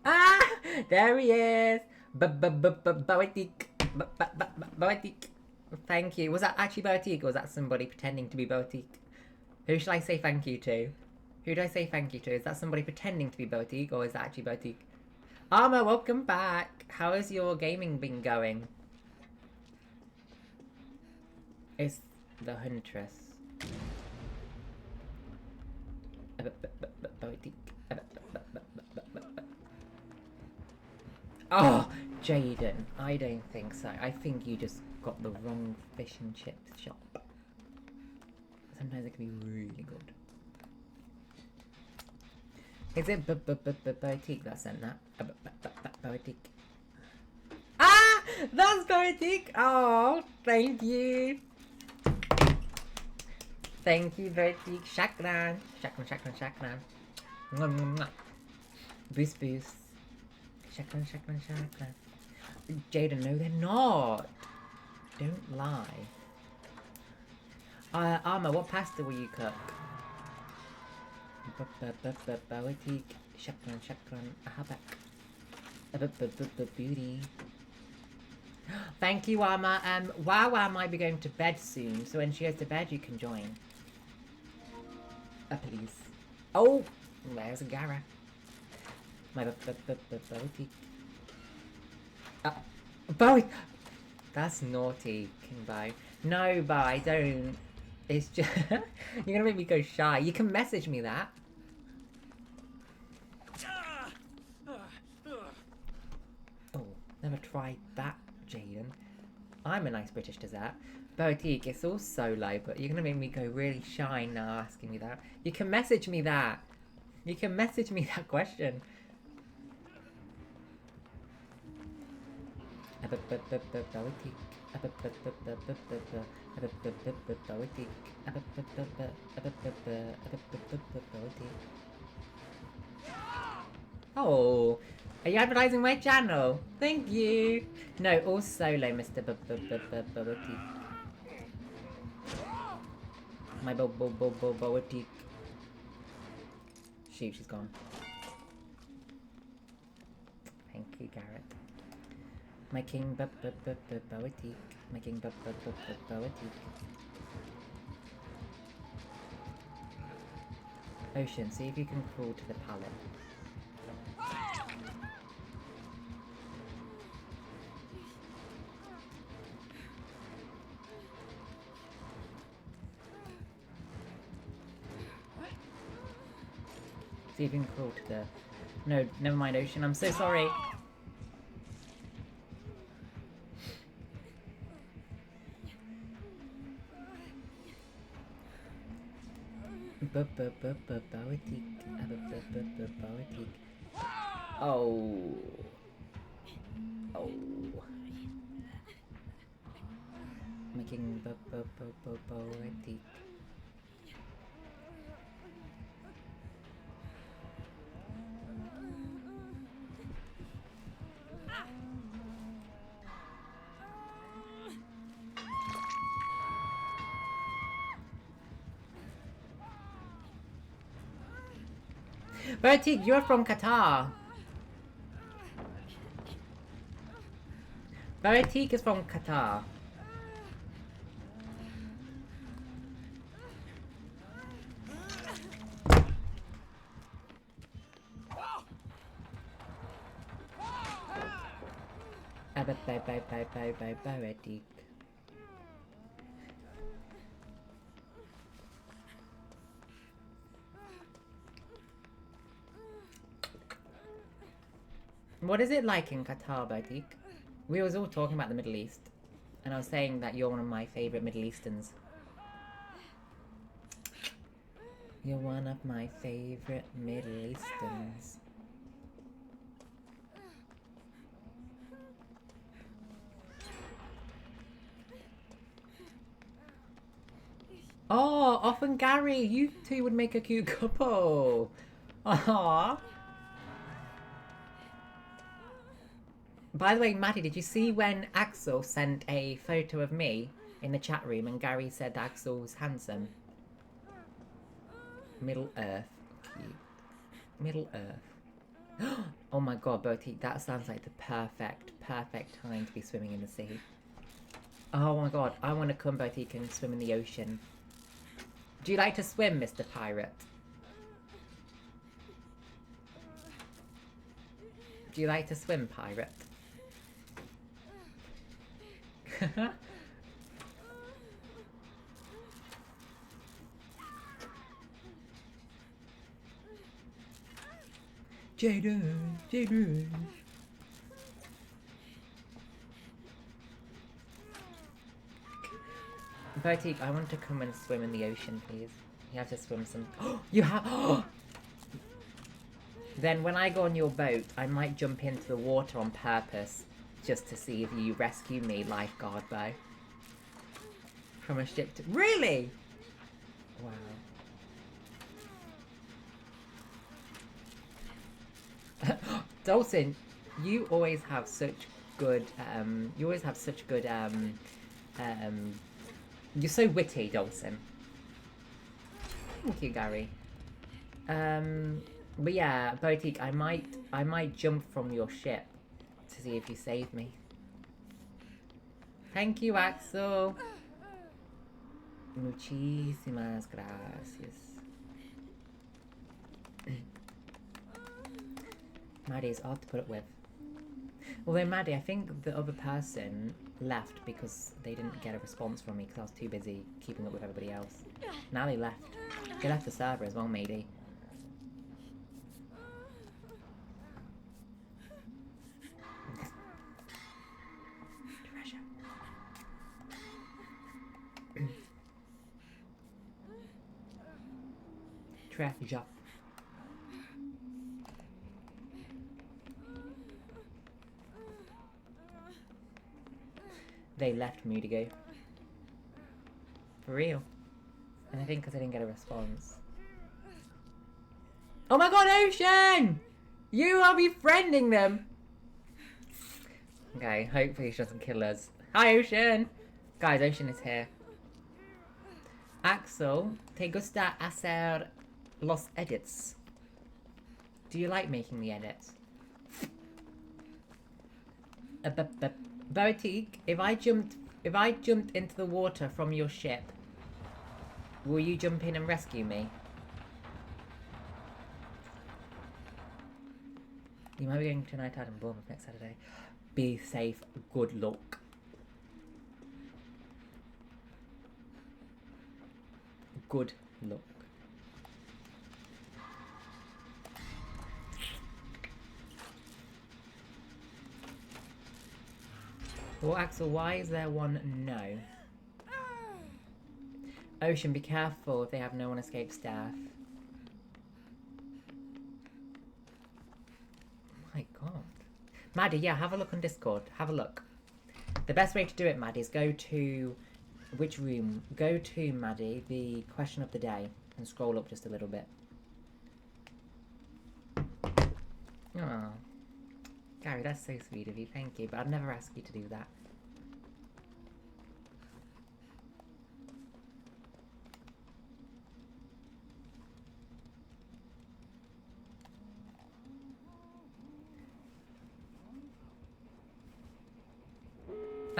Ah! There he is! Boetique. Boetique. Thank you. Was that actually Boetique or was that somebody pretending to be Boetique? Who should I say thank you to? Who do I say thank you to? Is that somebody pretending to be Boetique or is that actually Boetique? Arma, welcome back. How has your gaming been going? It's the Huntress. Boetique. Oh, Jaden, I don't think so. I think you just got the wrong fish and chips shop. Sometimes it can be really good. Is it Boetique that sent that? Boetique. Ah! That's Boetique! Oh, thank you! Thank you, Boetique. Shakran. Shakran. Boost. Shakran. Jaden, no, they're not. Don't lie. Arma, what pasta will you cook? Boetique. Shakran. Beauty. Thank you, Arma. Wawa might be going to bed soon, so when she goes to bed, you can join. Please. Oh, there's a Gara. My Boetique. Bowie! That's naughty, King Bo. No, Bo, I don't. It's just... You're gonna make me go shy. You can message me that. Oh, never tried that, Jaden. I'm a nice British dessert. Boetique, it's all solo, but you're gonna make me go really shy now asking me that. You can message me that. You can message me that question. Oh, are you advertising my channel? Thank you. No, all solo, Mr. Boetique. My Boetique. Shoot, she's gone. Thank you, Garrett. My King Boetique. My King Boetique. Ocean, see if you can crawl to the pallet. See if you can crawl to the... No, never mind, Ocean. I'm so sorry. Boetique. Oh. Oh. Making Boetique. Bertie, you're from Qatar. Baratik is from Qatar. Baratik. What is it like in Qatar, Baratik? We was all talking about the Middle East, and I was saying that you're one of my favourite Middle Easterns. You're one of my favourite Middle Easterns. Oh, Off and Gary, you two would make a cute couple. Aww. By the way, Maddie, did you see when Axel sent a photo of me in the chat room and Gary said that Axel's handsome? Middle Earth. Cute. Middle Earth. Oh my god, Bertie, that sounds like the perfect time to be swimming in the sea. Oh my god, I want to come, Bertie, and swim in the ocean. Do you like to swim, Mr. Pirate? Do you like to swim, Pirate? Jaden. Bertie, I want to come and swim in the ocean, please. You have to swim some. You have. Then when I go on your boat, I might jump into the water on purpose, just to see if you rescue me, lifeguard bow. From a ship to. Really? Wow. Dalton, you always have such good. You're so witty, Dawson. Thank you, Gary. But yeah, Botique, I might jump from your ship to see if you save me. Thank you, Axel. Muchísimas gracias. Maddie's hard to put up with. Although, Maddie, I think the other person left because they didn't get a response from me because I was too busy keeping up with everybody else. Now they left. They left the server as well, maybe. Treasure. They left me to go. For real. And I think because I didn't get a response. Oh my god, Ocean! You are befriending them! Okay, hopefully she doesn't kill us. Hi, Ocean! Guys, Ocean is here. Axel, ¿te gusta hacer los edits? Do you like making the edits? Botique, if I jumped into the water from your ship, will you jump in and rescue me? You might be going to Night Out in Bournemouth next Saturday. Be safe. Good luck. Good luck. Well, Axel, why is there one no? Ocean, be careful if they have no one escape staff. My god. Maddie, yeah, have a look on Discord. Have a look. The best way to do it, Maddie, is go to... Which room? Go to, Maddie, the question of the day, and scroll up just a little bit. Oh. Gary, that's so sweet of you, thank you, but I'd never ask you to do that.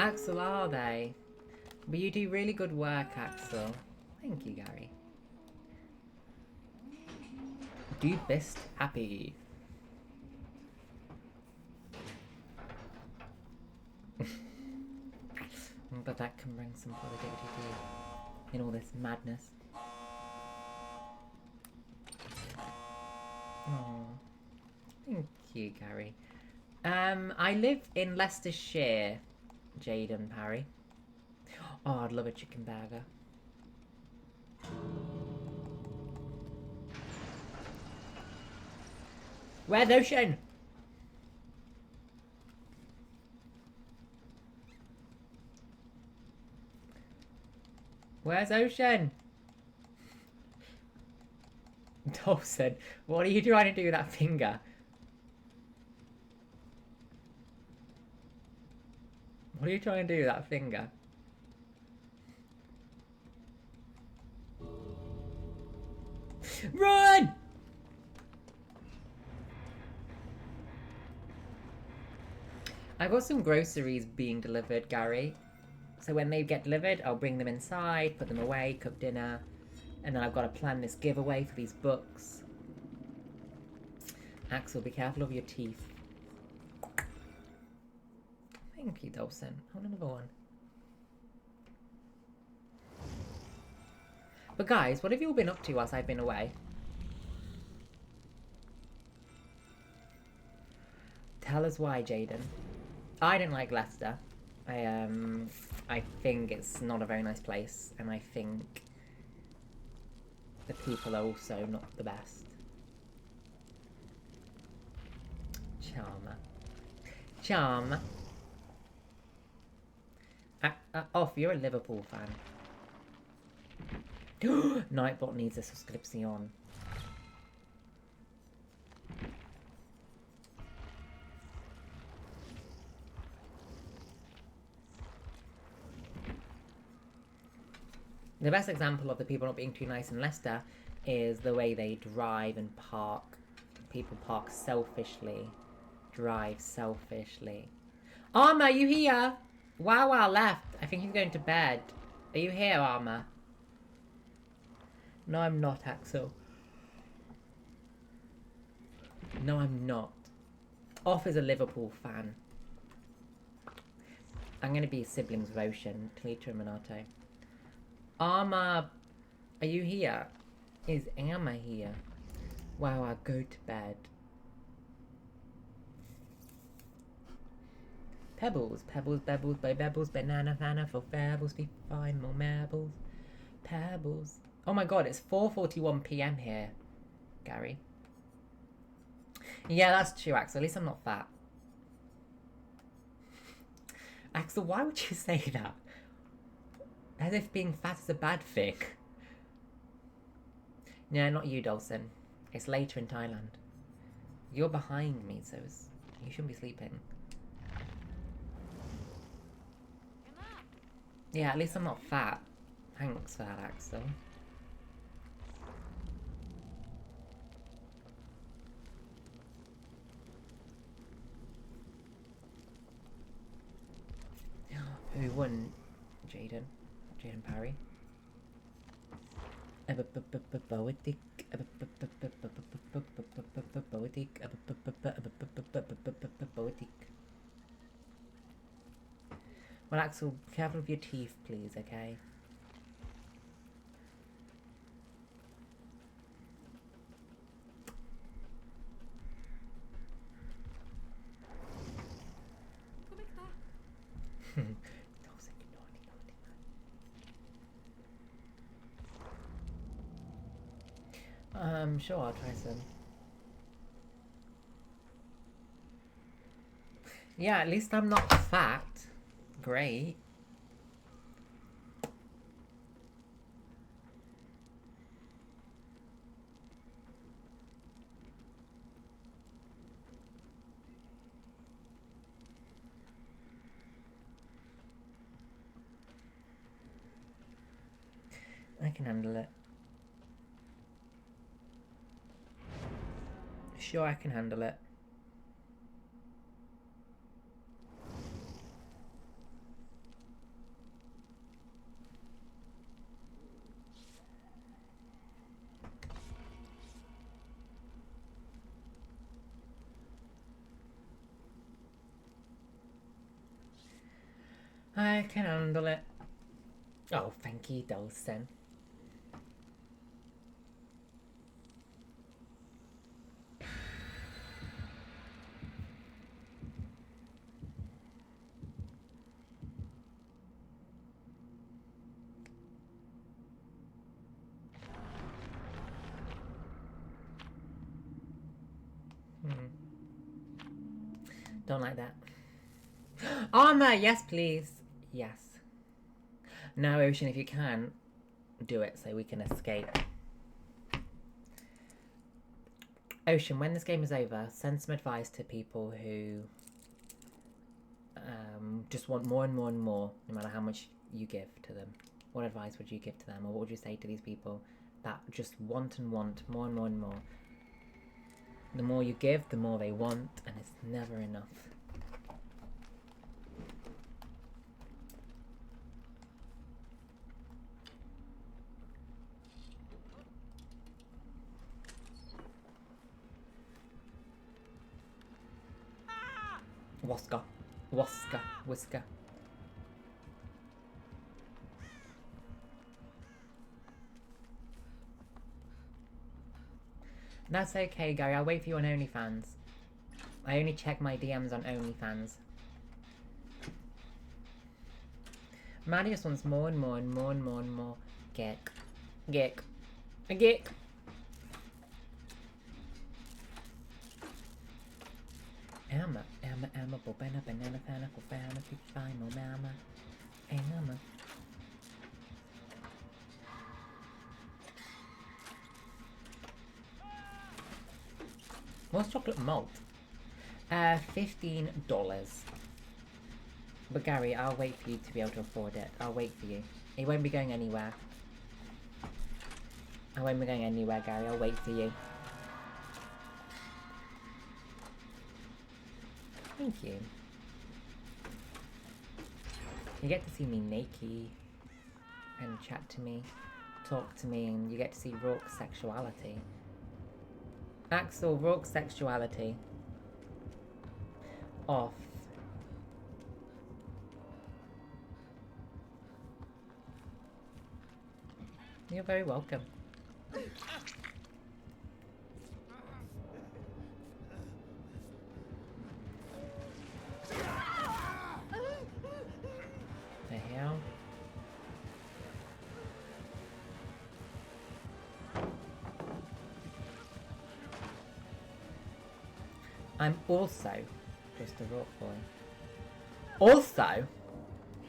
Axel, are they? But you do really good work, Axel. Thank you, Gary. Du bist happy. But that can bring some positivity too, in all this madness. Oh, thank you, Gary. I live in Leicestershire, Jaden Parry. Oh, I'd love a chicken burger. Where's Ocean? Where's Ocean? Dawson, what are you trying to do with that finger? What are you trying to do with that finger? Run! I've got some groceries being delivered, Gary. So when they get delivered, I'll bring them inside, put them away, cook dinner. And then I've got to plan this giveaway for these books. Axel, be careful of your teeth. Thank you, Dawson. I want another one. But guys, what have you all been up to whilst I've been away? Tell us why, Jaden. I don't like Leicester. I think it's not a very nice place, and I think the people are also not the best. Charmer. Charm. Off, you're a Liverpool fan. Nightbot needs a subscription. The best example of the people not being too nice in Leicester is the way they drive and park. People park selfishly. Drive selfishly. Armour, are you here? Wow, left. I think he's going to bed. Are you here, Armour? No, I'm not, Axel. No, I'm not. Off is a Liverpool fan. I'm going to be siblings with Ocean. Talita and Minato. Armour, are you here? Is Armour here? Wow, I'll go to bed. Pebbles, pebbles, bebbles, by bebbles, banana, fana, for pebbles, be fine, more marbles. Pebbles. Oh my god, it's 4:41 PM here, Gary. Yeah, that's true, Axel. At least I'm not fat. Axel, why would you say that? As if being fat is a bad thing. No, not you, Dawson. It's later in Thailand. You're behind me, so you shouldn't be sleeping. Yeah, at least I'm not fat. Thanks for that, Axel. Who won? Jaden. Jaden Parry. Boetic. Boetic. Well, Axel, careful of your teeth, please, okay? Sure, I'll try some. Yeah, at least I'm not fat. Great. I can handle it. Sure, I can handle it. I can handle it. Oh, thank you, Dawson. Don't like that. Armor, yes, please. Yes. No, Ocean, if you can, do it so we can escape. Ocean, when this game is over, send some advice to people who just want more and more and more, no matter how much you give to them. What advice would you give to them, or what would you say to these people that just want and want more and more and more? The more you give, the more they want, and it's never enough. Whisker. Whisker. Whisker. That's okay, Gary. I'll wait for you on OnlyFans. I only check my DMs on OnlyFans. Maddie just wants more and more and more and more and more. Geek. Geek. A geek. Emma, bobena, banana, fana, fofana, fifino, mama. Emma. What's chocolate malt? $15. But Gary, I'll wait for you to be able to afford it. I'll wait for you. It won't be going anywhere. I won't be going anywhere, Gary. I'll wait for you. Thank you. You get to see me naked and chat to me, talk to me, and you get to see Rourke's sexuality. Axel, Rourke's sexuality. Off. You're very welcome. The hell? I'm also just a rock boy. Also?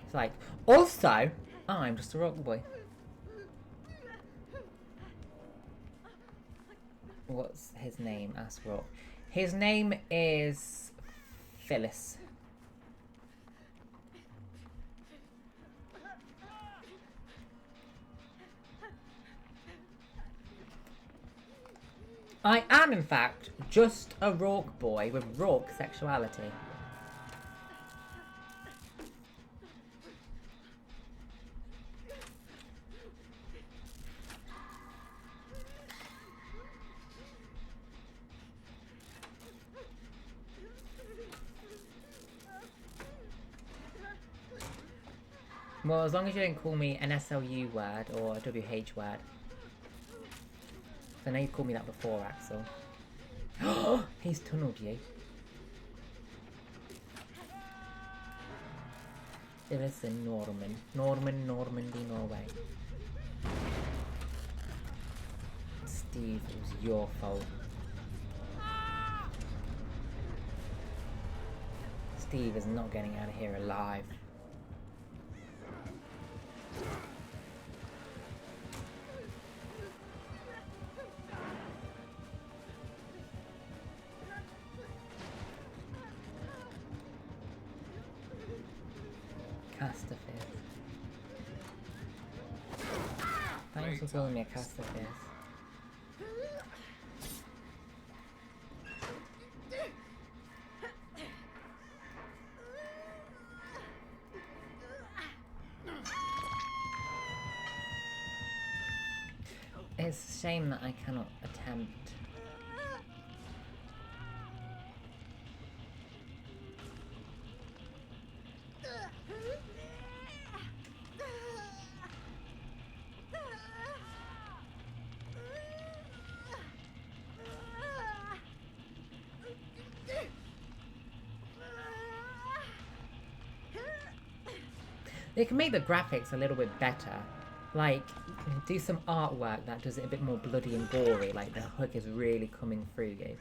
It's like, also, I'm just a rock boy. What's his name? Ask Rock. His name is Phyllis. I am, in fact, just a Rourke boy with Rourke sexuality. Well, as long as you don't call me an SLU word or a WH word. I know you called me that before, Axel. He's tunneled you. Phyllis and Norman. Normandy, Norway. Steve, it was your fault. Steve is not getting out of here alive. Castafist. Thanks for calling me a Castafist. It's a shame that I cannot attempt. They can make the graphics a little bit better. Like, do some artwork that does it a bit more bloody and gory, like the hook is really coming through you.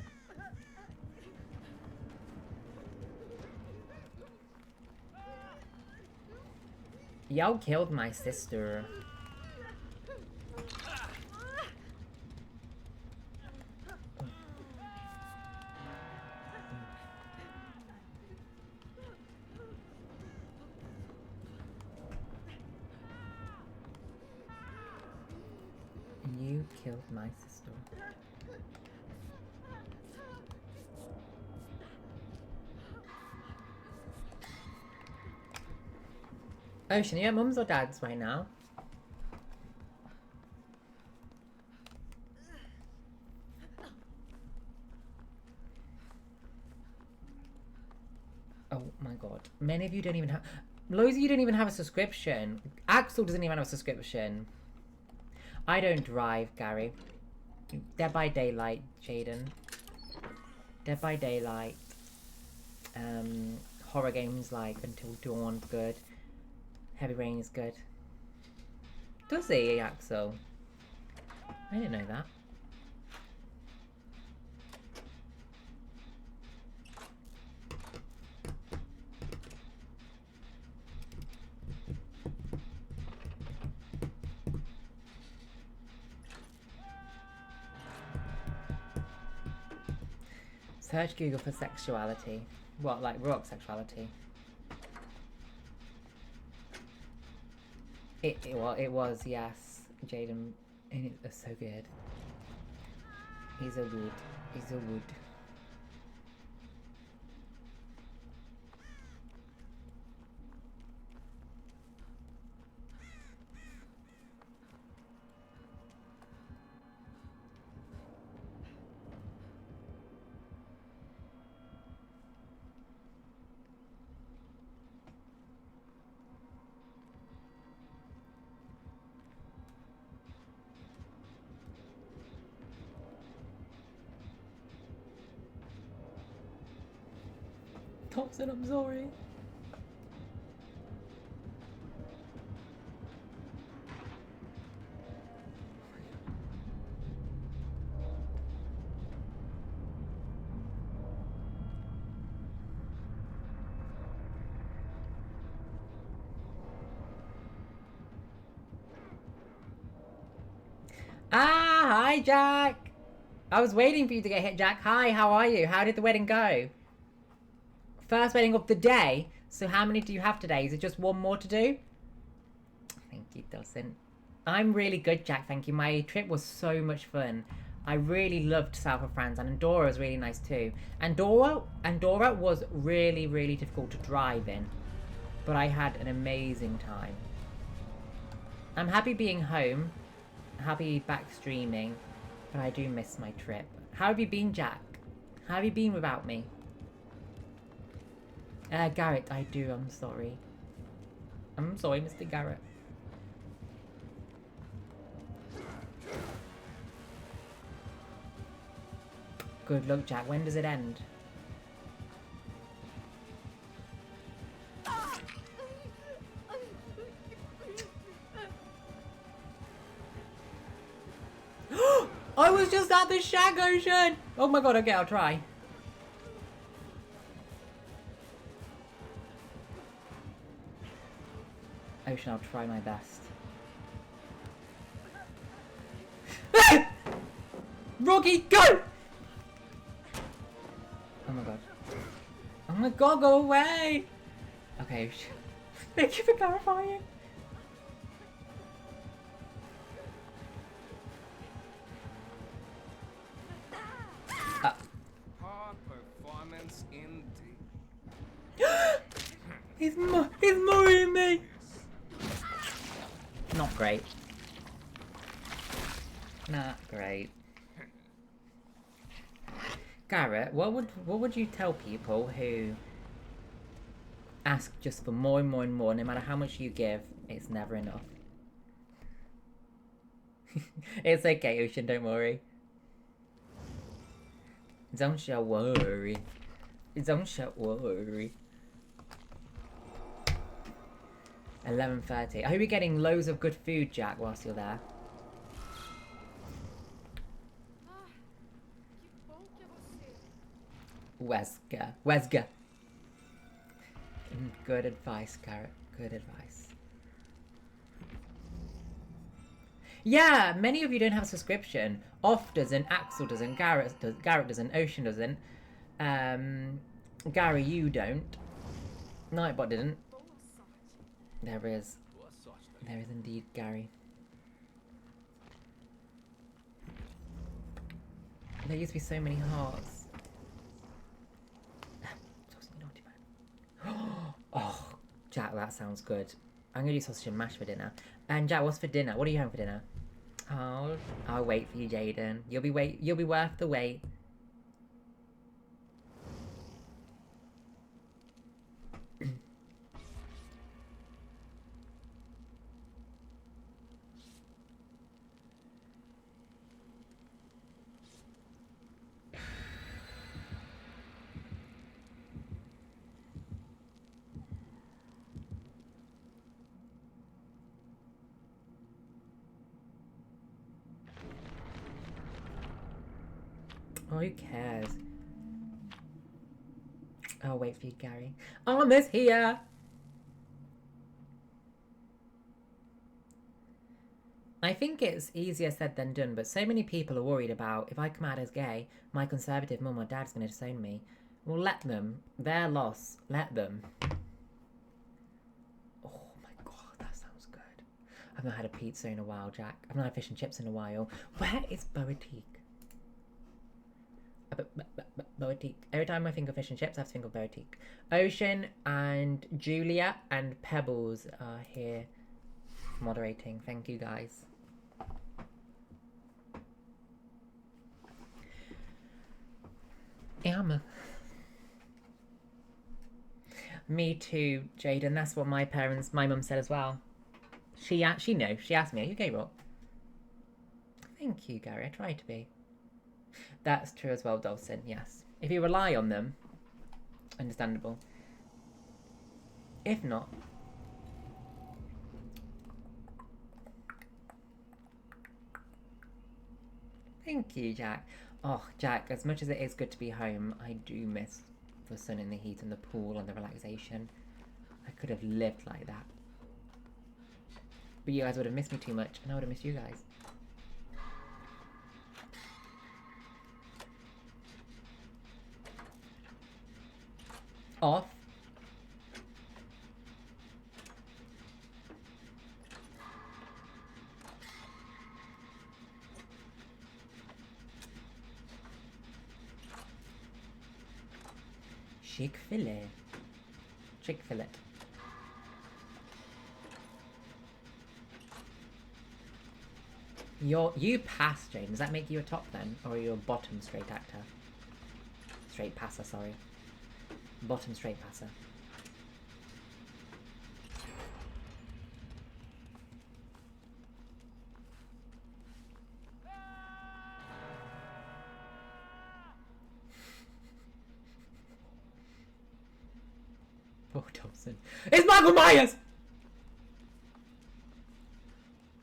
Y'all killed my sister. You killed my sister. Ocean, are you at mum's or dad's right now? Oh my god. Many of you don't even have... Loads of you don't even have a subscription. Axel doesn't even have a subscription. I don't drive, Gary. Dead by Daylight, Jaden. Dead by Daylight. Horror games like Until Dawn, good. Heavy Rain is good. Does he, Axel? I didn't know that. Search Google for sexuality. What, like rock sexuality? It was, yes. Jaden, it was so good. He's a wood. He's a wood. Thompson, I'm sorry. Ah, hi Jack. I was waiting for you to get hit, Jack. Hi, how are you? How did the wedding go? First wedding of the day. So how many do you have today? Is it just one more to do? Thank you, Dawson. I'm really good, Jack. Thank you. My trip was so much fun. I really loved South of France, and Andorra was really nice too. Andorra was really, really difficult to drive in, but I had an amazing time. I'm happy being home, happy back streaming, but I do miss my trip. How have you been, Jack? How have you been without me? Garrett, I do, I'm sorry. I'm sorry, Mr. Garrett. Good luck, Jack. When does it end? I was just at the Shag Ocean! Oh my god, okay, I'll try. Ocean, I'll try my best. Rocky, go! Oh my god. Oh my god, go away! Okay, Ocean. Thank you for clarifying. Performance indeed. He's mowing me! Not great. Not great. Garrett, what would you tell people who ask just for more and more and more, no matter how much you give, it's never enough? It's okay, Ocean, don't worry. Don't you worry. Don't you worry. 11:30. I hope you're getting loads of good food, Jack, whilst you're there. Wesga. Good advice, Garrett. Good advice. Yeah, many of you don't have a subscription. Off doesn't, Axel doesn't, Garrett doesn't, Ocean doesn't. Gary, you don't. Nightbot didn't. There is indeed Gary. There used to be so many hearts. Oh, Jack, that sounds good. I'm gonna do sausage and mash for dinner. And Jack, what's for dinner? What are you having for dinner? Oh, I'll wait for you, Jaden. You'll be worth the wait. Oh, who cares? I'll wait for you, Gary. Almost here! I think it's easier said than done, but so many people are worried about, if I come out as gay, my conservative mum or dad's going to disown me. Well, let them. Their loss. Let them. Oh my god, that sounds good. I've not had a pizza in a while, Jack. I've not had fish and chips in a while. Where is Boatique? Boatique. Every time I think of fish and chips, I have to think of Boatique. Ocean and Julia and Pebbles are here moderating. Thank you, guys. Yum. Me too, Jaden. That's what my mum said as well. She asked me, are you gay, Rock? Thank you, Gary. I try to be. That's true as well, Dawson, yes. If you rely on them, understandable. If not... Thank you, Jack. Oh, Jack, as much as it is good to be home, I do miss the sun and the heat and the pool and the relaxation. I could have lived like that. But you guys would have missed me too much, and I would have missed you guys. Off. Chick-fil-A. Chick-fil-A. You pass, Jane. Does that make you a top then? Or are you a bottom straight actor? Straight passer, sorry. Bottom straight passer. Oh, Thompson. It's Michael Myers!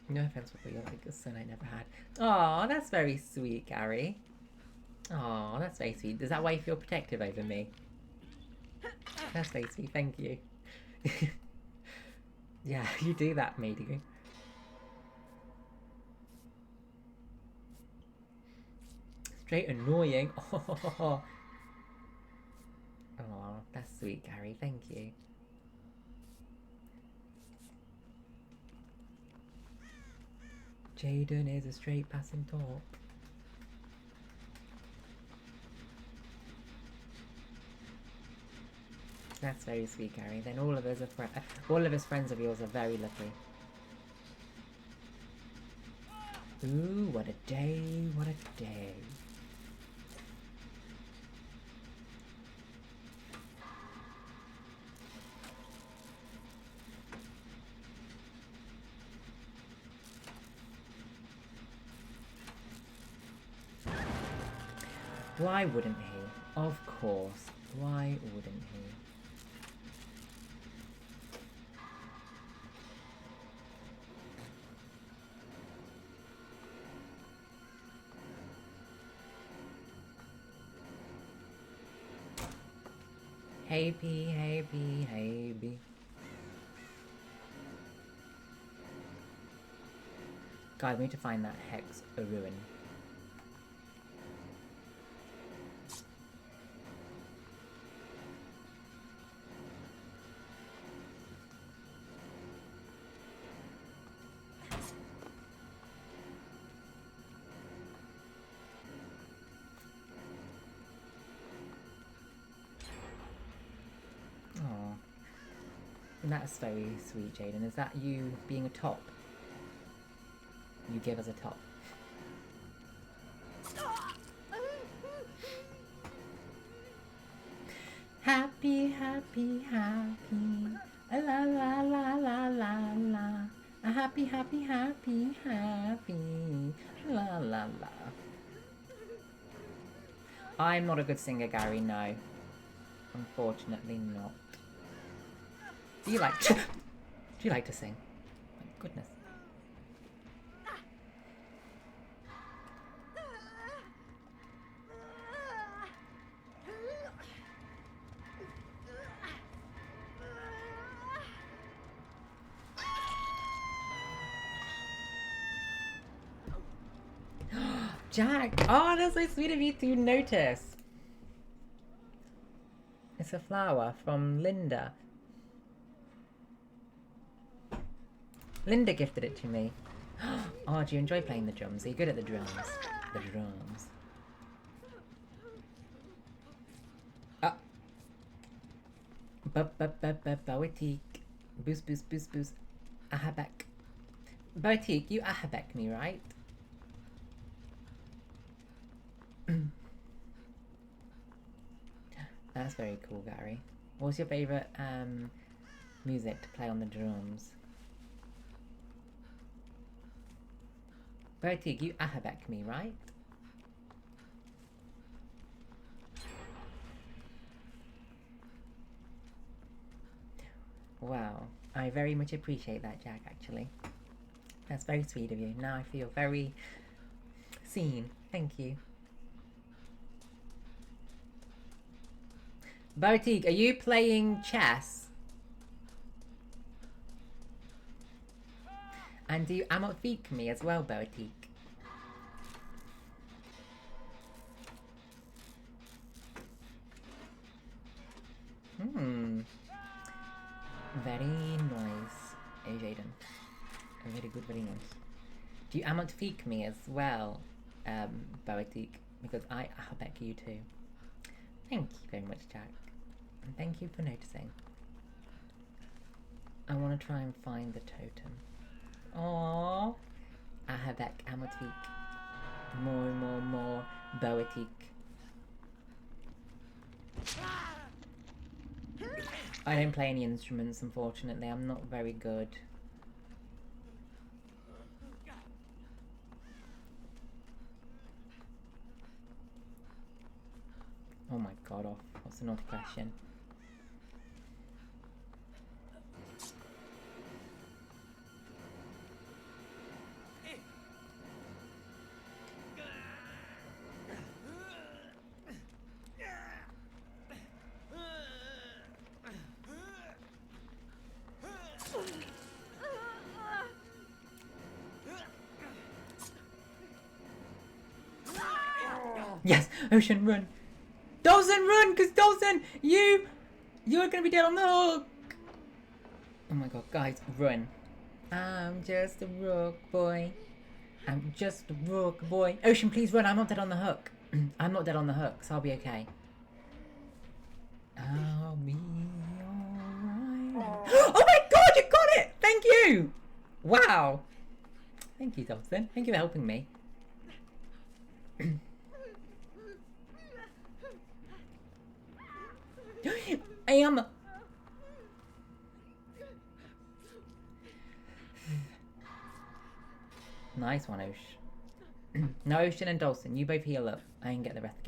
No offense, but you're like a son I never had. Aw, that's very sweet, Gary. Aw, that's very sweet. Is that why you feel protective over me? That's very sweet, thank you. Yeah, you do that, me, do you? Straight annoying. Oh, that's sweet, Gary. Thank you. Jaden is a straight passing top. That's very sweet, Gary. Then all of his friends of yours are very lucky. Ooh, what a day! What a day! Why wouldn't he? Of course. Why wouldn't he? Hey P, hey P, hey B. God, we need to find that hex ruin. Oh, that's very sweet, Jaden. Is that you being a top? You give us a top. Happy, happy, happy. La la la la la la. A happy, happy, happy, happy. La la la. I'm not a good singer, Gary, no. Unfortunately not. Do you like to... Do you like to sing? My goodness. Jack! Oh, that's so sweet of you to notice. It's a flower from Linda. Linda gifted it to me. Oh, do you enjoy playing the drums? Are you good at the drums? The drums. Boetik. Boost, boost, boost, boost. Ahabek. Boetik, you ahabek me, right? That's very cool, Gary. What's your favourite music to play on the drums? Boetik, you ahabek me, right? Wow, I very much appreciate that, Jack, actually. That's very sweet of you. Now I feel very seen. Thank you. Boetik, are you playing chess? And do you amotfeek me as well, Boetik? Very nice. Hey, Jaden. Very good, very nice. Do you amotfeek me as well, Boetik? Because I ahabek you too. Thank you very much, Jack. And thank you for noticing. I want to try and find the totem. Aww. Ahabek, amotfeek. More, Boetik. I don't play any instruments, unfortunately. I'm not very good. Oh my god, off. What's the naughty question? Yes! Ocean, run! Dawson, run! Because Dawson, you're gonna be dead on the hook! Oh my god, guys, run. I'm just a rook boy. I'm just a rook boy. Ocean, please run. I'm not dead on the hook. I'm not dead on the hook, so I'll be okay. I'll be alright. Oh my god, you got it! Thank you! Wow. Thank you, Dawson. Thank you for helping me. I am. Nice one, Osh. No, Ocean and Dawson, you both heal up. I can get the rest of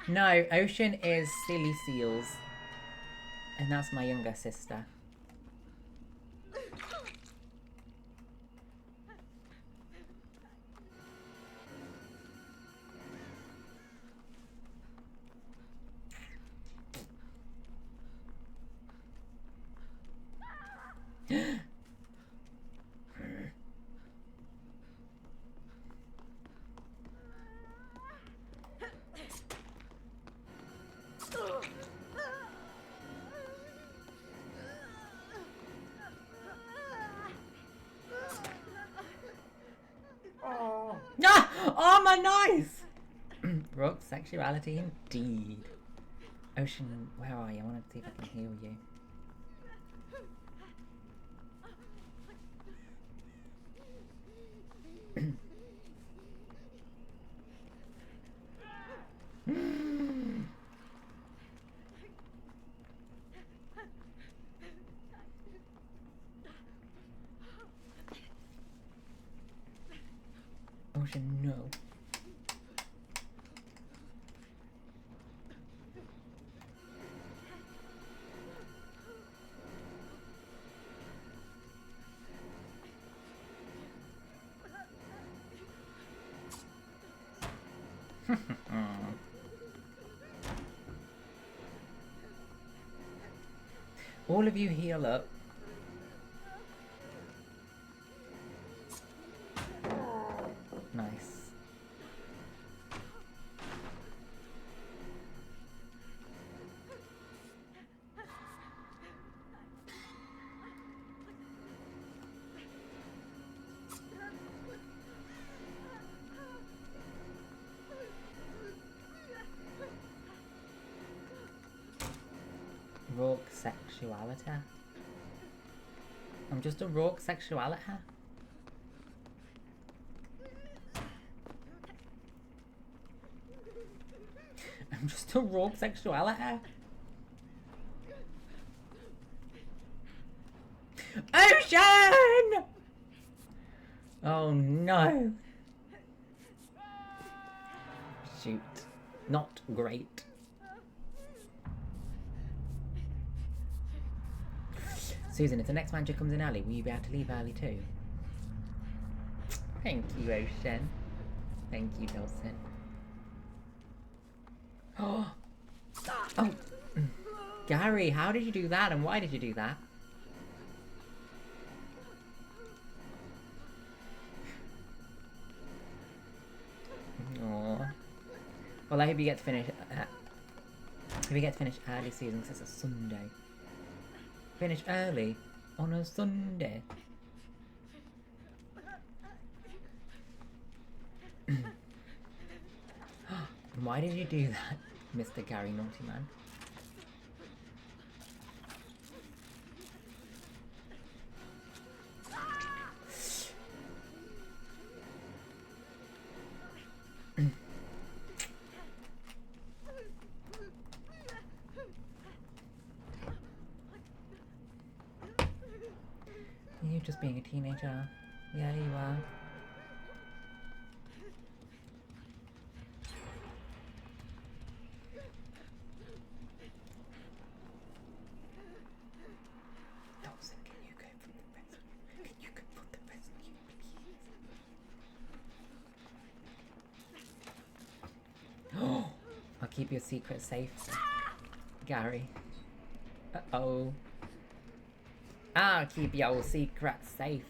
you. No, Ocean is Silly Seals. And that's my younger sister. Ah! Oh, my nice! Rook sexuality indeed. Ocean, where are you? I want to see if I can heal you. Ocean, no. All of you heal up. Nice. Rogue sexuality. I'm just a rogue sexuality. I'm just a rogue sexuality. Ocean! Oh no. Shoot. Not great. Susan, if the next manager comes in early, will you be able to leave early too? Thank you, Ocean. Thank you, Dawson. Oh! Oh! Gary, how did you do that and why did you do that? Aww. Well, I hope you get to finish. If you get to finish early, Susan, 'cause it's a Sunday. Finish early on a Sunday. Why did you do that, Mr. Gary Naughty Man? You just being a teenager. Yeah, you are. Dawson, can you go for the rescue? Can you go for the rescue, please? Oh, I'll keep your secret safe, Gary. Uh-oh. I'll keep your secret safe.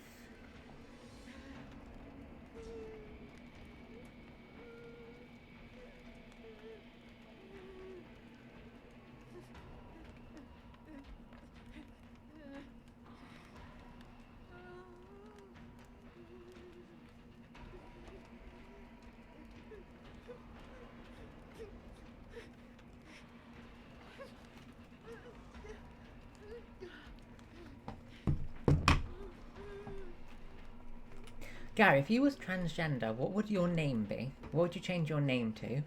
Gary, if you was transgender, what would your name be? What would you change your name to?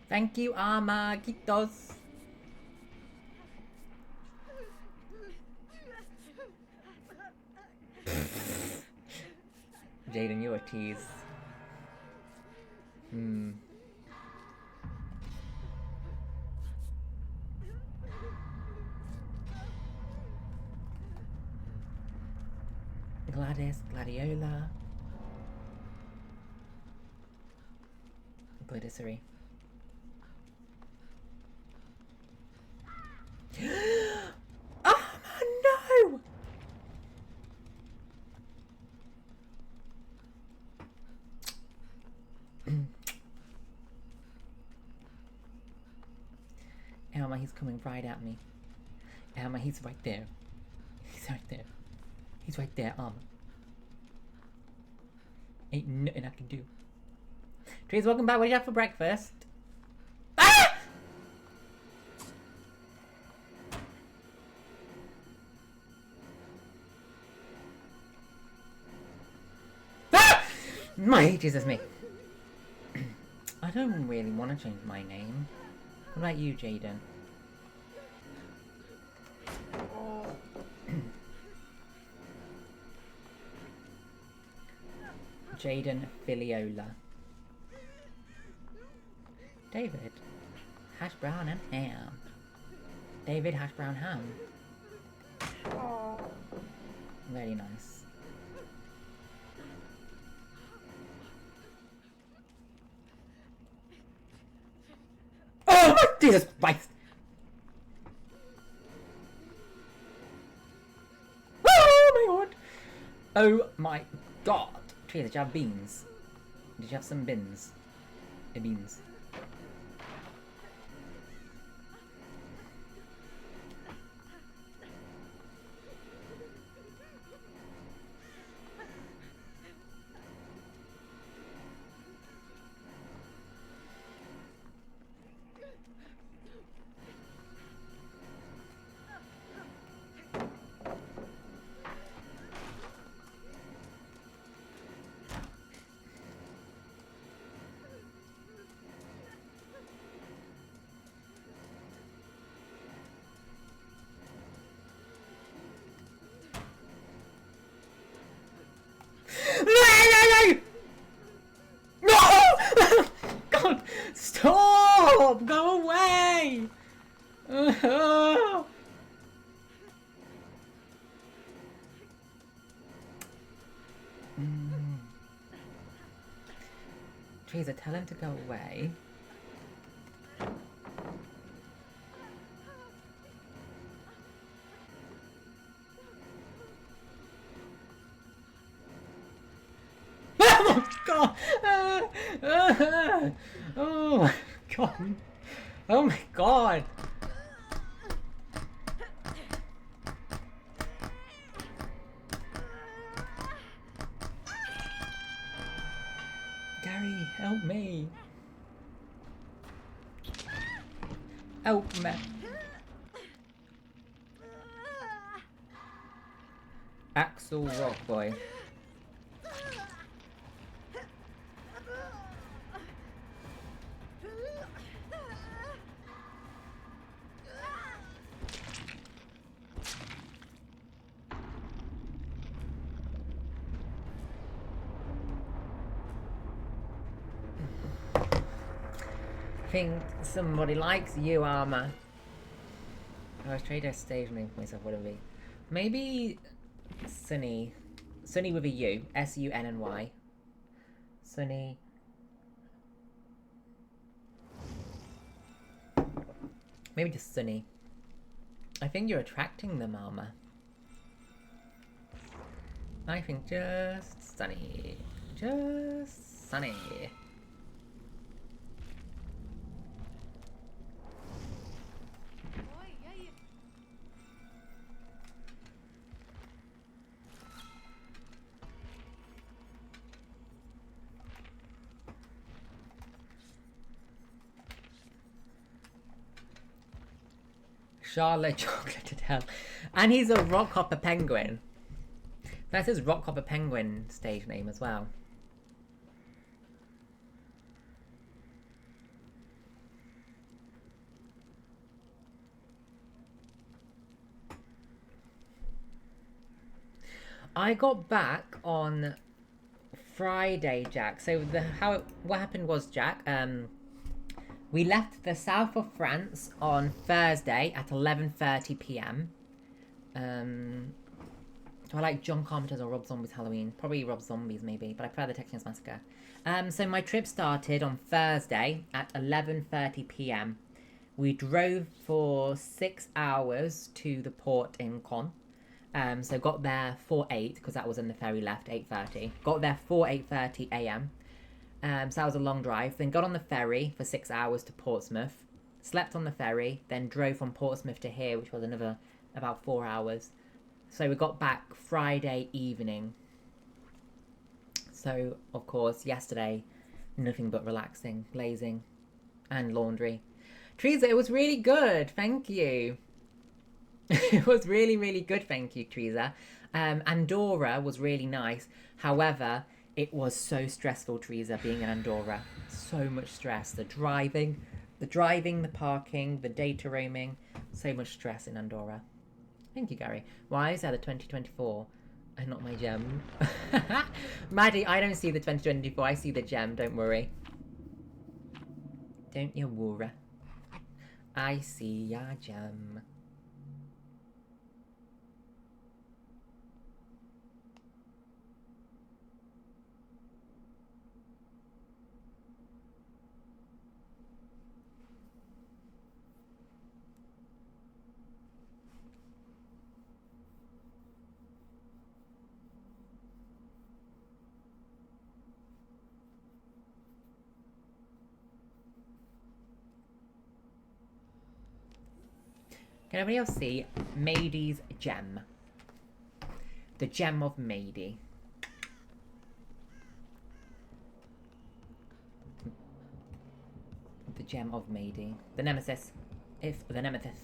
Thank you, Armagitos. Jaden, you're a tease. Gladys, Gladiola. patisserie. Oh no! Elma, he's coming right at me. Elma, he's right there. He's right there. He's right there, Elma. Ain't nothing I can do. Trees, welcome back. What did you have for breakfast? Ah! Ah! My Jesus me. I don't really want to change my name. What about you, Jaden? Jaden Filiola. David. Hash brown and ham. David hash brown ham. Very nice. Oh my Jesus Christ! Oh my god! Oh my god! Tree, did you have beans? Did you have some bins? Beans. No! God, stop! Go away! Teresa, tell him to go away. Oh my god! Oh my god! Oh my god! Gary, help me! Help me! Axel Rockboy. I think somebody likes you, Armor. I was trying to stage name for myself, what would it be? Maybe Sunny. Sunny with a U. S-U-N-N-Y. Sunny. Maybe just Sunny. I think you're attracting them, Armor. I think just Sunny. Just Sunny. Charlotte Chocolated Hell. And he's a Rockhopper Penguin. That's his Rockhopper Penguin stage name as well. I got back on Friday, Jack. So what happened was, Jack, we left the south of France on Thursday at 11:30 p.m. Do I like John Carpenter's or Rob Zombie's Halloween? Probably Rob Zombie's maybe, but I prefer the Texas Massacre. So my trip started on Thursday at 11:30 p.m. We drove for 6 hours to the port in Con. So got there for 8, because that was when the ferry left, 8:30. Got there for 8:30 a.m. So that was a long drive. Then got on the ferry for 6 hours to Portsmouth. Slept on the ferry, then drove from Portsmouth to here, which was another about 4 hours. So we got back Friday evening. So, of course, yesterday, nothing but relaxing, glazing, and laundry. Teresa, it was really good. Thank you. It was really, really good. Thank you, Teresa. Andorra was really nice. However, it was so stressful, Teresa, being in Andorra. So much stress. The driving, the parking, the data roaming. So much stress in Andorra. Thank you, Gary. Why is that the 2024 and not my gem? Maddie, I don't see the 2024. I see the gem. Don't worry. Don't you worry. I see your gem. Can anybody else see Maidie's gem? The gem of Maidie. The gem of Maidie. The nemesis. If the nemesis.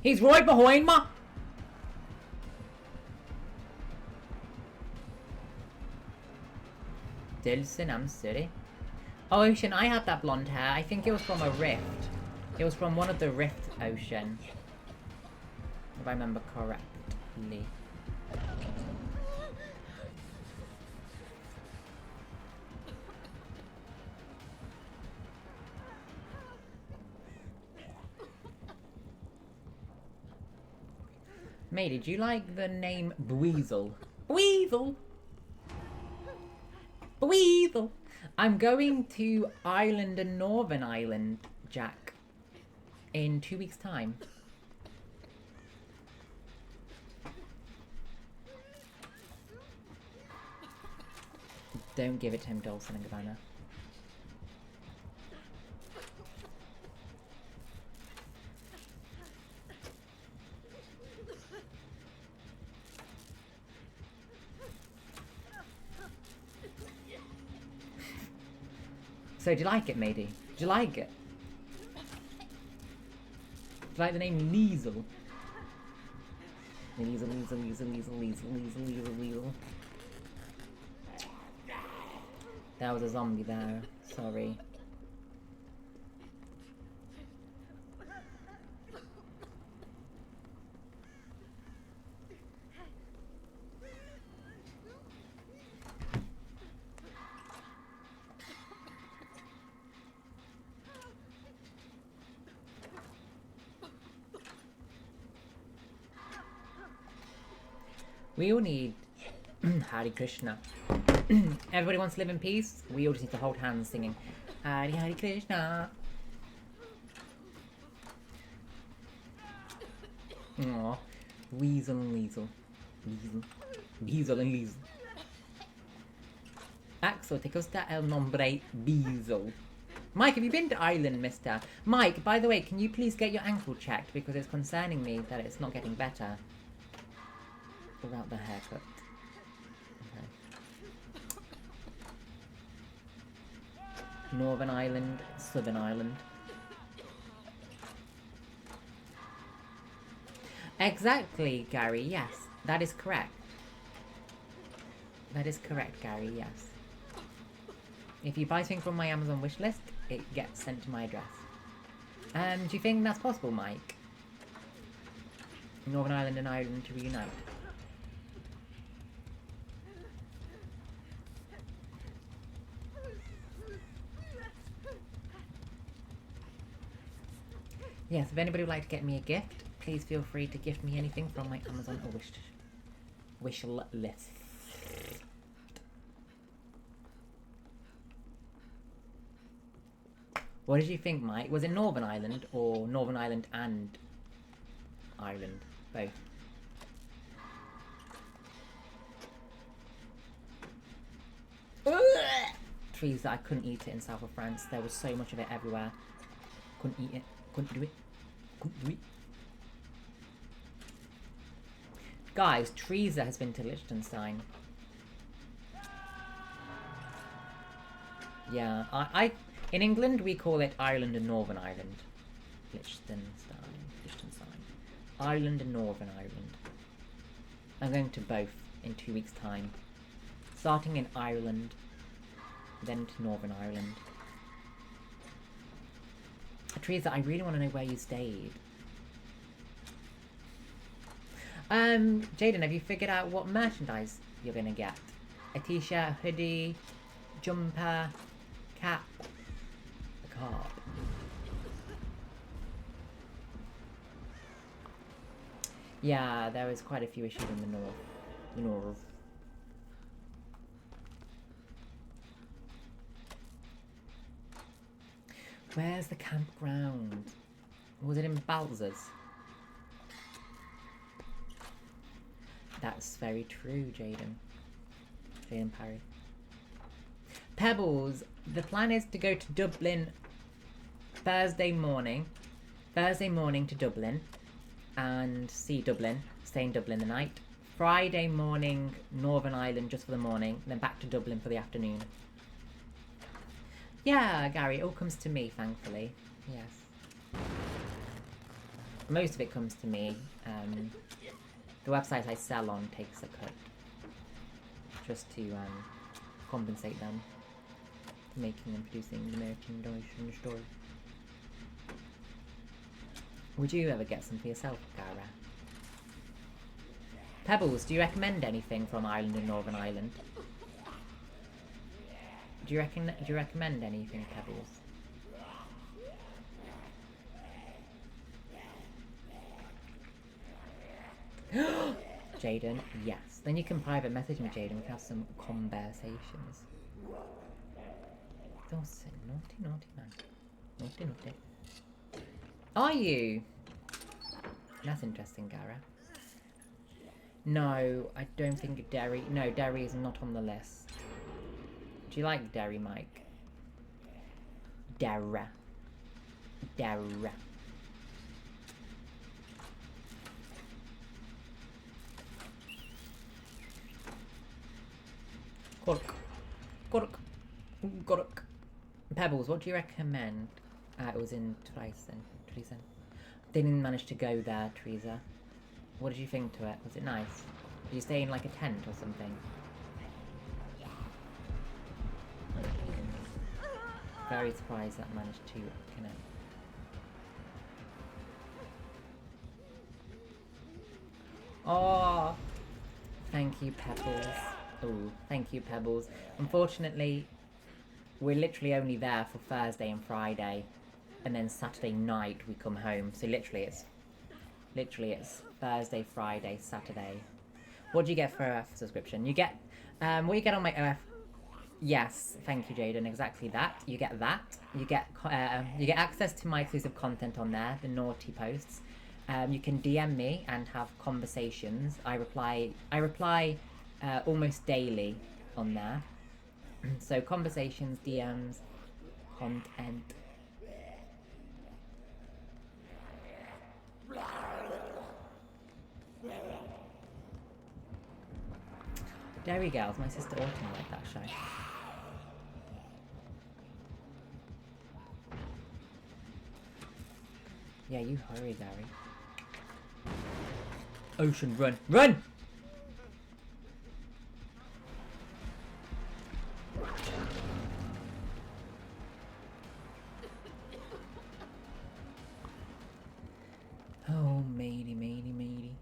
He's right behind me. Dilson, I'm sorry. Oh, Ocean, I had that blonde hair. I think it was from a rift. It was from one of the rift, Ocean. If I remember correctly. May, did you like the name Bweezel? Bweezel! Bweezel! I'm going to Ireland and Northern Ireland, Jack, in 2 weeks' time. Don't give it to him, Dolson and Gabbana. So, do you like it, Mady? Do you like it? Do you like the name Liesel? Liesel. There was a zombie there. Sorry. We all need Hare Krishna. Everybody wants to live in peace. We all just need to hold hands singing Hare Hare Krishna. Aww. Weasel and Weasel. Weasel and Weasel. Axel, te costa el nombre Weasel. Mike, have you been to Ireland, mister? Mike, by the way, can you please get your ankle checked? Because it's concerning me that it's not getting better. Without the haircut. Okay. Northern Ireland, Southern Ireland. Exactly, Gary, yes. That is correct. That is correct, Gary, yes. If you buy something from my Amazon wishlist, it gets sent to my address. Do you think that's possible, Mike? Northern Ireland and Ireland to reunite. Yes, if anybody would like to get me a gift, please feel free to gift me anything from my Amazon or wish list. What did you think, Mike? Was it Northern Ireland or Northern Ireland and Ireland? Both. Trees that I couldn't eat it in south of France. There was so much of it everywhere. Couldn't eat it. Couldn't do it. Couldn't do it. Guys, Teresa has been to Liechtenstein. Yeah, I in England we call it Ireland and Northern Ireland. Liechtenstein. Ireland and Northern Ireland. I'm going to both in 2 weeks' time. Starting in Ireland, then to Northern Ireland. Teresa, I really want to know where you stayed. Jaden, have you figured out what merchandise you're gonna get? A t-shirt, hoodie, jumper, cap, a card. Yeah, there was quite a few issues in the north. The north. Where's the campground? Was it in Balzers? That's very true, Jaden. Jaden Parry. Pebbles, the plan is to go to Dublin Thursday morning. Thursday morning to Dublin and see Dublin. Stay in Dublin the night. Friday morning, Northern Ireland just for the morning. Then back to Dublin for the afternoon. Yeah, Gary, it all comes to me, thankfully. Yes. Most of it comes to me. The website I sell on takes a cut. Just to compensate them for making and producing the merchandise in the store. Would you ever get some for yourself, Gara? Pebbles, do you recommend anything from Ireland and Northern Ireland? Do you recommend anything, Pebbles? Jaden, yes. Then you can private message me, Jaden. We can have some conversations. Don't say naughty, naughty man. Naughty, naughty. Are you? That's interesting, Gara. No, I don't think Derry. No, Derry is not on the list. Do you like Derry, Mike? Dara. Dara. Cork. Cork. Cork. Pebbles, what do you recommend? It was in Treason. Didn't manage to go there, Teresa. What did you think to it? Was it nice? Did you stay in like a tent or something? Very surprised that I managed to connect. Oh, thank you, Pebbles. Oh, thank you, Pebbles. Unfortunately, we're literally only there for Thursday and Friday, and then Saturday night we come home. So literally it's Thursday, Friday, Saturday. What do you get for a subscription? You get what you get on my yes, thank you, Jaden. Exactly that. You get that. You get access to my exclusive content on there, the naughty posts. You can DM me and have conversations. I reply almost daily on there. So conversations, DMs, content. Dairy Girls, my sister Autumn liked that show. Yeah, you hurry, Gary. Ocean, run! Run! Oh, matey, matey, matey.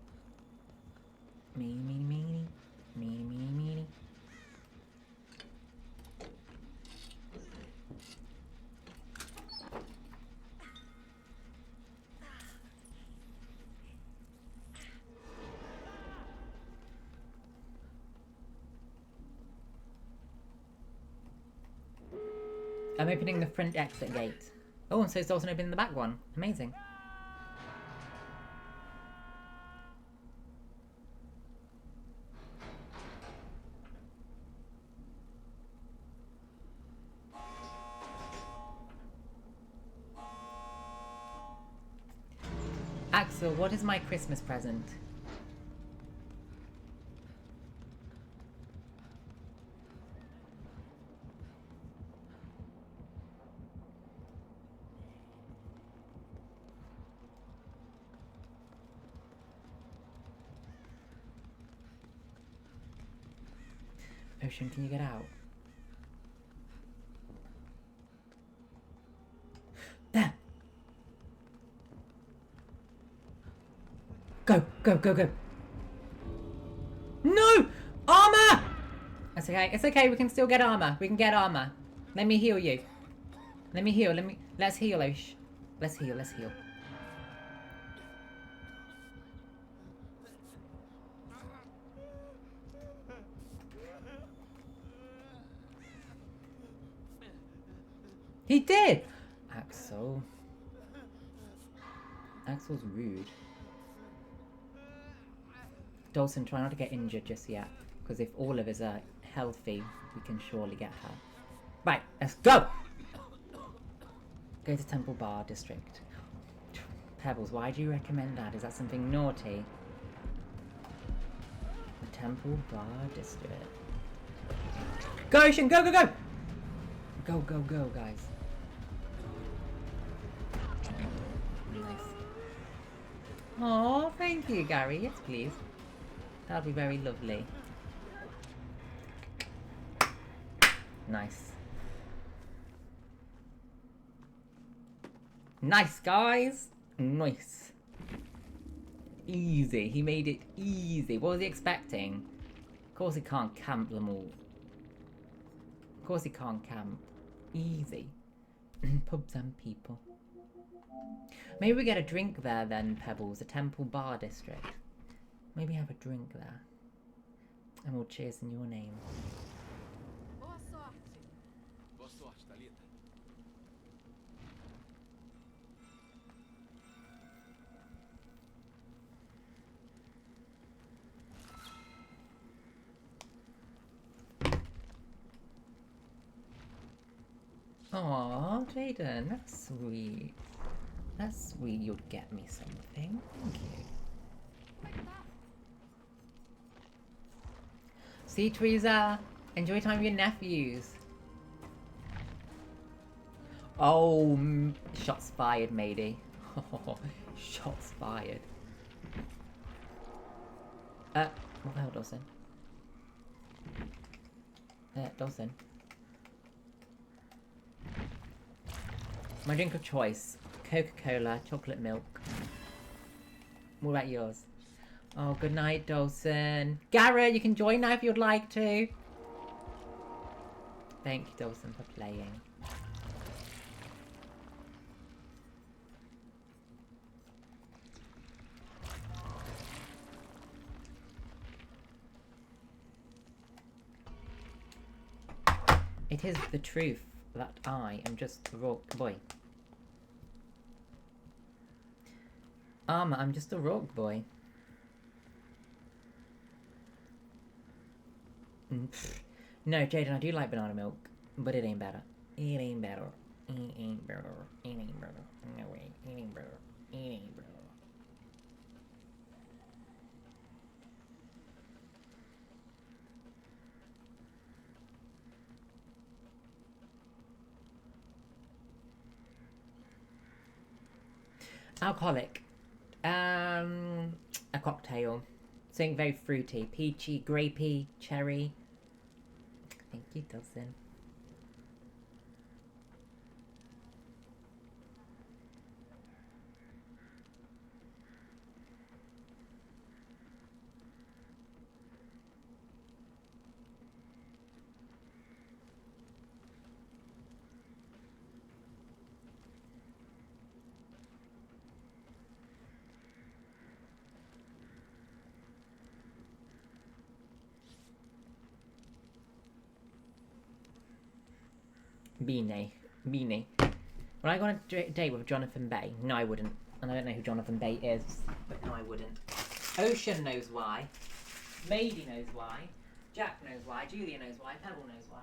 I'm opening the front exit gate. Oh, and so it's also opening the back one. Amazing. Axel, what is my Christmas present? Ocean, can you get out? There! Go, go, go, go! No! Armor! That's okay, it's okay, we can still get armor. We can get armor. Let me heal you. Let me heal, let's heal, Osh. Let's heal, let's heal. He did! Axel. Axel's rude. Dawson, try not to get injured just yet. Because if all of us are healthy, we can surely get her. Right, let's go! Go to Temple Bar District. Pebbles, why do you recommend that? Is that something naughty? The Temple Bar District. Go, Ocean! Go, go, go! Go, go, go, guys. Nice. Oh, thank you, Gary. Yes, please. That'll be very lovely. Nice. Nice, guys. Nice. Easy. He made it easy. What was he expecting? Of course he can't camp them all. Of course he can't camp. Easy. Pubs and people. Maybe we get a drink there then, Pebbles. The Temple Bar District. Maybe have a drink there. And we'll cheers in your name. Aw, Jaden, that's sweet. That's sweet, you'd get me something. Thank you. See, Teresa, enjoy time with your nephews. Oh, shots fired, matey. Shots fired. What the hell, Dawson? Dawson. My drink of choice. Coca-Cola, chocolate milk. What about yours? Oh, good night, Dawson. Garrett, you can join now if you'd like to. Thank you, Dawson, for playing. It is the truth that I am just a rock boy. I'm just a rock boy. No, Jaden, I do like banana milk, but it ain't better. It ain't better. It ain't better. It ain't better. No way. It ain't better. It ain't better. Alcoholic. A cocktail. Something very fruity. Peachy, grapey, cherry. Thank you, Dawson. Bine. Meanie. Would I go on a date with Jonathan Bay? No, I wouldn't. And I don't know who Jonathan Bay is, but no, I wouldn't. Ocean knows why. Mady knows why. Jack knows why. Julia knows why. Pebble knows why.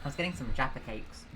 I was getting some Jaffa cakes.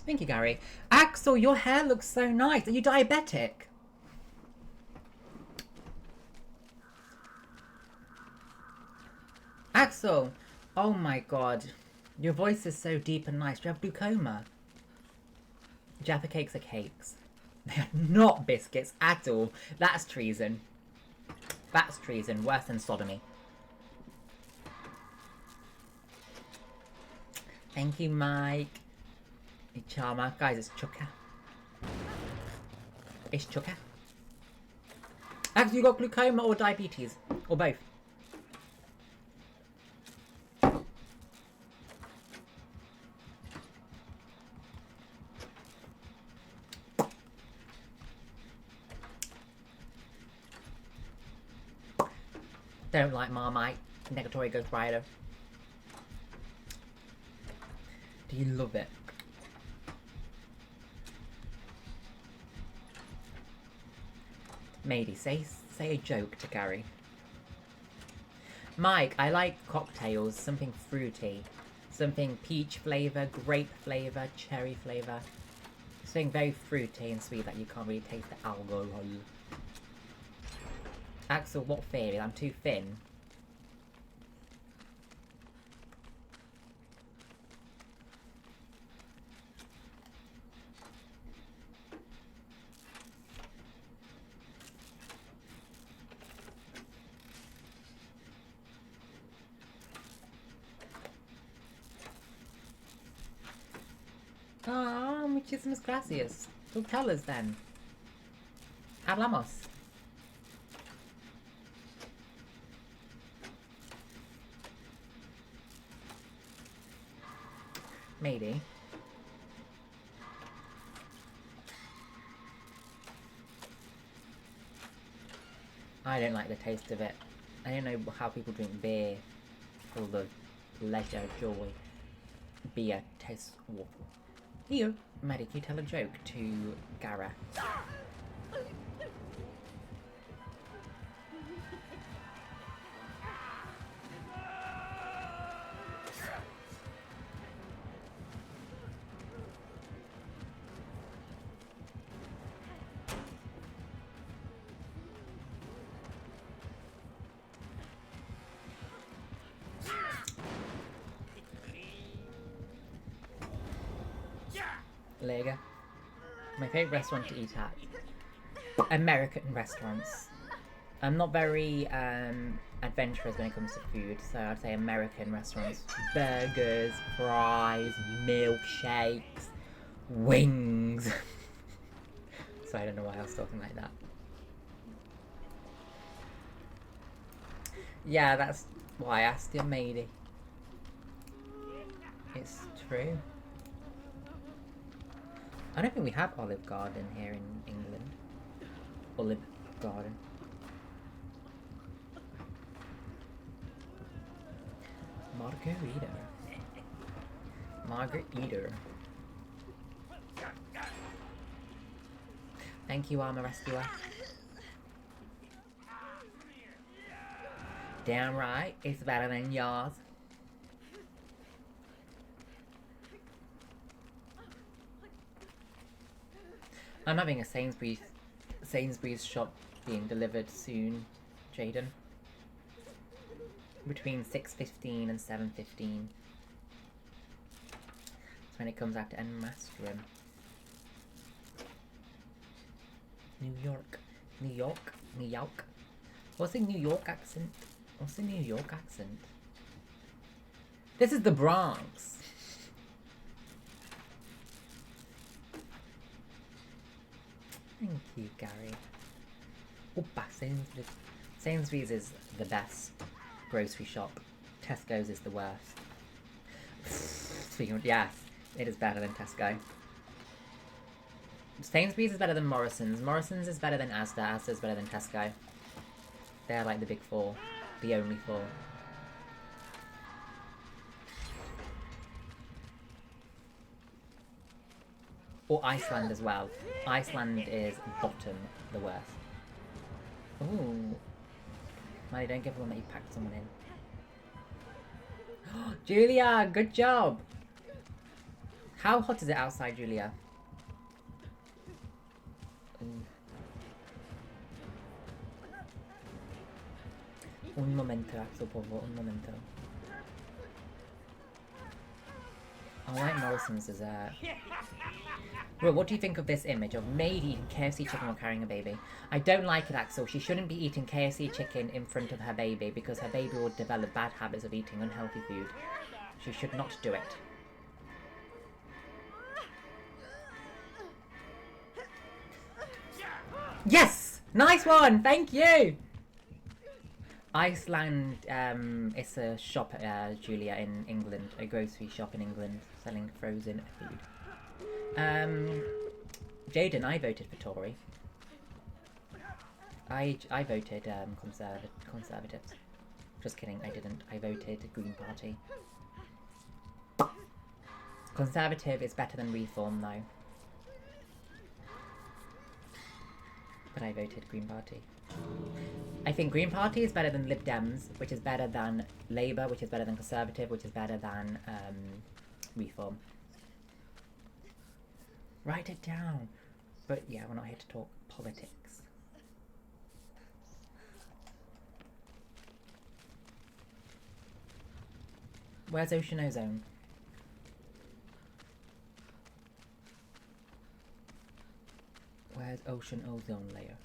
Thank you, Gary. Axel, your hair looks so nice. Are you diabetic? Axel, oh my god. Your voice is so deep and nice. Do you have glaucoma? Jaffa cakes are cakes. They are not biscuits at all. That's treason. That's treason. Worse than sodomy. Thank you, Mike. Charmer. Guys, it's Chuka. It's Chuka. Have you got glaucoma or diabetes? Or both? Don't like Marmite. Negatory Ghost Rider. Do you love it? Mady, say a joke to Gary. Mike, I like cocktails, something fruity. Something peach flavour, grape flavour, cherry flavour. Something very fruity and sweet that you can't really taste the alcohol. Axel, what theory? I'm too thin. Ah, muchísimas gracias. So tell us then. Hablamos. Maybe. I don't like the taste of it. I don't know how people drink beer for the pleasure, joy. Beer tastes awful. Here, Maddie, can you tell a joke to Gara? Lega. My favourite restaurant to eat at. American restaurants. I'm not very adventurous when it comes to food, so I'd say American restaurants. Burgers, fries, milkshakes, wings. So I don't know why I was talking like that. Yeah, that's why I asked you, matey. It's true. I don't think we have Olive Garden here in England. Olive Garden. Margarita. Margaret Eater. Thank you, Armor Rescuer. Damn right, it's better than yours. I'm having a Sainsbury's shop being delivered soon, Jaden. Between 6:15 and 7:15. That's when it comes out to Enmastrum. New York. New York. New York. What's the New York accent? What's the New York accent? This is the Bronx. Thank you, Gary. Opa, Sainsbury's. Sainsbury's is the best grocery shop. Tesco's is the worst. Speaking of, yes, it is better than Tesco. Sainsbury's is better than Morrison's. Morrison's is better than Asda. Asda is better than Tesco. They're like the big four. The only four. Or Iceland as well. Iceland is bottom, the worst. Ooh. Molly, don't give one that you packed someone in. Julia, good job! How hot is it outside, Julia? Un momento, Axel Povo, un momento. I like Morrison's dessert. Bro, what do you think of this image of maid eating KFC chicken while carrying a baby? I don't like it, Axel. She shouldn't be eating KFC chicken in front of her baby because her baby will develop bad habits of eating unhealthy food. She should not do it. Yes! Nice one! Thank you! Iceland, it's a shop, Julia, in England. A grocery shop in England selling frozen food. Jaden, I voted for Tory. I voted Conservatives. Just kidding, I didn't. I voted Green Party. Conservative is better than Reform, though. But I voted Green Party. I think Green Party is better than Lib Dems, which is better than Labour, which is better than Conservative, which is better than Reform. Write it down. But yeah, we're not here to talk politics. Where's Ocean Ozone? Where's Ocean Ozone layer?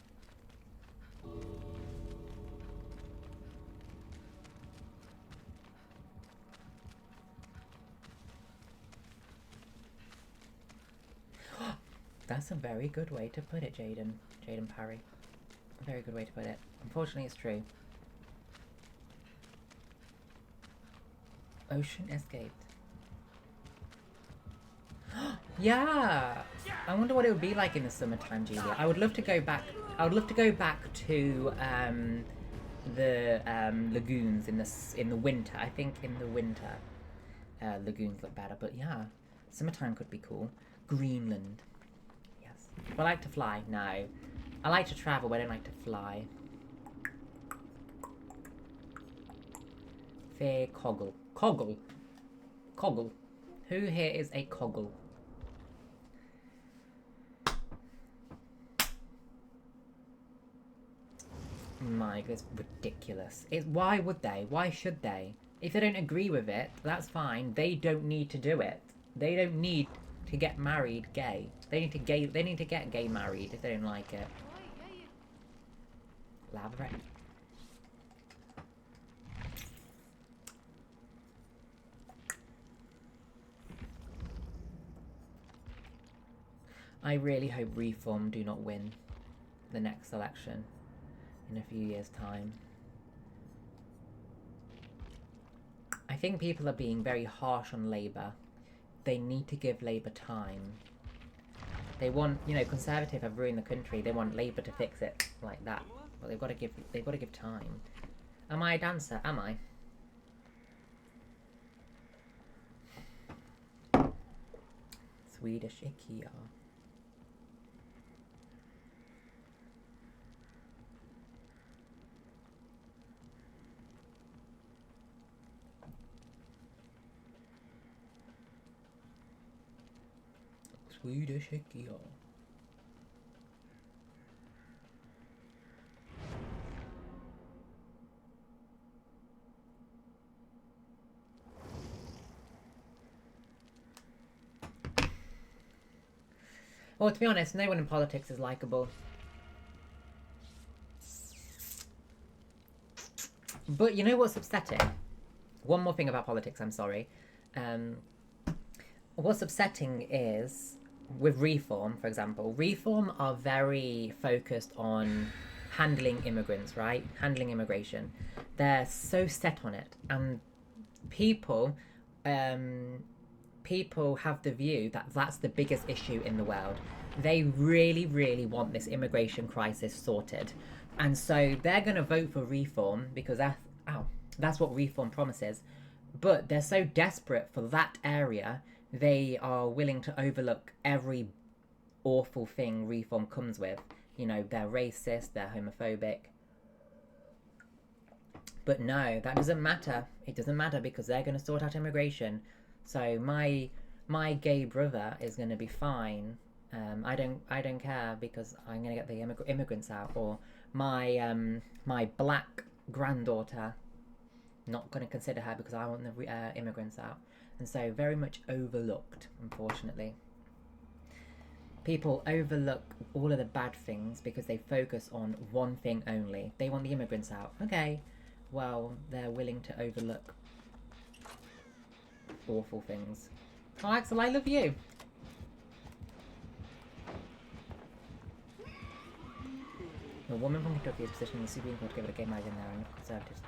That's a very good way to put it, Jaden. Jaden Parry. A very good way to put it. Unfortunately, it's true. Ocean escaped. Yeah! I wonder what it would be like in the summertime, Julia. I would love to go back. I would love to go back to the lagoons in the winter. I think in the winter lagoons look better. But yeah, summertime could be cool. Greenland. Yes. Do I like to fly? No. I like to travel, but I don't like to fly. Fair Coggle. Coggle. Coggle. Who here is a Coggle? My, that's ridiculous. Why would they? Why should they? If they don't agree with it, that's fine. They don't need to do it. They don't need to get married gay. They need to get gay married if they don't like it. Labyrinth. I really hope Reform do not win the next election in a few years' time. I think people are being very harsh on Labour. They need to give Labour time. They want, you know, Conservative have ruined the country. They want Labour to fix it like that, but they've got to give time. Am I a dancer? Am I? Swedish IKEA. Swedish IKEA. Well, to be honest, no one in politics is likable. But you know what's upsetting? One more thing about politics, I'm sorry. What's upsetting is, with Reform, for example, Reform are very focused on handling immigrants, right? Handling immigration. They're so set on it. And people have the view that that's the biggest issue in the world. They really, really want this immigration crisis sorted. And so they're going to vote for Reform because that's what Reform promises. But they're so desperate for that area, they are willing to overlook every awful thing Reform comes with. You know, they're racist, they're homophobic. But no, that doesn't matter. It doesn't matter because they're going to sort out immigration. So my gay brother is going to be fine. I don't care because I'm going to get the immigrants out. Or my black granddaughter, not going to consider her because I want the immigrants out. And so very much overlooked, unfortunately. People overlook all of the bad things because they focus on one thing only. They want the immigrants out. Okay, well, they're willing to overlook awful things. Oh, Axel, I love you. A woman from Kentucky is positioned in the Supreme Court to give it a gay marriage in there, and the Conservatives.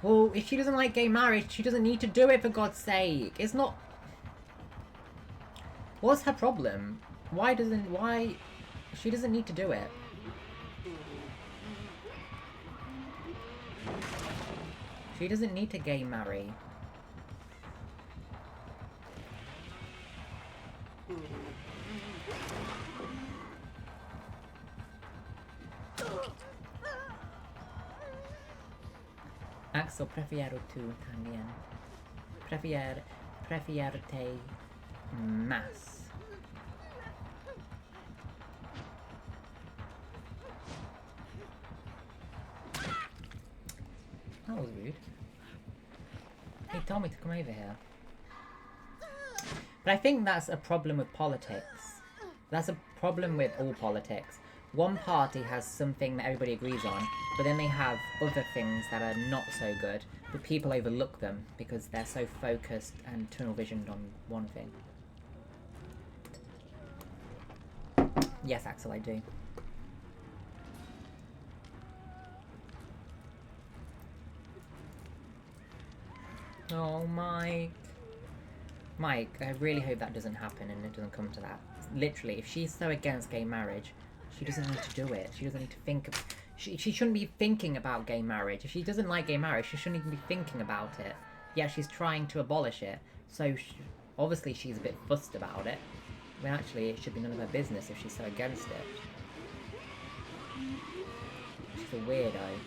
Well, if she doesn't like gay marriage, she doesn't need to do it, for God's sake. It's not... What's her problem? Why... She doesn't need to do it. She doesn't need to gay marry. Axel, prefiero tú también. Prefierte más. That was rude. He told me to come over here. But I think that's a problem with politics. That's a problem with all politics. One party has something that everybody agrees on, but then they have other things that are not so good, but people overlook them because they're so focused and tunnel visioned on one thing. Yes, Axel, I do. Oh, Mike. Mike, I really hope that doesn't happen and it doesn't come to that. Literally, if she's so against gay marriage, she doesn't need to do it. She doesn't need to think of... She shouldn't be thinking about gay marriage. If she doesn't like gay marriage, she shouldn't even be thinking about it. Yeah, she's trying to abolish it. So, obviously she's a bit fussed about it. When actually, it should be none of her business if she's so against it. She's a weirdo.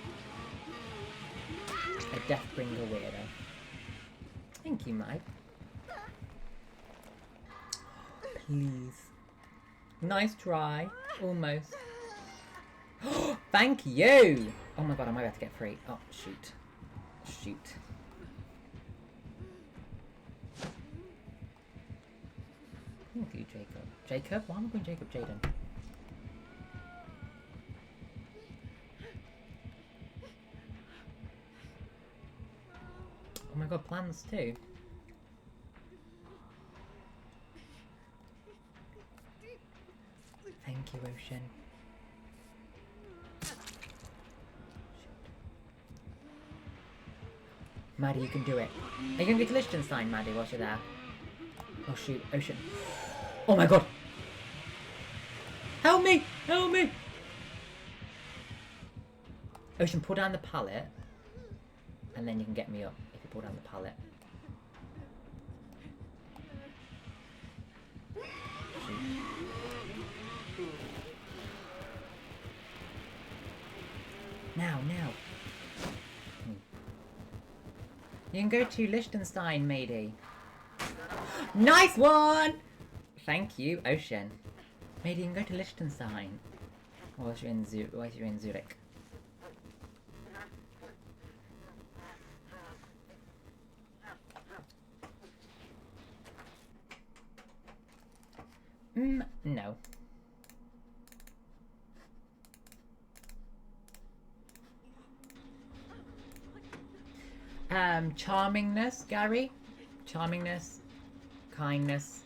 A Deathbringer weirdo. Thank you, Mike. Please. Nice try. Almost. Thank you! Oh my god, I might have to get free. Oh, shoot. Shoot. Thank you, Jacob. Jacob? Why am I going Jacob Jaden? Oh my god, plans too. Thank you, Ocean. Maddie, you can do it. Are you gonna get to Liechtenstein, Maddie, whilst you're there? Oh shoot, Ocean. Oh my god! Help me! Help me! Ocean, pull down the pallet. And then you can get me up if you pull down the pallet. Shoot. Now. You can go to Liechtenstein, matey. Nice one! Thank you, Ocean. Matey, you can go to Liechtenstein. Whilst you're in Zurich. No. Charmingness, Gary. Charmingness, kindness,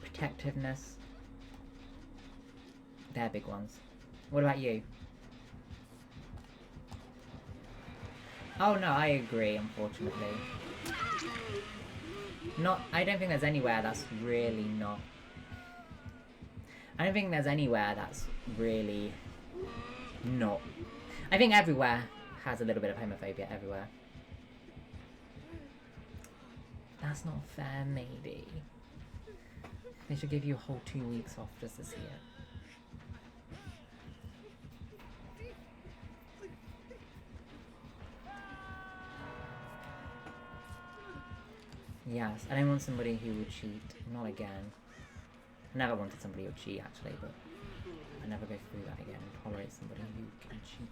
protectiveness. They're big ones. What about you? Oh no, I agree, unfortunately. I don't think there's anywhere that's really not. I don't think there's anywhere that's really not. I think everywhere has a little bit of homophobia everywhere. That's not fair, maybe. They should give you a whole 2 weeks off just to see it. Yes, I don't want somebody who would cheat. Not again. I never wanted somebody who would cheat, actually, but I never go through that again and tolerate somebody who can cheat.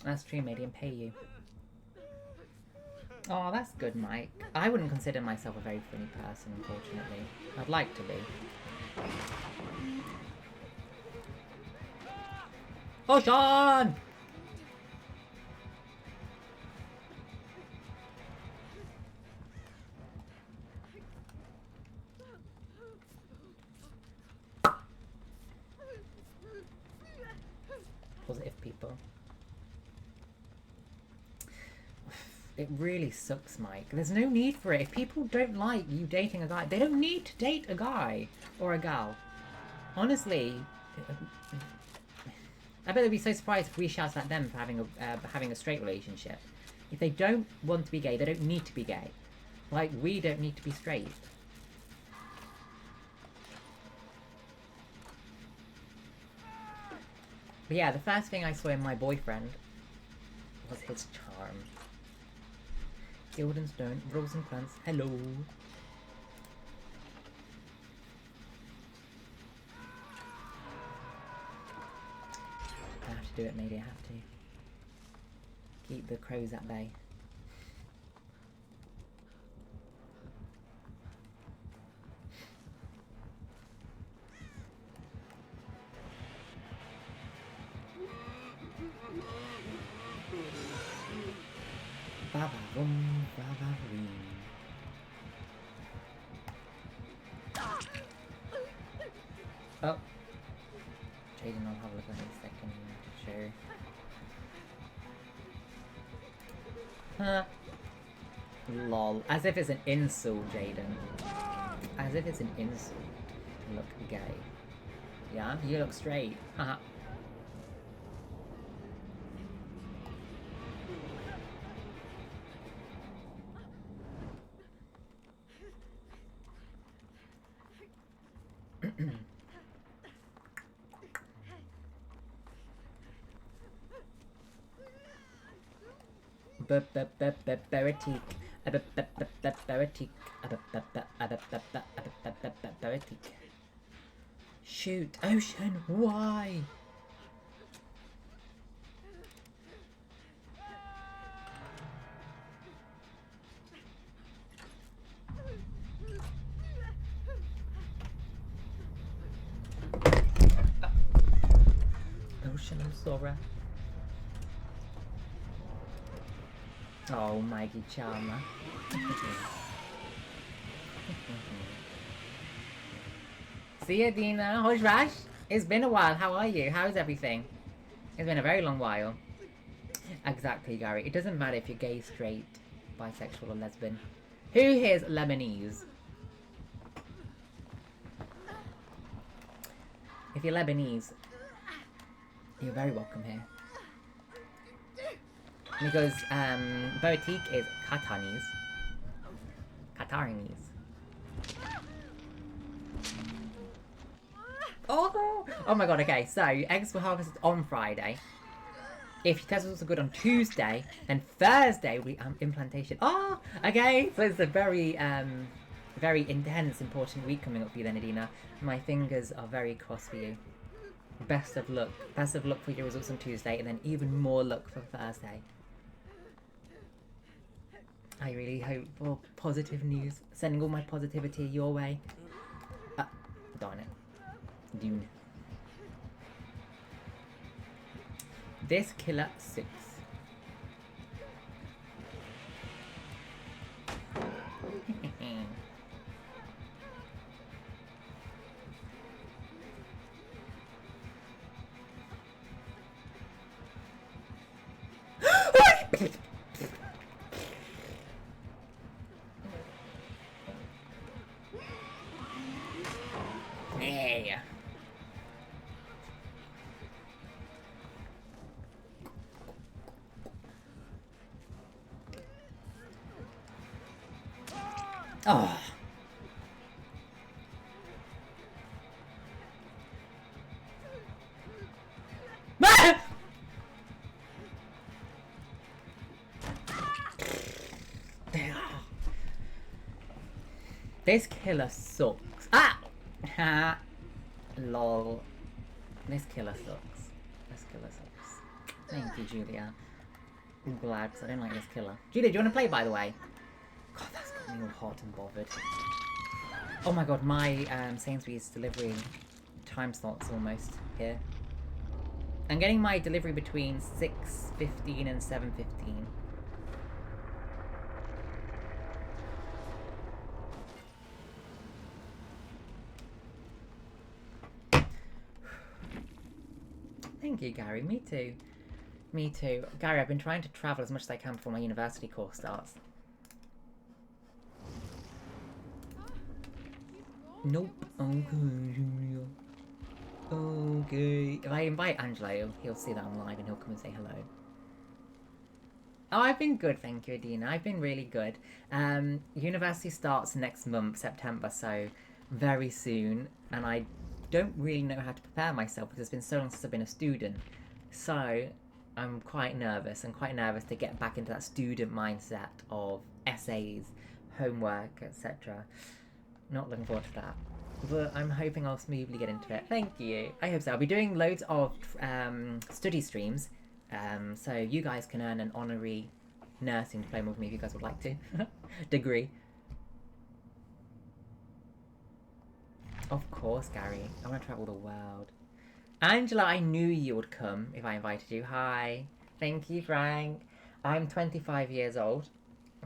That's true, matey, and pay you. Oh, that's good, Mike. I wouldn't consider myself a very funny person, unfortunately. I'd like to be. Oh, Sean! Positive people. It really sucks, Mike. There's no need for it. If people don't like you dating a guy, they don't need to date a guy or a gal. Honestly, I bet they'd be so surprised if we shouted at them for having a straight relationship. If they don't want to be gay, they don't need to be gay. Like, we don't need to be straight. But yeah, the first thing I saw in my boyfriend was his charm. Guildenstern, Rosencrantz, hello. I have to do it, maybe I have to. Keep the crows at bay. Ba-ba-boom, ba-ba-boom. Oh. Jaden, I'll have a look at it in a second. Sure. Huh. Lol. As if it's an insult, Jaden. As if it's an insult to look gay. Yeah? You look straight. Haha. Baratik. Shoot, Ocean, why? sorry. Oh, Maggie Charmer. See you, Dina. How's Rash? It's been a while. How are you? How's everything? It's been a very long while. Exactly, Gary. It doesn't matter if you're gay, straight, bisexual, or lesbian. Who here's Lebanese? If you're Lebanese, you're very welcome here. Because Botique is Qatarese. Qatarinese. Oh my god, okay, so eggs were harvested on Friday. If your test results are good on Tuesday, then Thursday we implantation. Oh, okay, so it's a very very intense, important week coming up for you then, Adina. My fingers are very crossed for you. Best of luck. Best of luck for your results on Tuesday, and then even more luck for Thursday. I really hope for positive news. Sending all my positivity your way. Darn it. Dune. This killer sucks. Yeah. Oh. This killer sucks. Ah! Ha! Lol. This killer sucks. This killer sucks. Thank you, Julia. I'm glad, because I don't like this killer. Julia, do you want to play, by the way? God, that's got me all hot and bothered. Oh my god, my Sainsbury's delivery time slot's almost here. I'm getting my delivery between 6:15 and 7:15. Thank you, Gary. Me too. Me too. Gary, I've been trying to travel as much as I can before my university course starts. Nope. Okay, Julia. Okay. If I invite Angelo, he'll see that I'm live and he'll come and say hello. Oh, I've been good, thank you, Adina. I've been really good. University starts next month, September, so very soon. And I don't really know how to prepare myself because it's been so long since I've been a student. So I'm quite nervous. I'm quite nervous to get back into that student mindset of essays, homework, etc. Not looking forward to that. But I'm hoping I'll smoothly get into it. Thank you. I hope so. I'll be doing loads of study streams. So you guys can earn an honorary nursing diploma with me if you guys would like to. Degree. Of course, Gary. I want to travel the world. Angela, I knew you would come if I invited you. Hi. Thank you, Frank. I'm 25 years old.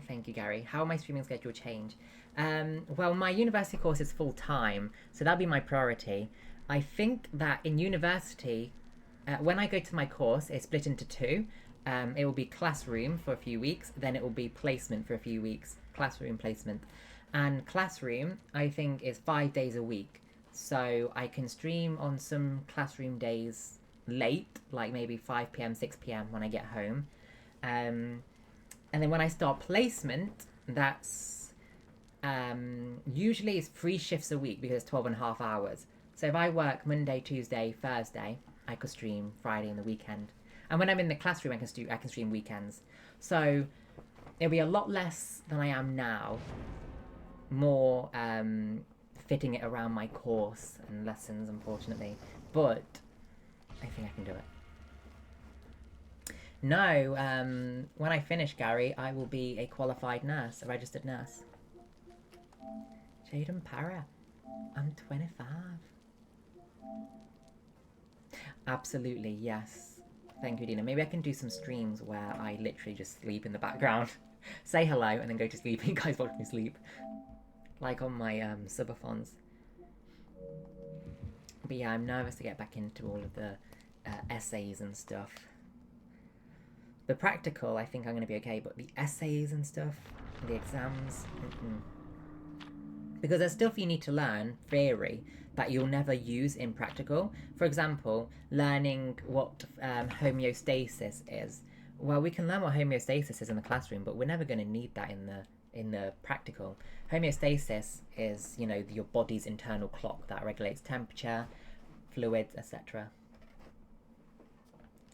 Thank you, Gary. How will my streaming schedule change? Well, my university course is full-time, so that'll be my priority. I think that in university, when I go to my course, it's split into two. It will be classroom for a few weeks, then it will be placement for a few weeks. Classroom, placement. And classroom, I think, is 5 days a week. So I can stream on some classroom days late, like maybe 5 p.m, 6 p.m. when I get home. And then when I start placement, that's usually it's 3 shifts a week because it's 12.5 hours. So if I work Monday, Tuesday, Thursday, I could stream Friday and the weekend. And when I'm in the classroom, I can stream weekends. So it'll be a lot less than I am now. More fitting it around my course and lessons, unfortunately. But I think I can do it. No, when I finish, Gary, I will be a qualified nurse, a registered nurse. Jaden Para. I'm 25. Absolutely, yes. Thank you, Dina. Maybe I can do some streams where I literally just sleep in the background. Say hello and then go to sleep and you guys watch me sleep. Like on my subathons. But yeah, I'm nervous to get back into all of the essays and stuff. The practical, I think I'm going to be okay, but the essays and stuff, the exams, because there's stuff you need to learn, theory, that you'll never use in practical. For example, learning what homeostasis is. Well, we can learn what homeostasis is in the classroom, but we're never going to need that in the practical. Homeostasis is, you know, your body's internal clock that regulates temperature, fluids, etc.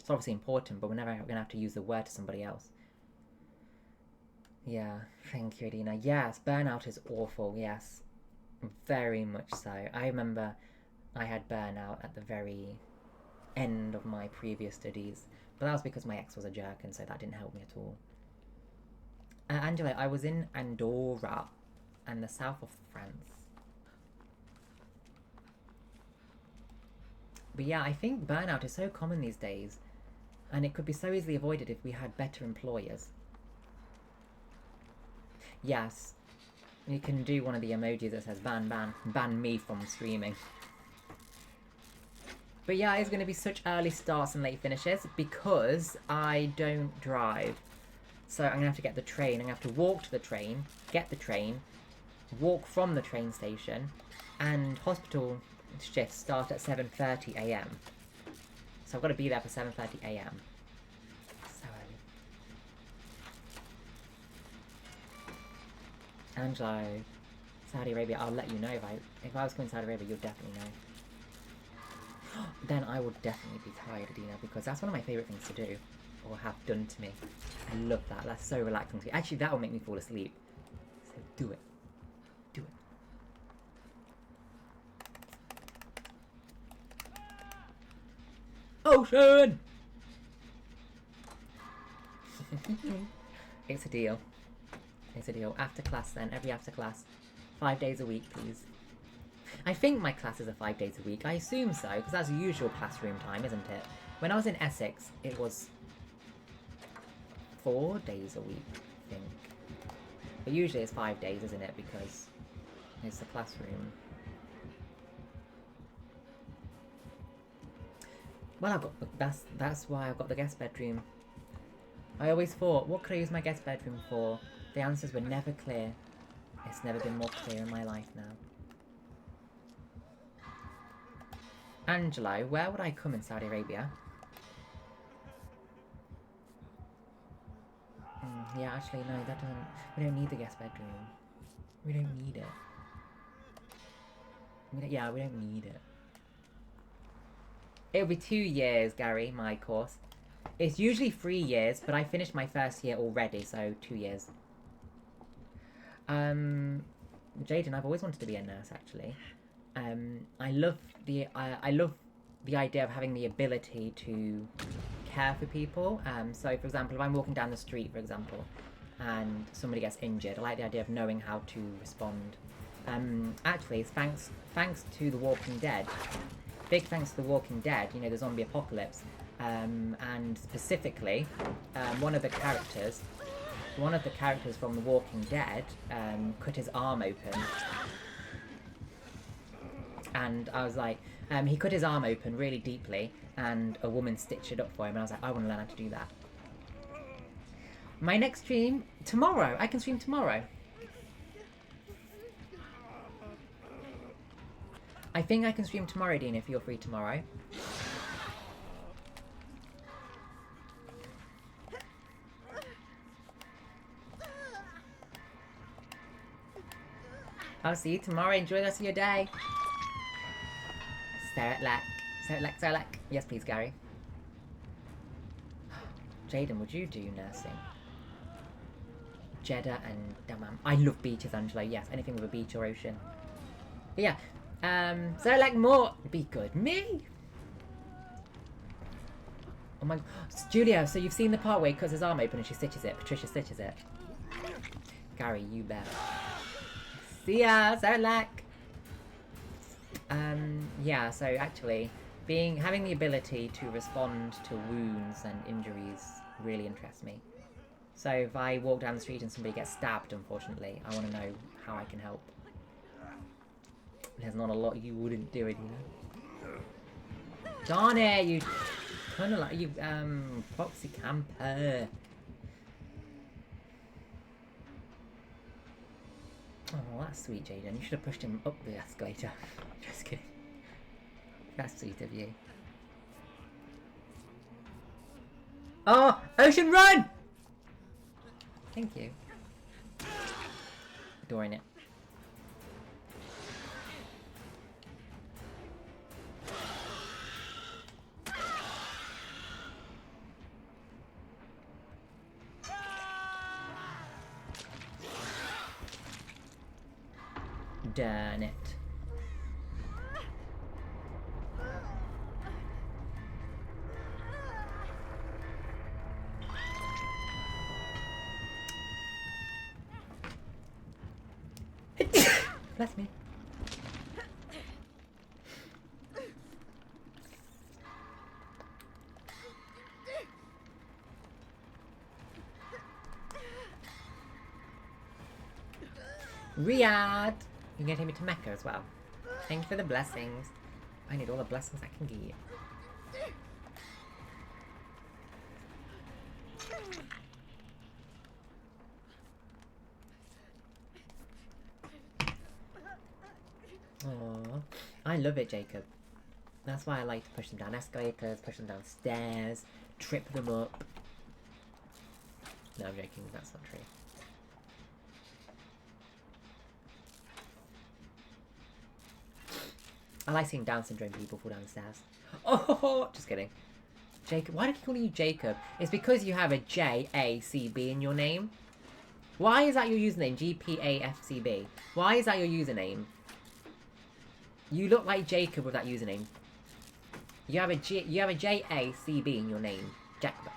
It's obviously important, but we're never going to have to use the word to somebody else. Yeah, thank you, Adina. Yes, burnout is awful, yes. Very much so. I remember I had burnout at the very end of my previous studies, but that was because my ex was a jerk, and so that didn't help me at all. Angela, I was in Andorra and the south of France. But yeah, I think burnout is so common these days, and it could be so easily avoided if we had better employers. Yes, you can do one of the emojis that says ban me from streaming. But yeah, it's going to be such early starts and late finishes because I don't drive. So I'm going to have to get the train, I'm going to have to walk to the train, get the train, walk from the train station, and hospital shifts start at 7:30 AM. So I've got to be there for 7:30 AM. So early. Angelo, Saudi Arabia, I'll let you know if I was going to Saudi Arabia, you'll definitely know. Then I would definitely be tired, Adina, because that's one of my favourite things to do, or have done to me. I love that. That's so relaxing to me. Actually, that will make me fall asleep. So do it. Do it. Ocean! It's a deal. It's a deal. After class then, every after class. 5 days a week, please. I think my classes are 5 days a week. I assume so, because that's usual classroom time, isn't it? When I was in Essex, it was 4 days a week, I think. But usually it's 5 days, isn't it? Because it's the classroom. Well, that's why I've got the guest bedroom. I always thought, what could I use my guest bedroom for? The answers were never clear. It's never been more clear in my life now. Angelo, where would I come in Saudi Arabia? Yeah, actually, no, that doesn't... We don't need the guest bedroom. We don't need it. Yeah, we don't need it. It'll be 2 years, Gary, my course. It's usually 3 years, but I finished my first year already, so 2 years. Jaden, I've always wanted to be a nurse, actually. I love the idea of having the ability to care for people. So, for example, if I'm walking down the street, for example, and somebody gets injured, I like the idea of knowing how to respond. Actually, thanks to The Walking Dead. Big thanks to The Walking Dead, you know, the zombie apocalypse. And specifically, one of the characters from The Walking Dead cut his arm open. And I was like, he cut his arm open really deeply, and a woman stitched it up for him, and I was like, I want to learn how to do that. My next stream, tomorrow. I can stream tomorrow. I think I can stream tomorrow, Dean, if you're free tomorrow. I'll see you tomorrow. Enjoy the rest of your day. Sarah. Yes, please, Gary. Jaden, would you do nursing? Jeddah and Dammam. I love beaches, Angelo. Yes, anything with a beach or ocean. But yeah. Sarah more. Be good. Me? Oh my... Julia, so you've seen the part where he cuts his arm open and she stitches it. Patricia stitches it. Gary, you bet. See ya, Sarah. Yeah, so actually, Having the ability to respond to wounds and injuries really interests me. So if I walk down the street and somebody gets stabbed, unfortunately, I want to know how I can help. There's not a lot you wouldn't do it, you know. Darn it, you kind of like you foxy camper. Oh, that's sweet, Jaden. You should have pushed him up the escalator. Just kidding. That's sweet of you. Oh, Ocean, run! Thank you. Adoring it. Darn it. Bless me. Riyadh! You're gonna take me to Mecca as well. Thank you for the blessings. I need all the blessings I can get. Aww. I love it, Jacob. That's why I like to push them down escalators, push them down stairs, trip them up. No, I'm joking, that's not true. I like seeing Down syndrome people fall down the stairs. Oh, just kidding. Jacob, why did he call you Jacob? It's because you have a J-A-C-B in your name. Why is that your username? G-P-A-F-C-B. Why is that your username? You look like Jacob with that username. You have a J-A-C-B in your name. Jacob.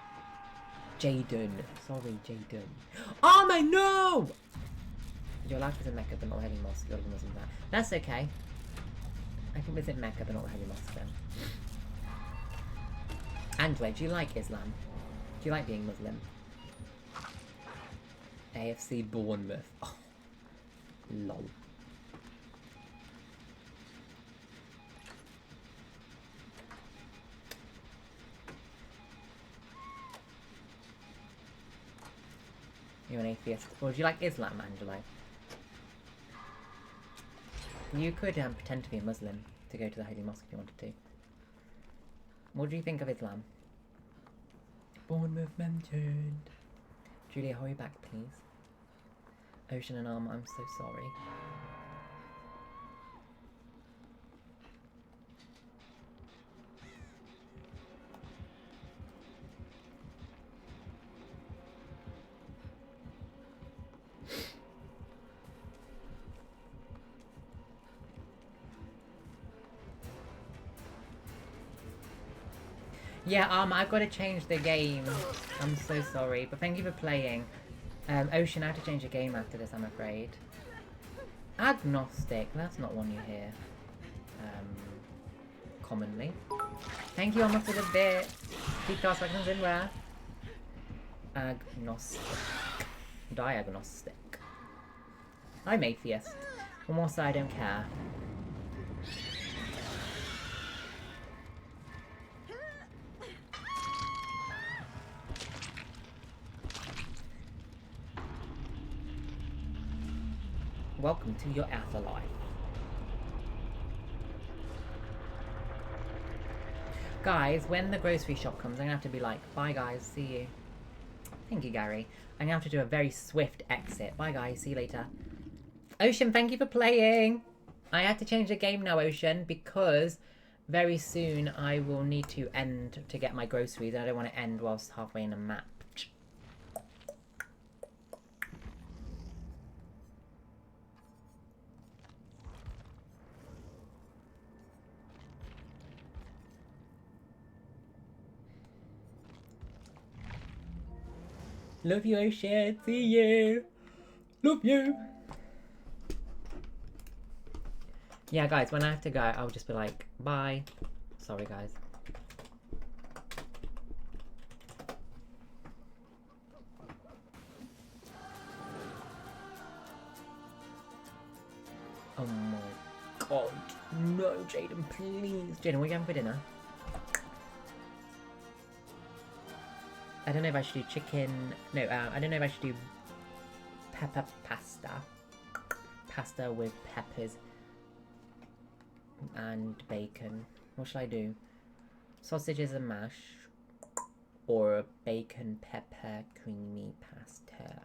Jaden. Sorry, Jaden. Oh my no! You're allowed to visit Mecca but not the Heavy Mosque. You're Muslim there. That's okay. I can visit Mecca but not the Heavy Mosque then. Angela, do you like Islam? Do you like being Muslim? AFC Bournemouth. Oh. Lol. You're an atheist. Or do you like Islam, Angelo? You could pretend to be a Muslim to go to the Holy Mosque if you wanted to. What do you think of Islam? Bournemouth mentioned. Julia, hurry back, please. Ocean and Armour, I'm so sorry. Yeah, I've got to change the game. I'm so sorry, but thank you for playing. Ocean, I have to change the game after this, I'm afraid. Agnostic, that's not one you hear commonly. Thank you, Alma, for the bit. Keep our seconds in where? Agnostic. Diagnostic. I'm atheist. One more side, I don't care. Welcome to your afterlife. Guys, when the grocery shop comes, I'm gonna have to be like, bye guys, see you. Thank you, Gary. I'm gonna have to do a very swift exit. Bye guys, see you later. Ocean, thank you for playing. I had to change the game now, Ocean, because very soon I will need to end to get my groceries, and I don't want to end whilst halfway in a map. Love you, Ocean. See you. Love you. Yeah, guys, when I have to go, I'll just be like, bye. Sorry, guys. Oh my god. No, Jaden, please. Jaden, what are you having for dinner? I don't know if I should do chicken. No, I don't know if I should do pepper pasta. Pasta with peppers and bacon. What should I do? Sausages and mash. Or a bacon pepper creamy pasta.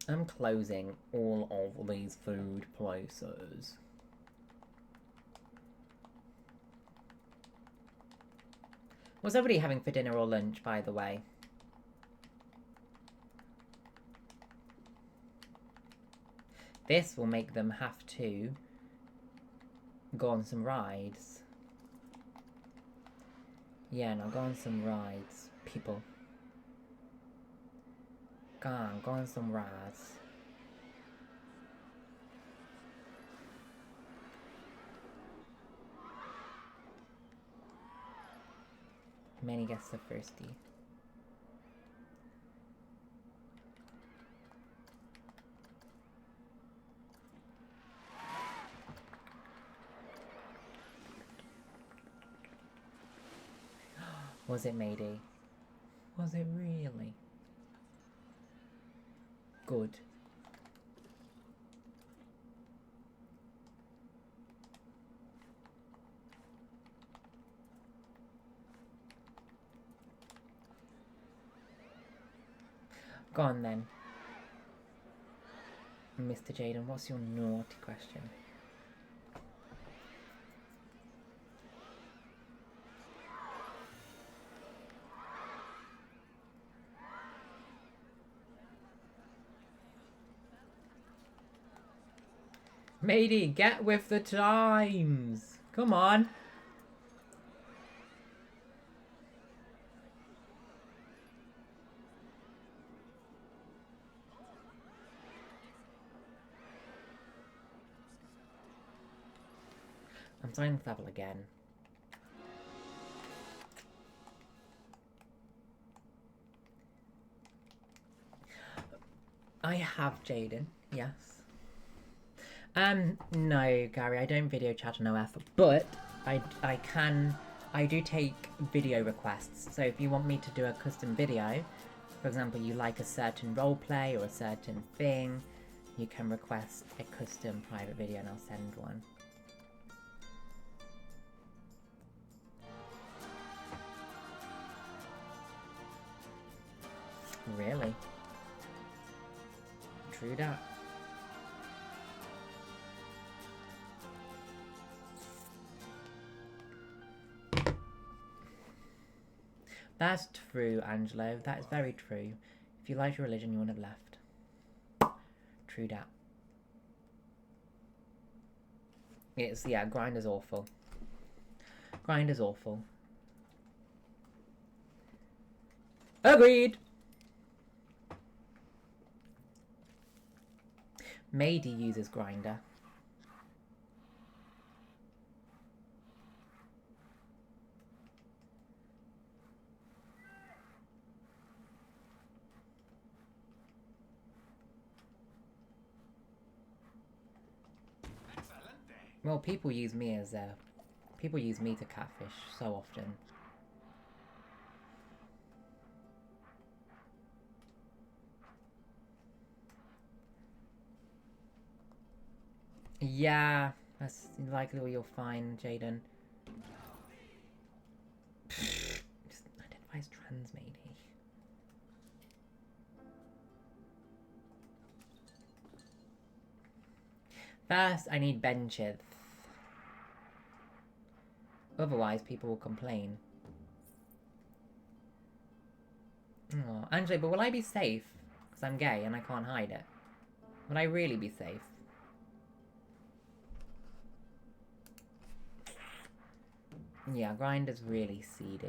I'm closing all of these food places. What's everybody having for dinner or lunch, by the way? This will make them have to go on some rides. Yeah, now go on some rides, people. Go on some rides. Many guests are thirsty. Was it Mayday? Was it really? Good. Go on then. Mr. Jaden, what's your naughty question? Matey, get with the times. Come on. I'm starting this level again. I have Jaden, yes. No, Gary, I don't video chat on OF, but I do take video requests. So if you want me to do a custom video, for example, you like a certain roleplay or a certain thing, you can request a custom private video and I'll send one. Really? True that. That's true, Angelo. That is very true. If you liked your religion, you wouldn't have left. True that. It's, yeah, grind is awful. Grind is awful. Agreed! Mady uses Grinder. Well, people use me to catfish so often. Yeah, that's likely what you'll find, Jaden. Just identifies trans, matey. First, I need benches. Otherwise, people will complain. Oh, Angela, but will I be safe? Because I'm gay and I can't hide it. Will I really be safe? Yeah, Grinder's really seedy.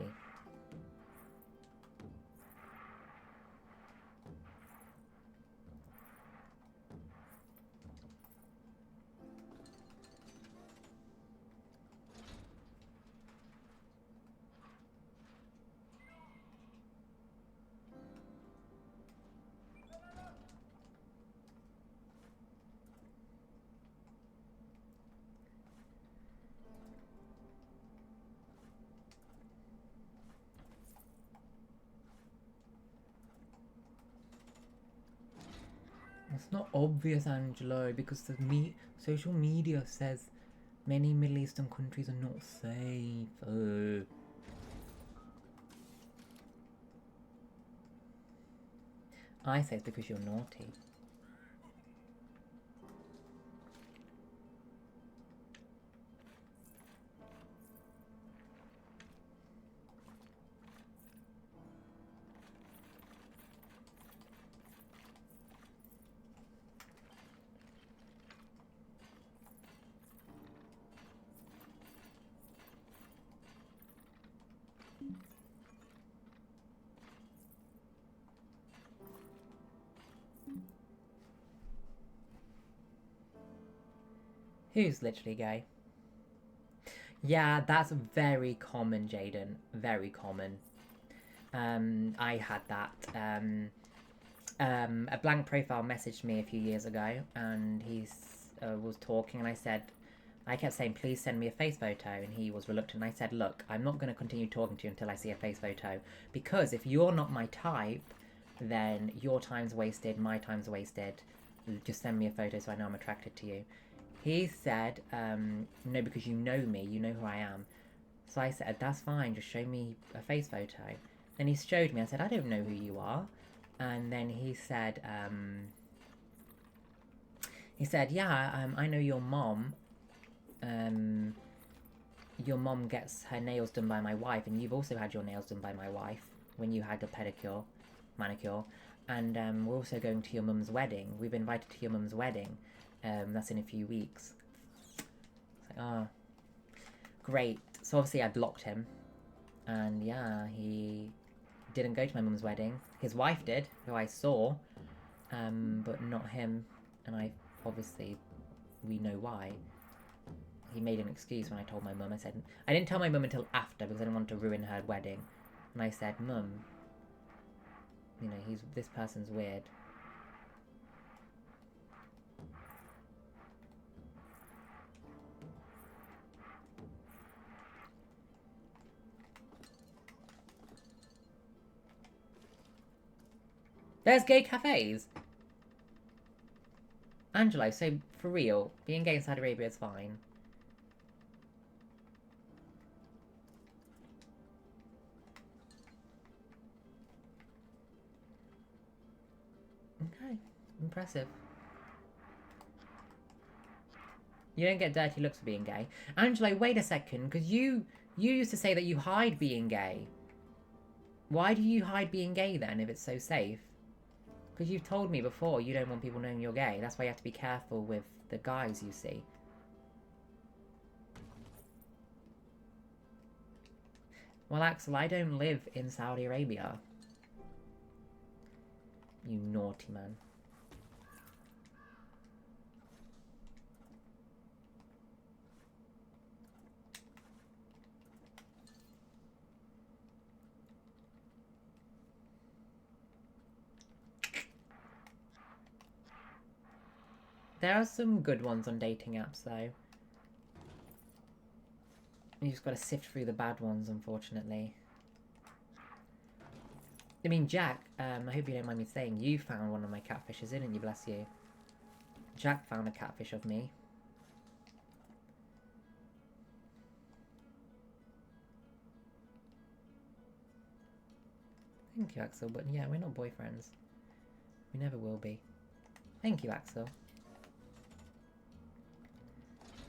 It's not obvious, Angelo, because the social media says many Middle Eastern countries are not safe. I say it's because you're naughty. Who's literally gay? Yeah, that's very common, Jaden. Very common. I had that. A blank profile messaged me a few years ago, and he was talking, and I kept saying, please send me a face photo, and he was reluctant. I said, look, I'm not going to continue talking to you until I see a face photo, because if you're not my type, then your time's wasted, my time's wasted. Just send me a photo so I know I'm attracted to you. He said, no, because you know me, you know who I am. So I said, that's fine, just show me a face photo. Then he showed me, I said, I don't know who you are. And then he said, yeah, I know your mom. Your mom gets her nails done by my wife, and you've also had your nails done by my wife when you had a pedicure, manicure. And we're also going to your mum's wedding. We've been invited to your mum's wedding. That's in a few weeks. It's like, oh, great. So obviously I blocked him. And yeah, he didn't go to my mum's wedding. His wife did, who I saw, but not him. And obviously, we know why. He made an excuse when I told my mum. I didn't tell my mum until after because I didn't want to ruin her wedding. And I said, Mum, you know, this person's weird. There's gay cafes. Angelo, so for real, being gay in Saudi Arabia is fine. Okay, impressive. You don't get dirty looks for being gay. Angelo, wait a second, because you used to say that you hide being gay. Why do you hide being gay then if it's so safe? Because you've told me before you don't want people knowing you're gay. That's why you have to be careful with the guys you see. Well, Axel, I don't live in Saudi Arabia. You naughty man. There are some good ones on dating apps, though. You just gotta sift through the bad ones, unfortunately. I mean, Jack, I hope you don't mind me saying, you found one of my catfishes, didn't you? Bless you. Jack found a catfish of me. Thank you, Axel, but yeah, we're not boyfriends. We never will be. Thank you, Axel.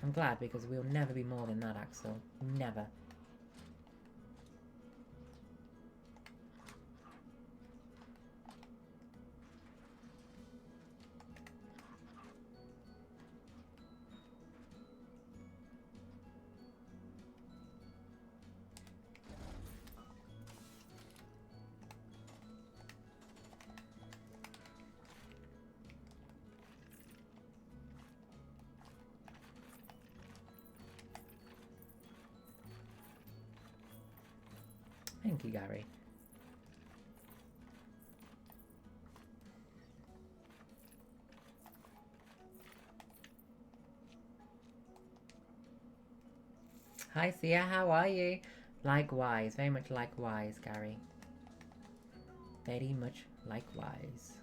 I'm glad, because we'll never be more than that, Axel. Never. Thank you, Gary. Hi, Sia, how are you? Likewise, very much likewise, Gary. Very much likewise.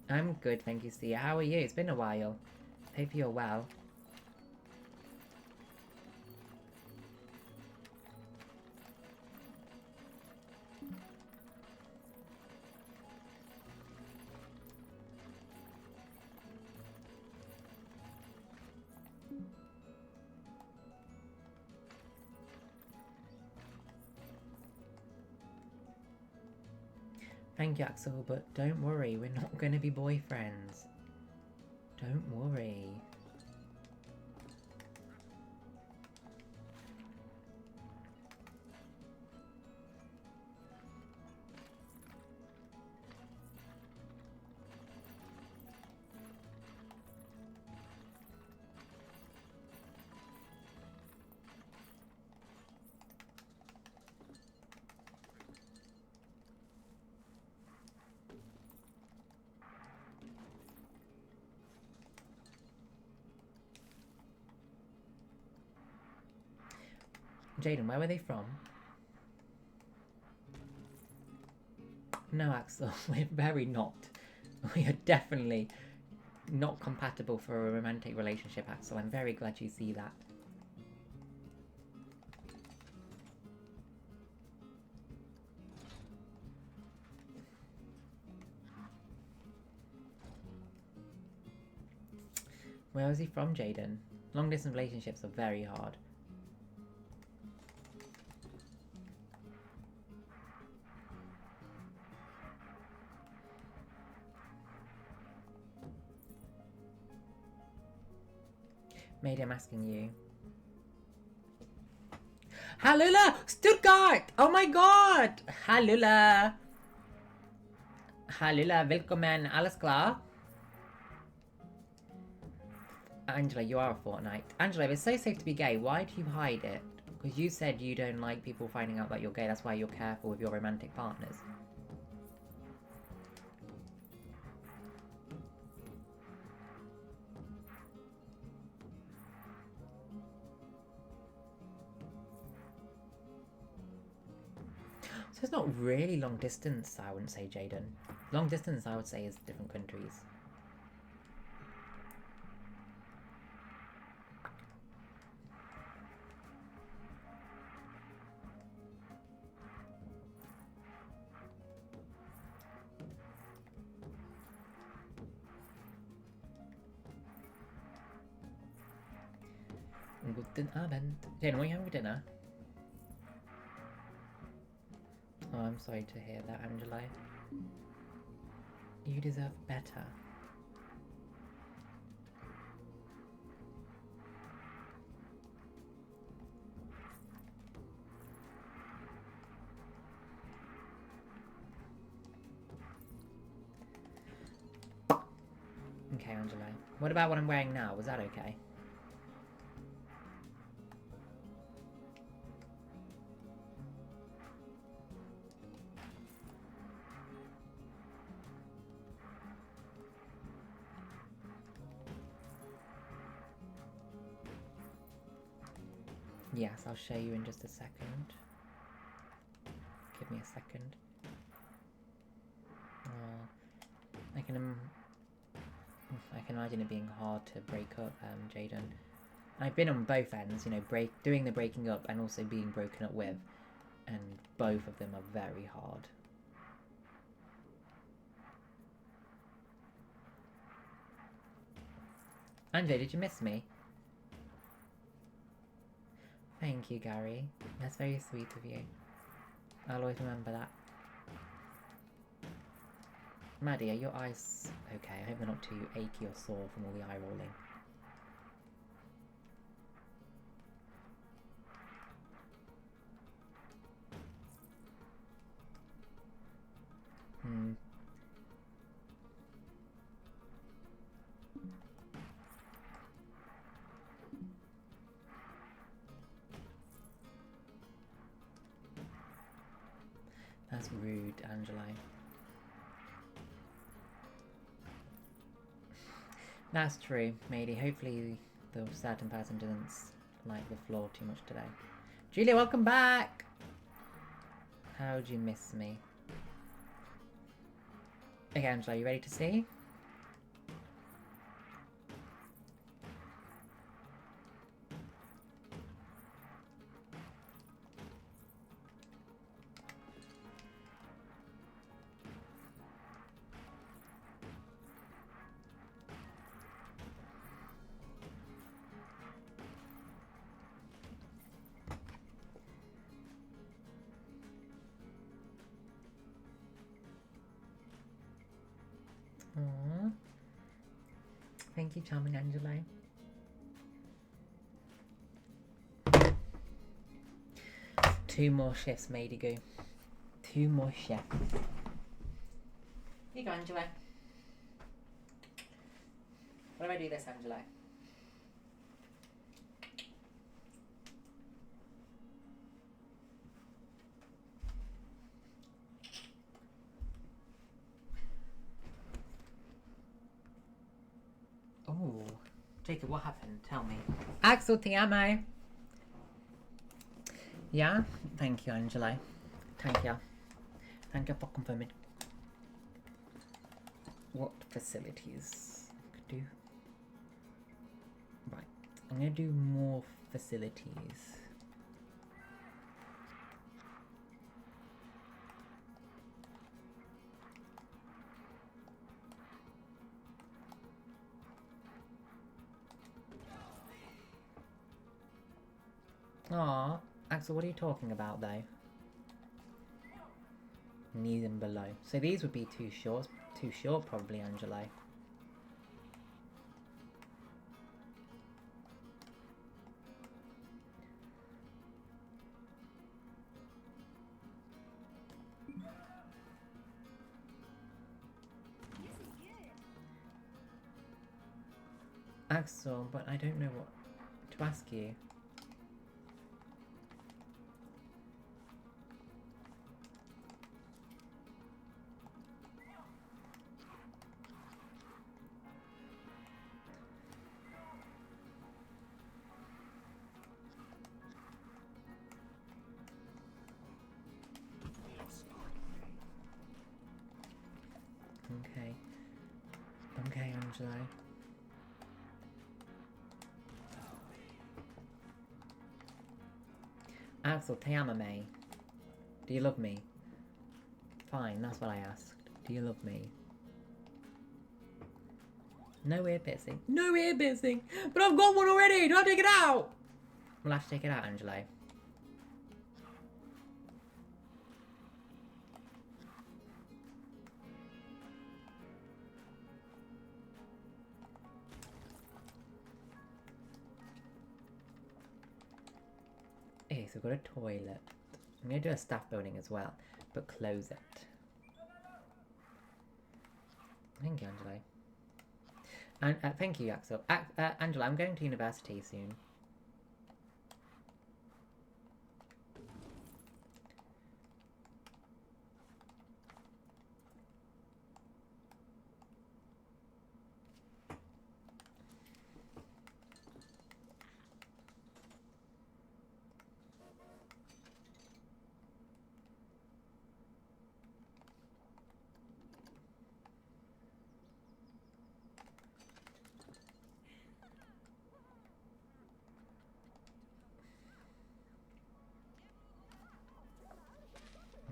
I'm good, thank you, Sia. How are you? It's been a while. Hope you're well. Thank you, Axel, but don't worry, we're not going to be boyfriends. Don't worry. Jaden, where were they from? No, Axel, we're very not. We are definitely not compatible for a romantic relationship, Axel. I'm very glad you see that. Where was he from, Jaden? Long distance relationships are very hard. Maybe I'm asking you. Hallula! Stuttgart! Oh my god! Hallula! Hallula, willkommen, alles klar? Angela, you are a Fortnite. Angela, if it's so safe to be gay, why do you hide it? Because you said you don't like people finding out that you're gay, that's why you're careful with your romantic partners. So it's not really long distance, I wouldn't say, Jaden. Long distance, I would say, is different countries. Guten Abend. Jaden, what are you having for dinner? Oh, I'm sorry to hear that, Angela. You deserve better. Okay, Angela. What about what I'm wearing now? Was that okay? Yes, I'll show you in just a second. Give me a second. I can imagine it being hard to break up, Jaden. I've been on both ends, you know, doing the breaking up and also being broken up with, and both of them are very hard. Andre, did you miss me? Thank you, Gary. That's very sweet of you. I'll always remember that. Maddie, are your eyes okay? I hope they're not too achy or sore from all the eye rolling. That's rude, Angela. That's true, matey. Hopefully the certain person didn't like the floor too much today. Julia, welcome back! How'd you miss me? Okay, Angela, you ready to see? Thank you, charming Angela. Two more shifts, matey go. Two more shifts. Here you go, Angela. What do I do this, Angela? Oh, Jacob, what happened? Tell me. Axel, ti amo. Yeah? Thank you, Angela. Thank you. Thank you for confirming. What facilities could do? Right. I'm gonna do more facilities. Aw, Axel, what are you talking about though? Knees and below. So these would be too short probably, Angelo. Axel, but I don't know what to ask you. Okay. Okay, Angelo. Axel, te amo me. Do you love me? Fine, that's what I asked. Do you love me? No ear piercing. No ear piercing! But I've got one already! Do I take it out? We'll have to take it out, Angelo. Okay, so we've got a toilet. I'm going to do a staff building as well, but close it. Thank you, Angelo. And thank you, Axel. Angela, I'm going to university soon.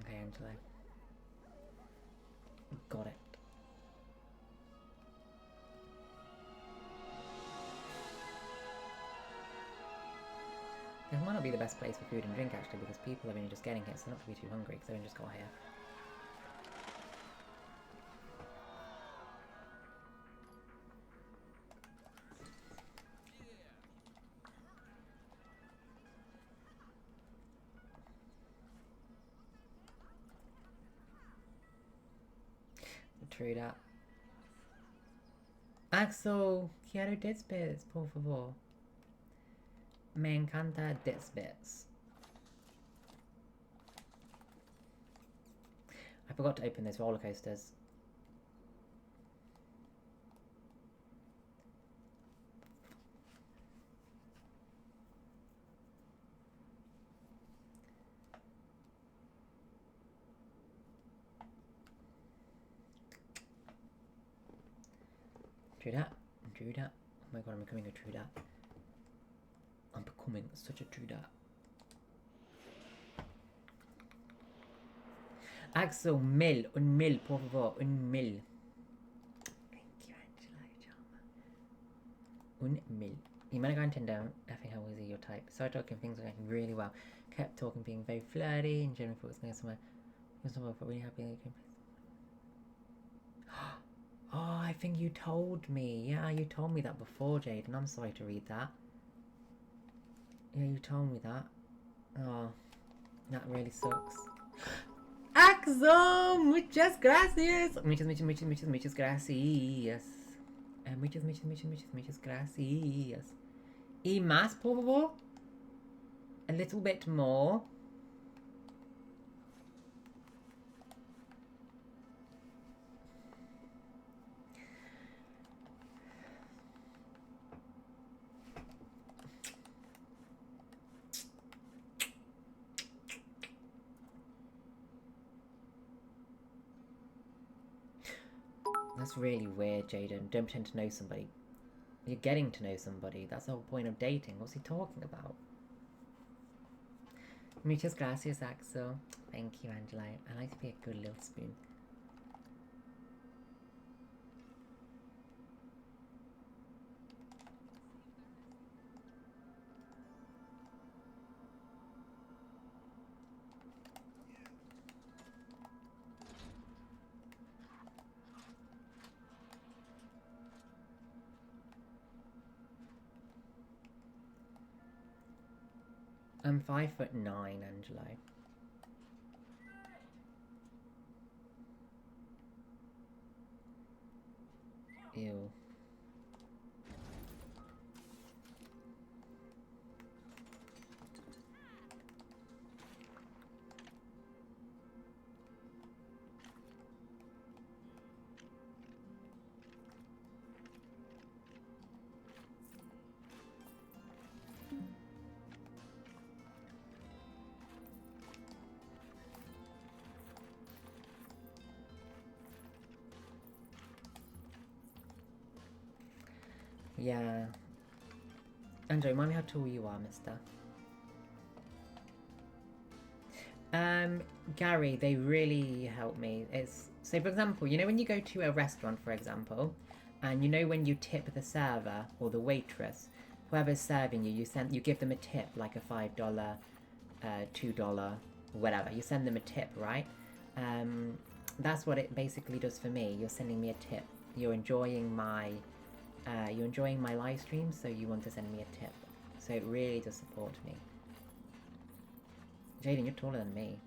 Okay, Angelo. Got it. This might not be the best place for food and drink actually, because people are only just getting here, so they're not going to be too hungry because they only just got here. True that. Axel, quiero desbits, por favor. Me encanta desbits. I forgot to open those roller coasters. True that. True that. Oh my god, I'm becoming a true that. I'm becoming such a true that. Axel, mil, un mil, por favor, un mil. Thank you, Angela, charmer. Un mil. You might go on Tinder, effing how easy your type. Started talking, things were going really well. Kept talking, being very flirty, and generally thought it was going somewhere. Was somewhere, but really happy that you came. Oh, I think you told me. Yeah, you told me that before, Jaden. I'm sorry to read that. Yeah, you told me that. Oh, that really sucks. Axel, muchas gracias. Muchas gracias. Muchas gracias. Y más, por favor. A little bit more. That's really weird, Jaden. Don't pretend to know somebody. You're getting to know somebody. That's the whole point of dating. What's he talking about? Muchas gracias, Axel. Thank you, Angela. I like to be a good little spoon. I'm 5'9", Angelo. Ew. Yeah. Andrew, remind me how tall you are, mister. Gary, they really help me. It's so, for example, you know when you go to a restaurant, for example, and you know when you tip the server or the waitress, whoever's serving you, you give them a tip, like a $5, $2, whatever. You send them a tip, right? That's what it basically does for me. You're sending me a tip. You're enjoying my live stream, so you want to send me a tip. So it really does support me. Jaden, you're taller than me.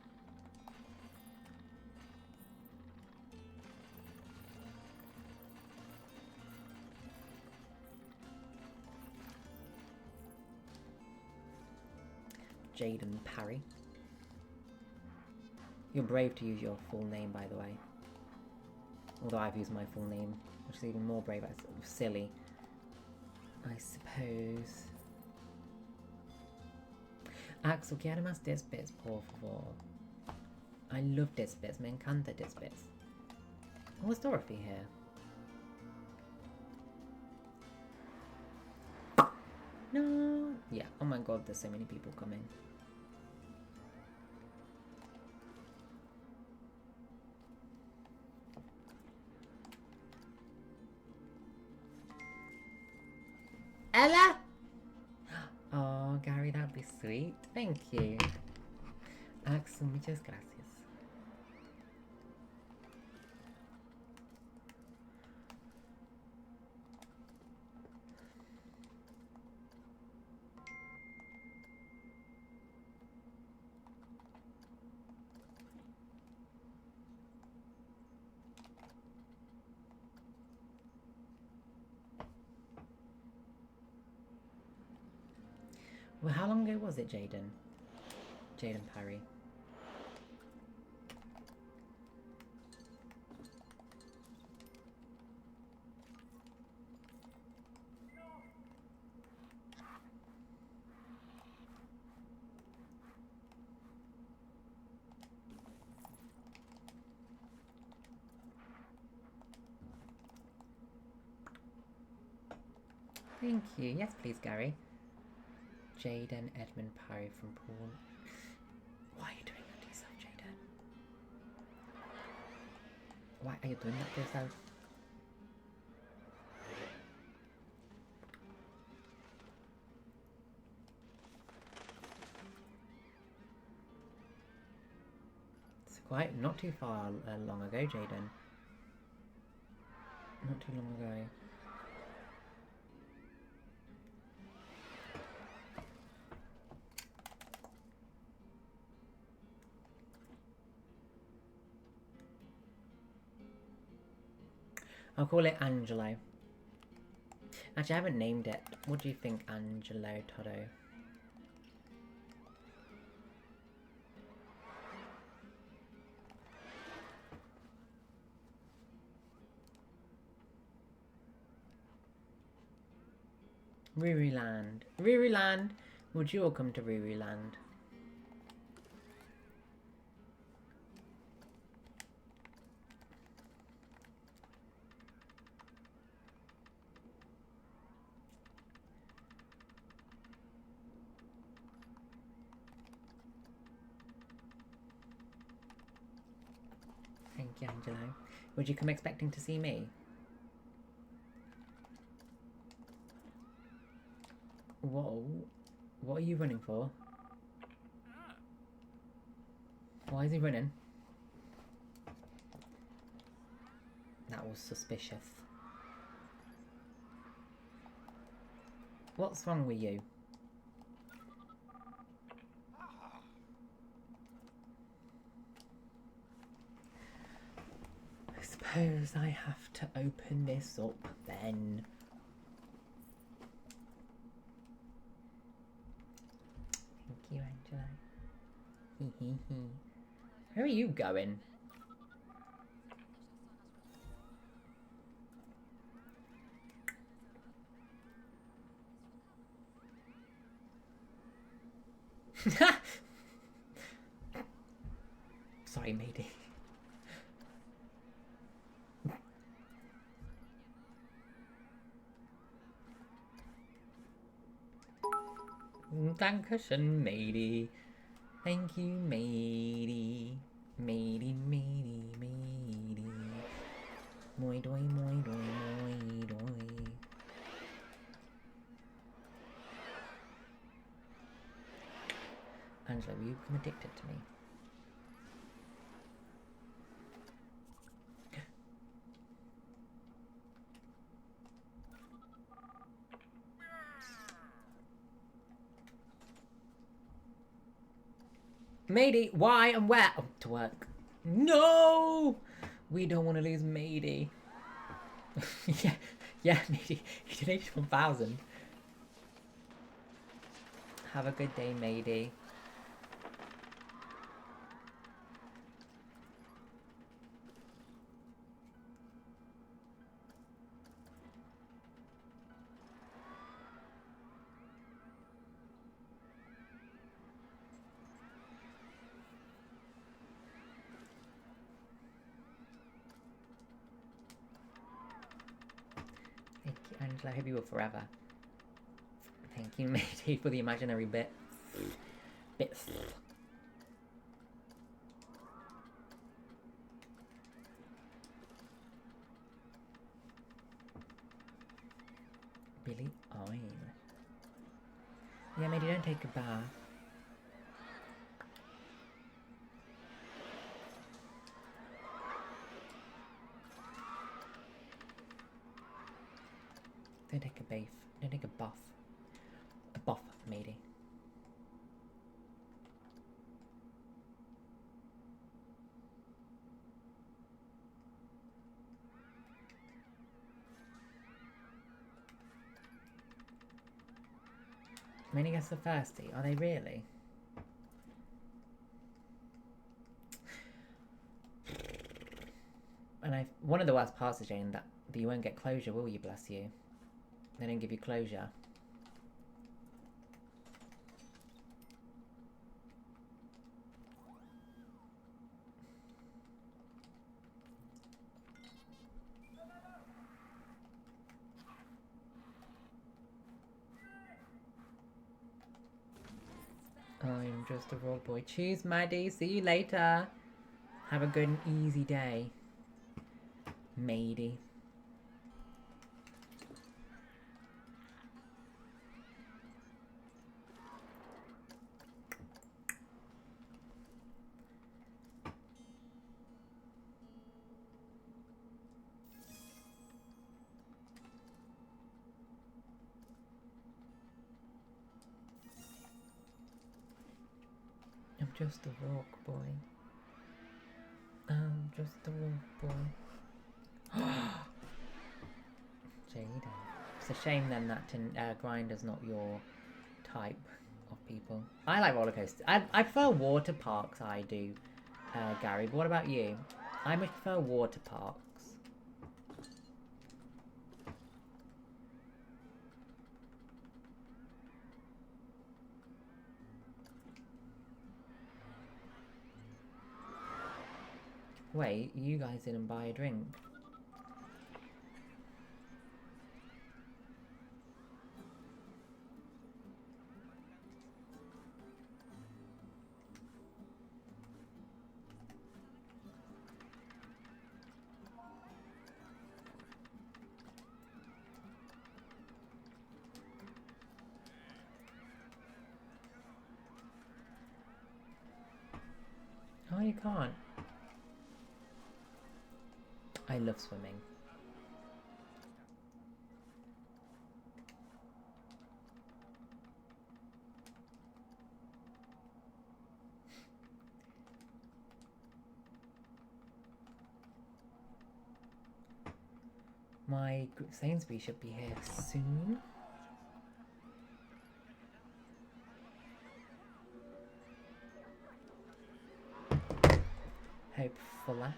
Jaden Parry. You're brave to use your full name, by the way. Although I've used my full name, which is even more brave. That's sort of silly, I suppose. Axel, quiero más Disbits, por favor. I love Disbits. Me encanta Disbits. Oh, is Dorothy here? No. Yeah. Oh my god, there's so many people coming. Ella? Oh, Gary, that'd be sweet. Thank you. Axel, muchas gracias. Well, how long ago was it, Jaden? Jaden Parry. Thank you. Yes, please, Gary. Jaden Edmund Parry from Paul. Why are you doing that to yourself, Jaden? Why are you doing that to yourself? It's quite not too far long ago, Jaden. not too long ago. I'll call it Angelo. Actually, I haven't named it. What do you think, Angelo Toto? Riri Land. Riri Land! Would you all come to Riri Land? Thank you, Angelo. Would you come expecting to see me? Whoa. What are you running for? Why is he running? That was suspicious. What's wrong with you? I suppose I have to open this up then. Thank you, Angela. Hee hee hee. Where are you going? Sorry, matey. Dankeschön, matey. Thank you, matey. Matey, matey, matey. Moi doi, moi doi, moi doi. Angela, will you become addicted to me? Matey, why and where? Oh, to work. No! We don't want to lose Matey. yeah, Matey. You donated 1,000. Have a good day, Matey. Thank you, Angela. I hope you will forever. Thank you, matey, for the imaginary bit. Bits. Billy Oil. Yeah, matey, don't take a bath. Don't take a bath. Don't take a buff. A buff, matey. Many guests are thirsty. Are they really? And one of the worst parts is, Jane, that you won't get closure, will you? Bless you. They don't give you closure. I'm just a raw boy. Cheers, Maddie. See you later. Have a good and easy day, matey. just a rock boy. I'm just a rock boy. Jada. It's a shame then that Grinder's not your type of people. I like roller coasters. I prefer water parks, I do, Gary. But what about you? I much prefer water parks. Wait, you guys didn't buy a drink. Oh, you can't. I love swimming. My Sainsbury should be here soon. Hopefully.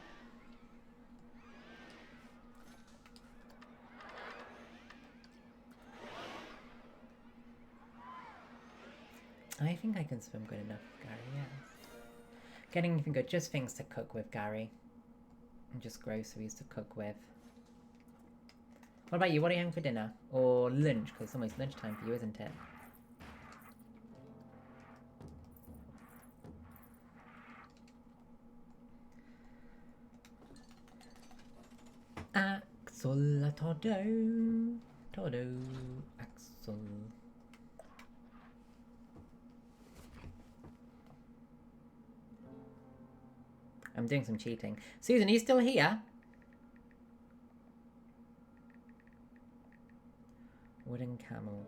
I think I can swim good enough, Gary, yes. Getting anything good, just things to cook with, Gary. And just groceries to cook with. What about you? What are you having for dinner? Or lunch? Because it's almost lunchtime for you, isn't it? Axel Todo, Axel. I'm doing some cheating. Susan, are you still here? Wooden camel.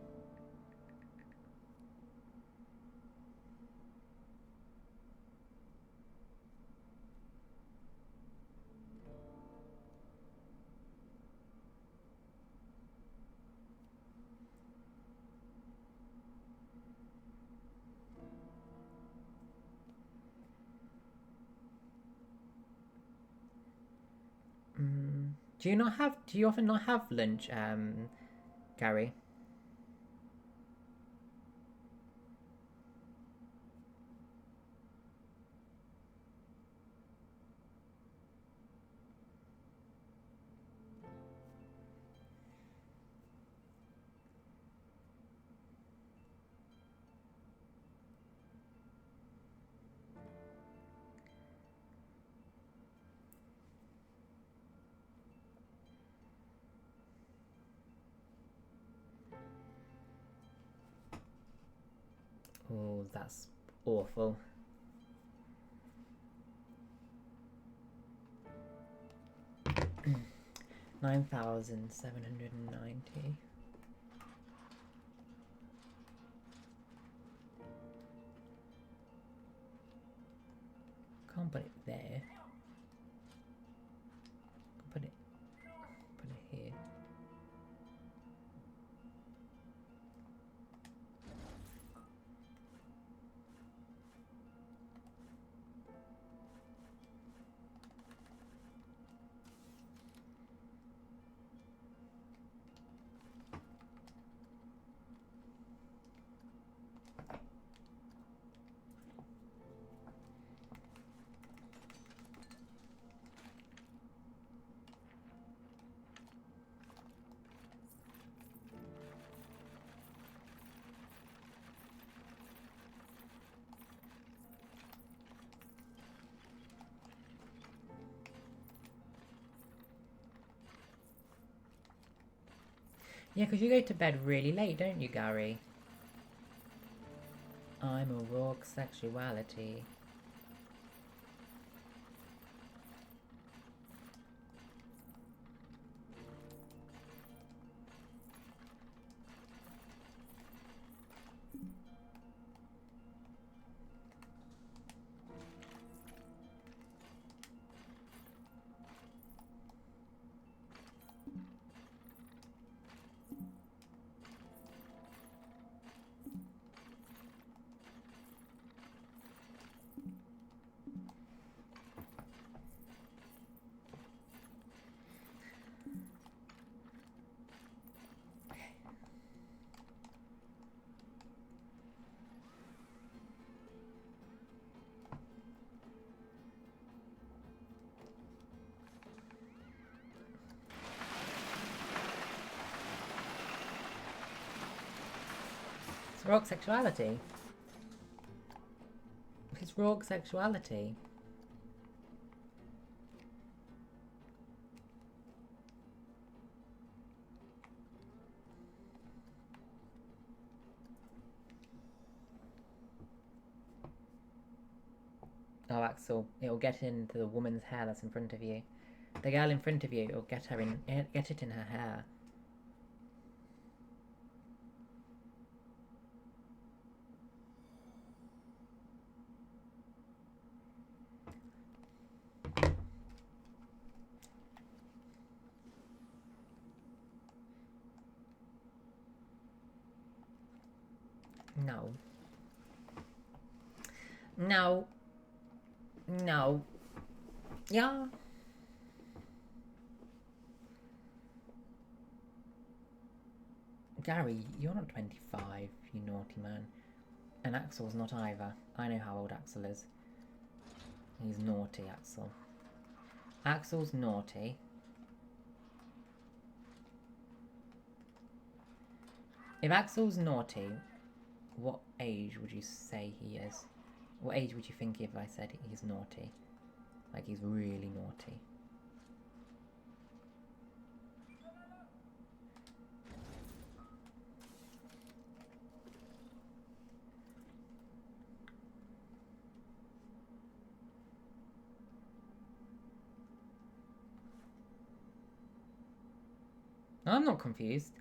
Do you often not have lunch, Gary? Oh, that's awful. $9,790. Can't put it there. Put it here. Yeah, because you go to bed really late, don't you, Gary? I'm a rock sexuality. It's rogue sexuality. It's rogue sexuality. Oh, Axel, it'll get into the woman's hair that's in front of you. The girl in front of you, it'll get her in, get it in her hair. No. No. No. Yeah. Gary, you're not 25, you naughty man. And Axel's not either. I know how old Axel is. He's naughty, Axel. Axel's naughty. If Axel's naughty, what age would you say he is? What age would you think if I said he's naughty? Like he's really naughty. I'm not confused.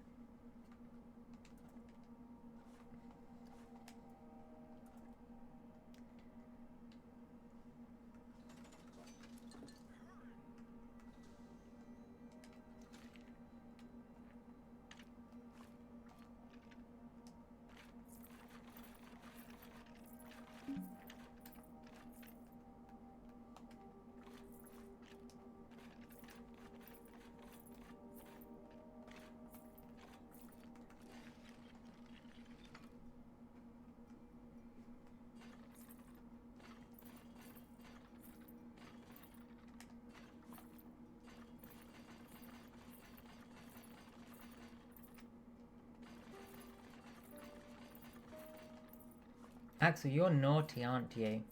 Axel, you're naughty, aren't you?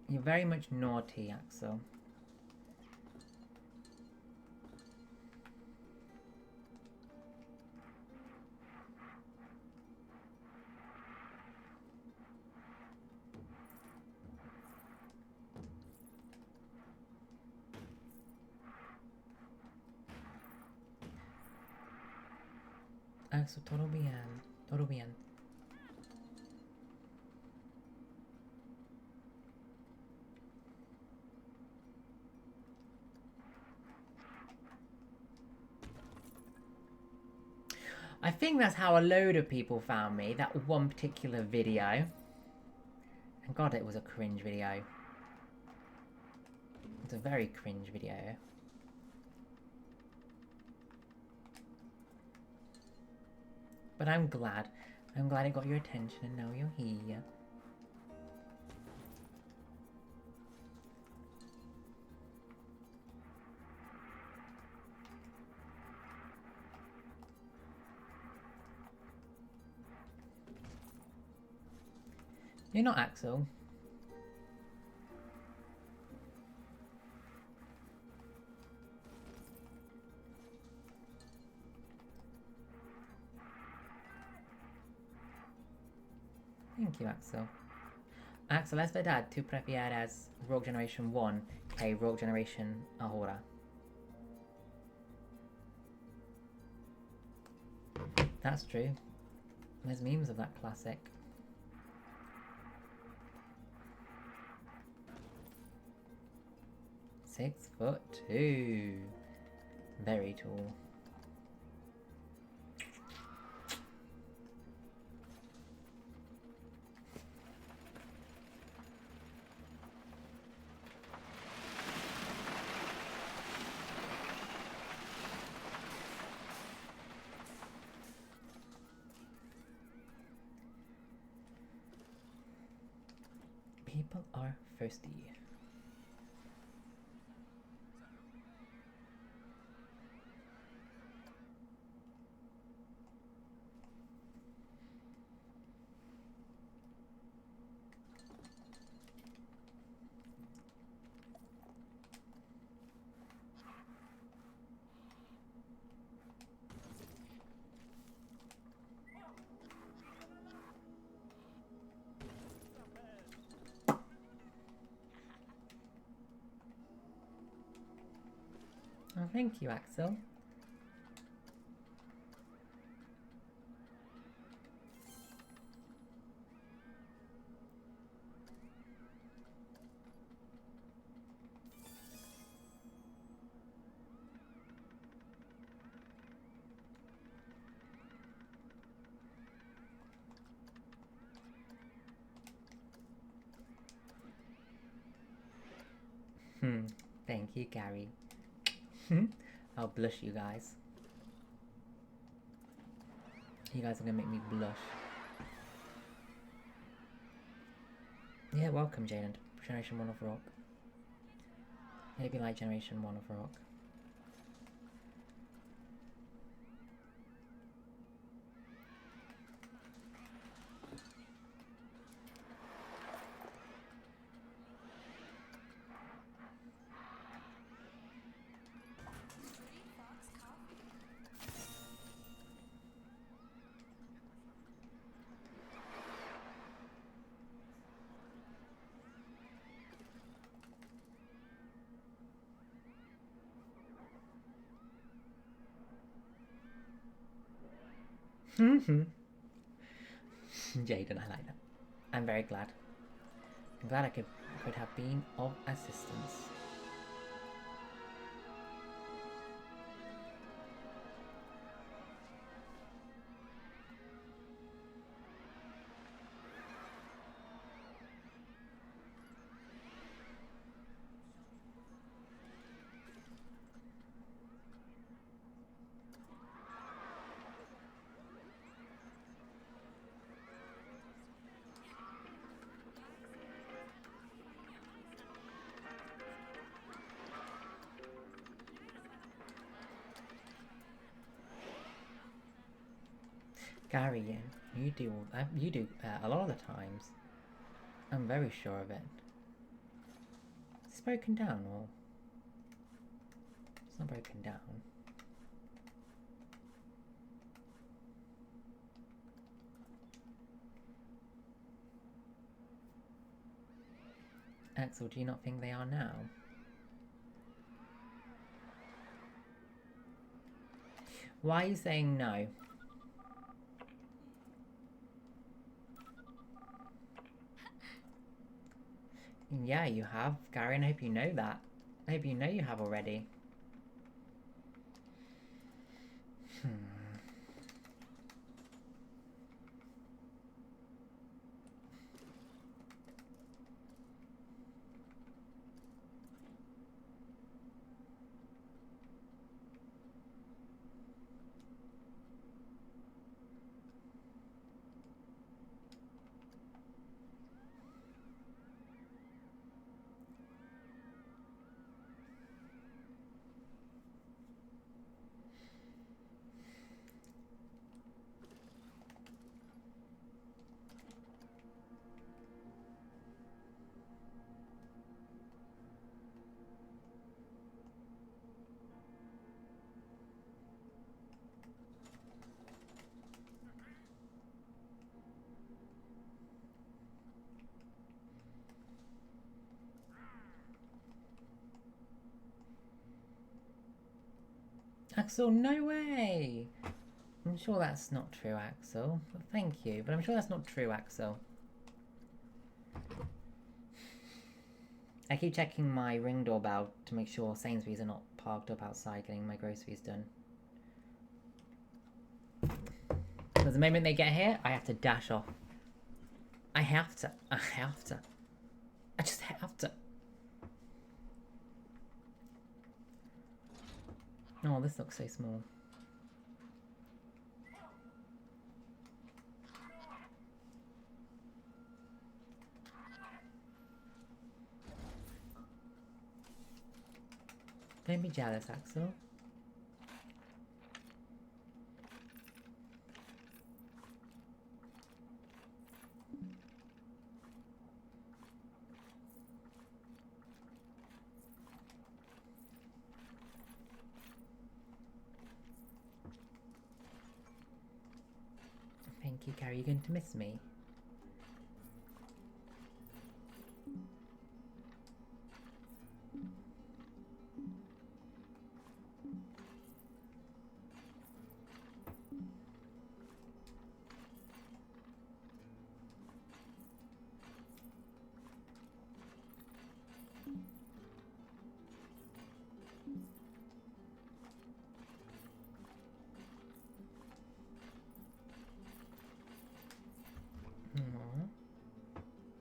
You're very much naughty, Axel. Axel, todo bien. Todo bien. I think that's how a load of people found me, that one particular video. And God, it was a cringe video. It's a very cringe video. But I'm glad. I'm glad it got your attention and now you're here. You're not Axel. Thank you, Axel. Axel, es verdad, tú prefieres Rogue Generation 1 que Rogue Generation ahora. That's true. There's memes of that classic. "6'2". Very tall. People are thirsty. Thank you, Axel. Thank you, Gary. I'll blush, you guys. You guys are gonna make me blush. Yeah, welcome, Jaden, to Generation 1 of Rock. Maybe like Generation 1 of Rock. Jaden, I like that. I'm very glad. I'm glad I could have been of assistance. Gary, you do all that. You do a lot of the times. I'm very sure of it. Is this broken down or? It's not broken down. Axel, do you not think they are now? Why are you saying no? Yeah, you have, Gary, and I hope you know that. I hope you know you have already. Axel, no way! I'm sure that's not true, Axel. Thank you, but I'm sure that's not true, Axel. I keep checking my Ring doorbell to make sure Sainsbury's are not parked up outside getting my groceries done. Because the moment they get here, I have to dash off. I have to. I just have to. Oh, this looks so small. Don't be jealous, Axel. Thank you, Gary. You're going to miss me.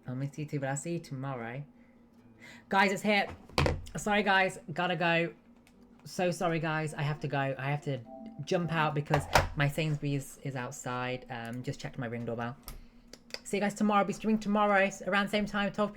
I'll miss you too, but I'll see you tomorrow. Guys, it's here. Sorry, guys. Gotta go. So sorry, guys. I have to go. I have to jump out because my Sainsbury's is outside. Just checked my Ring doorbell. See you guys tomorrow. I'll be streaming tomorrow around the same time, 12 p.m.